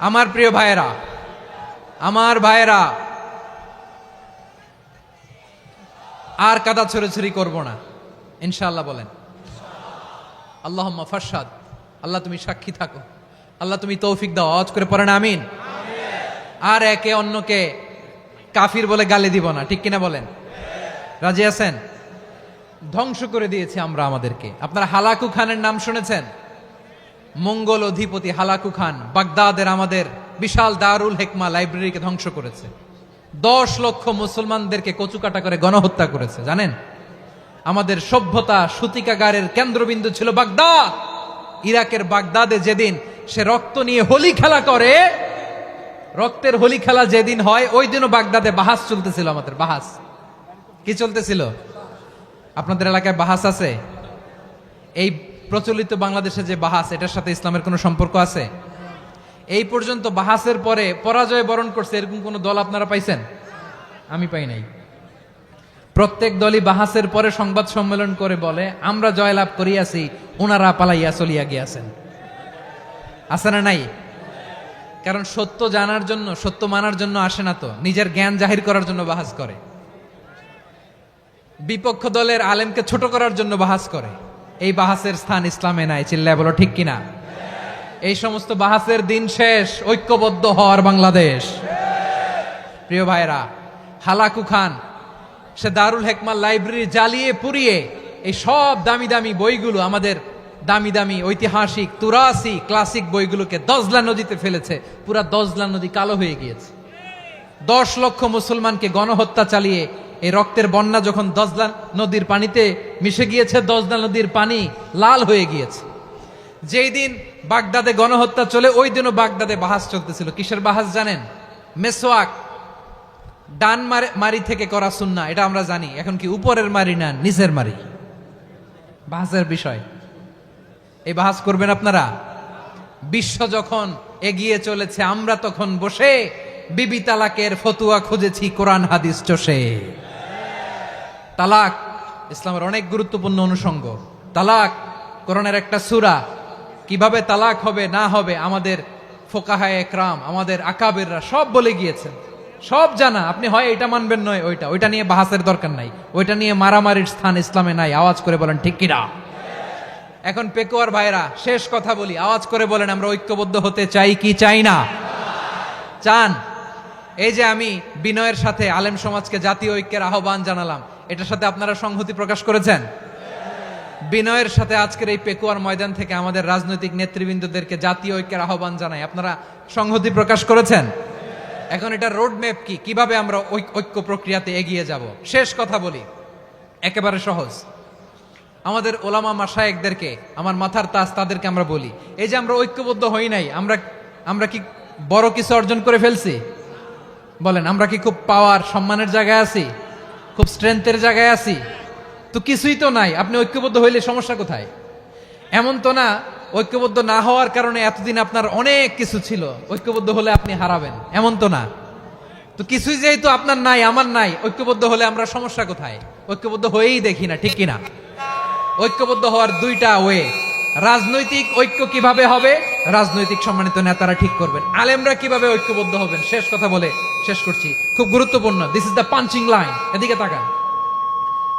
আমার প্রিয় ভাইয়েরা, আমার ভাইয়েরা, আর কাদা ছড়াছড়ি করব না ইনশাআল্লাহ বলেন। আল্লাহুম্মা ফারশাদ। আল্লাহ তুমি সাক্ষী থাকো, আল্লাহ তুমি তৌফিক দাও। আওয়াজ করে পড়েন আমিন। আর একে অন্যকে কাফির বলে গালি দিব না, ঠিক কিনা বলেন? রাজি আছেন? ধ্বংস করে দিয়েছি আমরা আমাদেরকে। আপনারা হালাকু খানের নাম শুনেছেন? মঙ্গল অধিপতি হালাকু খান বাগদাদের আমাদের বিশাল দারুল হিকমা লাইব্রেরিকে ধ্বংস করেছে। 10 লক্ষ মুসলমানদেরকে কচুকাটা করে গণহত্যা করেছে। জানেন, আমাদের সভ্যতা সূতিকাগারের কেন্দ্রবিন্দু ছিল বাগদাদ। ইরাকের বাগদাদে যেদিন সে রক্ত নিয়ে হোলি খেলা করে, রক্তের হোলি খেলা যেদিন হয়, ওই দিনও বাগদাদে বাহাস চলতেছিল। আমাদের বাহাস কি চলতেছিল? আপনাদের এলাকায় বাহাস আছে? এই প্রচলিত বাংলাদেশে যে বাহাস, এটার সাথে ইসলামের কোনো সম্পর্ক আছে? এই পর্যন্ত বাহাসের পরে পরাজয় বরণ করছে এরকম কোন দল আপনারা পাইছেন? আমি পাই নাই। প্রত্যেক দলই বাহাসের পরে সংবাদ সম্মেলন করে বলে, আমরা জয়লাভ করিয়াছি, ওনারা পালাইয়া চলিয়া গিয়াছেন। আছে না নাই? কারণ সত্য জানার জন্য, সত্য মানার জন্য আসে না তো, নিজের জ্ঞান জাহির করার জন্য বাহাস করে। বিপক্ষ দলের আলেমকে ছোট করার জন্য বাহাস করে। এই বাহাসের স্থান ইসলামে নাই। চিল্লায় বলো ঠিক কিনা? এই সমস্ত বাহাসের দিন শেষ। ঐক্যবদ্ধ হওয়ার বাংলাদেশ। প্রিয় ভাইরা, হালাকু খান সে দারুল হিকমা লাইব্রেরি জ্বালিয়ে পুড়িয়ে এই সব দামি দামি বইগুলো, আমাদের দামি দামি ঐতিহাসিক তুরাসি ক্লাসিক বইগুলোকে দজলা নদীতে ফেলেছে। পুরা দজলা নদী কালো হয়ে গিয়েছে। 10 লক্ষ মুসলমানকে গণহত্যা চালিয়ে এই রক্তের বন্যা যখন দজলা নদীর পানিতে মিশে গিয়েছে, দজলা নদীর পানি লাল হয়ে গিয়েছে। যেই দিন বাগদাদে গণহত্যা চলে, ওই দিনও বাগদাদে বাহাস চলতেছিল। কিসের বাহাস জানেন? মেসওয়াক, ডান মারি থেকে করা সুন্নাহ, এটা আমরা জানি। এখন কি উপরের মারি না নিচের মারি? বাহাসের বিষয়। এই বাহাস করবেন আপনারা? বিশ্ব যখন এগিয়ে চলেছে, আমরা তখন বসে বিবি তালাকের ফতুয়া খুঁজেছি কোরআন হাদিস চষে। তালাক ইসলামের অনেক গুরুত্বপূর্ণ অনুষঙ্গ। তালাক কোরআনের একটা সূরা। কিভাবে তালাক হবে না হবে আমাদের ফোকাহায়ে একরাম, আমাদের আকাবেররা সব বলে গিয়েছেন, সব জানা। আপনি হয় এটা মানবেন নয় ওইটা নিয়ে বাহাসের দরকার নাই, ওইটা নিয়ে মারামারির স্থান ইসলামে নাই। আওয়াজ করে বলেন ঠিক কিনা? এখন পেকুয়ার ভাইরা শেষ কথা বলি, আওয়াজ করে বলেন আমরা ঐক্যবদ্ধ হতে চাই কি চাই না? চান? এই যে আমি বিনয়ের সাথে আলেম সমাজকে জাতীয় ঐক্যের আহ্বান জানালাম, এটার সাথে আপনারা সংহতি প্রকাশ করেছেন? বিনয়ের সাথে আজকের এই পেকুয়ার ময়দান থেকে আমাদের রাজনৈতিক নেতৃবৃন্দদেরকে জাতীয় ঐক্যের আহ্বান জানাই, আপনারা সংহতি প্রকাশ করেছেন? এখন এটা রোড ম্যাপ কি, কিভাবে আমরা ঐক্য প্রক্রিয়াতে এগিয়ে যাব? শেষ কথা বলি, একেবারে সহজ। আমাদের ওলামা মাশায়েখদেরকে, আমার মাথার তাজ, তাদেরকে আমরা বলি, এই যে আমরা ঐক্যবদ্ধ হই নাই, আমরা কি বড় কিছু অর্জন করে ফেলছি? বলেন, আমরা কি খুব পাওয়ার সম্মানের জায়গায় আছি? খুব স্ট্রেংথের জায়গায় আছি? তো কিছুই তো নাই। আপনি ঐক্যবদ্ধ হইলে সমস্যা কোথায়? এমন তো না ঐক্যবদ্ধ না হওয়ার কারণে এতদিন আপনার অনেক কিছু ছিল, ঐক্যবদ্ধ হলে আপনি হারাবেন, এমন তো না। তো কিছুই যেহেতু আপনার নাই, আমার নাই, ঐক্যবদ্ধ হলে আমরা সমস্যা কোথায়? ঐক্যবদ্ধ হয়েই দেখি না, ঠিক কিনা? ঐক্যবদ্ধ হওয়ার দুইটা ওয়ে। রাজনৈতিক ঐক্য কিভাবে হবে? রাজনৈতিক সম্মানিত নেতারা ঠিক করবেন। আলেমরা কিভাবে ঐক্যবদ্ধ হবেন? শেষ কথা বলে শেষ করছি, খুব গুরুত্বপূর্ণ। This is the punching line. এদিকে তাকান।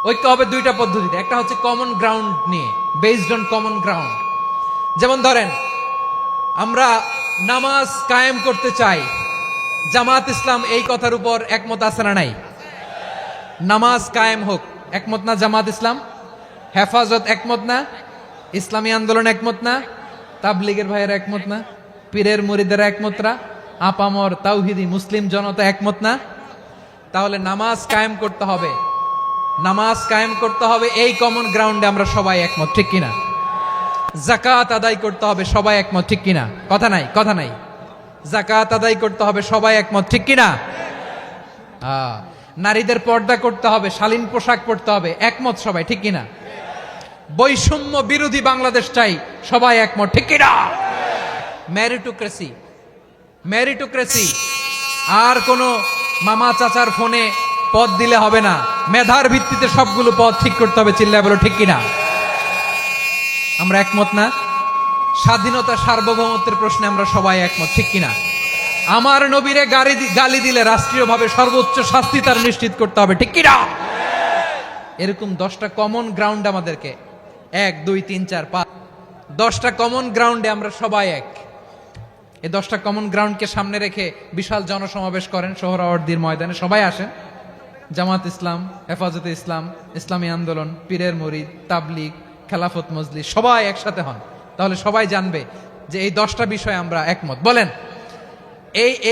ঐক্য হবে দুইটা পদ্ধতিতে। একটা হচ্ছে কমন গ্রাউন্ড নিয়ে, বেসড অন কমন গ্রাউন্ড। যেমন ধরেন, আমরা নামাজ কায়েম করতে চাই, জামাত ইসলাম এই কথার উপর একমত আছে না নাই? নামাজ কায়েম হোক, একমত না জামাত ইসলাম? হেফাজত একমত না? ইসলামী আন্দোলন একমত না? তাবলীগের ভাইয়েরা একমত না? পীরের মুরিদেরা একমত না? আপামর তাওহিদি মুসলিম জনতা একমত না? তাহলে নামাজ কায়েম করতে হবে, নামাজ কায়েম করতে হবে এই কমন গ্রাউন্ডে আমরা সবাই একমত, ঠিক কিনা? যাকাত আদায় করতে হবে, সবাই একমত, ঠিক কিনা? কথা নাই, কথা নাই। যাকাত আদায় করতে হবে, সবাই একমত, ঠিক কিনা? নারীদের পর্দা করতে হবে, শালীন পোশাক পরতে হবে, একমত সবাই, ঠিক কিনা? বৈষম্য বিরোধী বাংলাদেশ চাই, সবাই একমত, ঠিক কিনা? মেরিটোক্রেসি, মেরিটোক্রেসি, আর কোন মামা চাচার ফোনে পদ দিলে হবে না, মেধার ভিত্তিতে সবগুলো পদ ঠিক করতে হবে। চিল্লায় বলো ঠিক কিনা? আমরা একমত না? স্বাধীনতা সার্বভৌমত্বের প্রশ্নে আমরা সবাই একমত, ঠিক কিনা? আমার নবীরে গালি দিলে রাষ্ট্রীয়ভাবে সর্বোচ্চ শাস্তি তার নিশ্চিত করতে হবে, ঠিক কিনা? এরকম 10টা কমন গ্রাউন্ড আমাদেরকে, 1 2 3 4 5, 10টা কমন গ্রাউন্ডে আমরা সবাই এক। এই 10টা কমন গ্রাউন্ডকে সামনে রেখে বিশাল জনসমাবেশ করেন সোহরাওয়ার্দীর ময়দানে, সবাই আসেন। জামাত ইসলাম, হেফাজতে ইসলাম, ইসলামী আন্দোলন, পীরের মুরিদ, তাবলীগ, খেলাফত মজলিস, সবাই একসাথে হন। তাহলে সবাই জানবে যে এই 10টা বিষয়ে আমরা একমত। বলেন,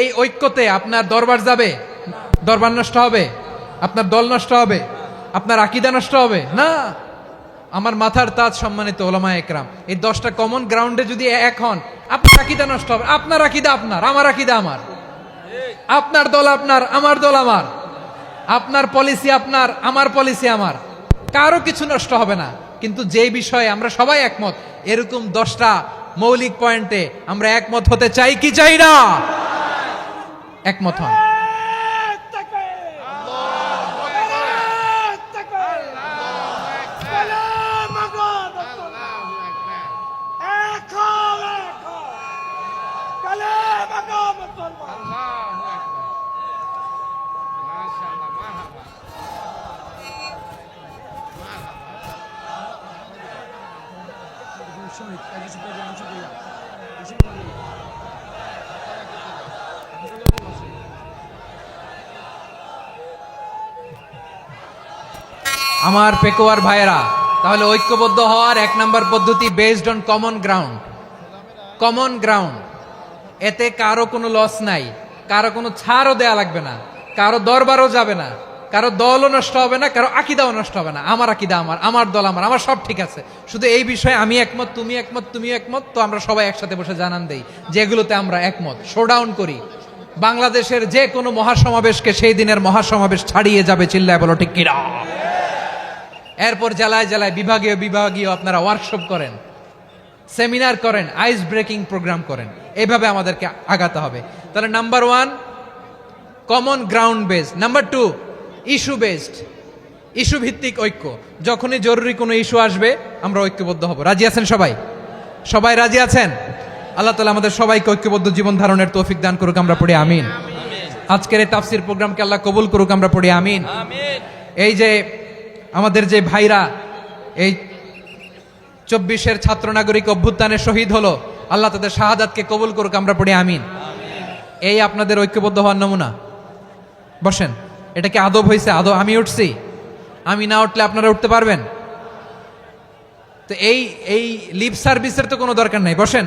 এই ঐক্যতে আপনার দরবার যাবে? দরবার নষ্ট হবে? আপনার দল নষ্ট হবে? আপনার আকীদা নষ্ট হবে না? আমার মাথার তাজ সম্মানিত ওলামায়ে একরাম, এই 10টা কমন গ্রাউন্ডে যদি এক হন, আপনার আকীদা নষ্ট হবে। আপনার আকীদা আপনার, আমার আকীদা আমার, আপনার দল আপনার, আমার দল আমার, আপনার পলিসি আপনার, আমার পলিসি আমার, কারো কিছু নষ্ট হবে না। কিন্তু যে বিষয়ে আমরা সবাই একমত, এরকম 10টা মৌলিক পয়েন্টে আমরা একমত হতে চাই কি চাই না? একমত হন। আমার পেকুয়ার ভাইয়েরা, তাহলে ঐক্যবদ্ধ হওয়ার 1 নম্বর পদ্ধতি based on common ground. Common ground, এতে কারো কোনো লস নাই, কারো কোনো ছাড়ও দেয়া লাগবে না, কারো দরবারও যাবে না, কারো দলও নষ্ট হবে না, কারো আকীদাও নষ্ট হবে না। আমার আকীদা আমার, আমার দল আমার, আমার সব ঠিক আছে। শুধু এই বিষয়ে আমি একমত, তুমি একমত, তুমি একমত, তো আমরা সবাই একসাথে বসে জানান দেই যেগুলোতে আমরা একমত, শোডাউন করি। বাংলাদেশের যে কোনো মহাসমাবেশকে সেই দিনের মহাসমাবেশ ছাড়িয়ে যাবে। চিল্লায় বলো ঠিক কিনা? এরপর জেলায় জেলায় বিভাগীয় আপনারা ওয়ার্কশপ করেন, সেমিনার করেন, আইস ব্রেকিং প্রোগ্রাম করেন। এইভাবে আমাদেরকে আগাতে হবে। তাহলে number 1 common ground based, number 2 issue based, issue ভিত্তিক ঐক্য। যখনই জরুরি কোনো ইস্যু আসবে আমরা ঐক্যবদ্ধ হব। রাজি আছেন সবাই? সবাই রাজি আছেন? আল্লাহ তাআলা আমাদের সবাইকে ঐক্যবদ্ধ জীবন ধারণের তৌফিক দান করুক, আমরা পড়ি আমিন। আজকের এই তাফসীর প্রোগ্রামকে আল্লাহ কবুল করুক, আমরা পড়ি আমিন। এই যে আমাদের যে ভাইরা এই 24-এর ছাত্র নাগরিক অভ্যুত্থানে শহীদ হলো, আল্লাহ তাদের শাহাদাতকে কবুল করুক, আমরা পড়ি আমিন। এই আপনাদের ঐক্যবদ্ধ হওয়ার নমুনা। বসেন, এটা কি আদব হয়েছে? আদব আমি উঠছি, আমি না উঠলে আপনারা উঠতে পারবেন? তো এই লিপ সার্ভিসের তো কোনো দরকার নাই। বসেন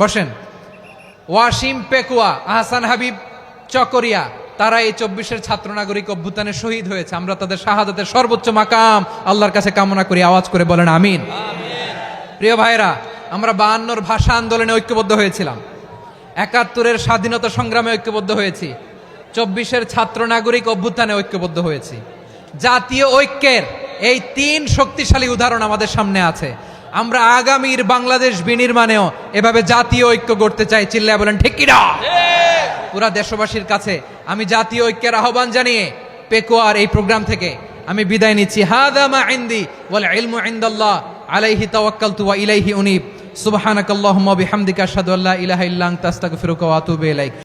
বসেন। ওয়াসিম পেকুয়া, আহসান হাবিব চকরিয়া, তারা এই 24-এর ছাত্র নাগরিক অভ্যুত্থানে শহীদ হয়েছে। আমরা তাদের শাহাদাতের সর্বোচ্চ মাকাম আল্লাহর কাছে কামনা করি। আওয়াজ করে বলেন আমিন। প্রিয় ভাইরা, আমরা 52-র ভাষা আন্দোলনে ঐক্যবদ্ধ হয়েছিলাম, 71-এর স্বাধীনতা সংগ্রামে ঐক্যবদ্ধ হয়েছি, 24-এর ছাত্র নাগরিক অভ্যুত্থানে ঐক্যবদ্ধ হয়েছি। জাতীয় ঐক্যের এই 3 শক্তিশালী উদাহরণ আমাদের সামনে আছে। আমরা আগামীর বাংলাদেশ বিনির্মাণেও এভাবে জাতীয় ঐক্য গড়তে চাই। চিল্লায় বলেন ঠিক কিনা? পুরা দেশবাসীর কাছে আমি জাতীয় ঐক্যের আহ্বান জানিয়ে পেকুয়ার এই প্রোগ্রাম থেকে আমি বিদায় নিচ্ছি। হাদা মা ইনদি ওয়াল ইলমু ইনদাল্লাহ আলাইহি তাওয়াক্কালতু ওয়া ইলাইহি উনীব। সুবহানাকাল্লাহুম্মা বিহামদিকা আশহাদু আল্লা ইলাহা ইল্লা আনতা আস্তাগফিরুকা ওয়া আতুবু ইলাইক।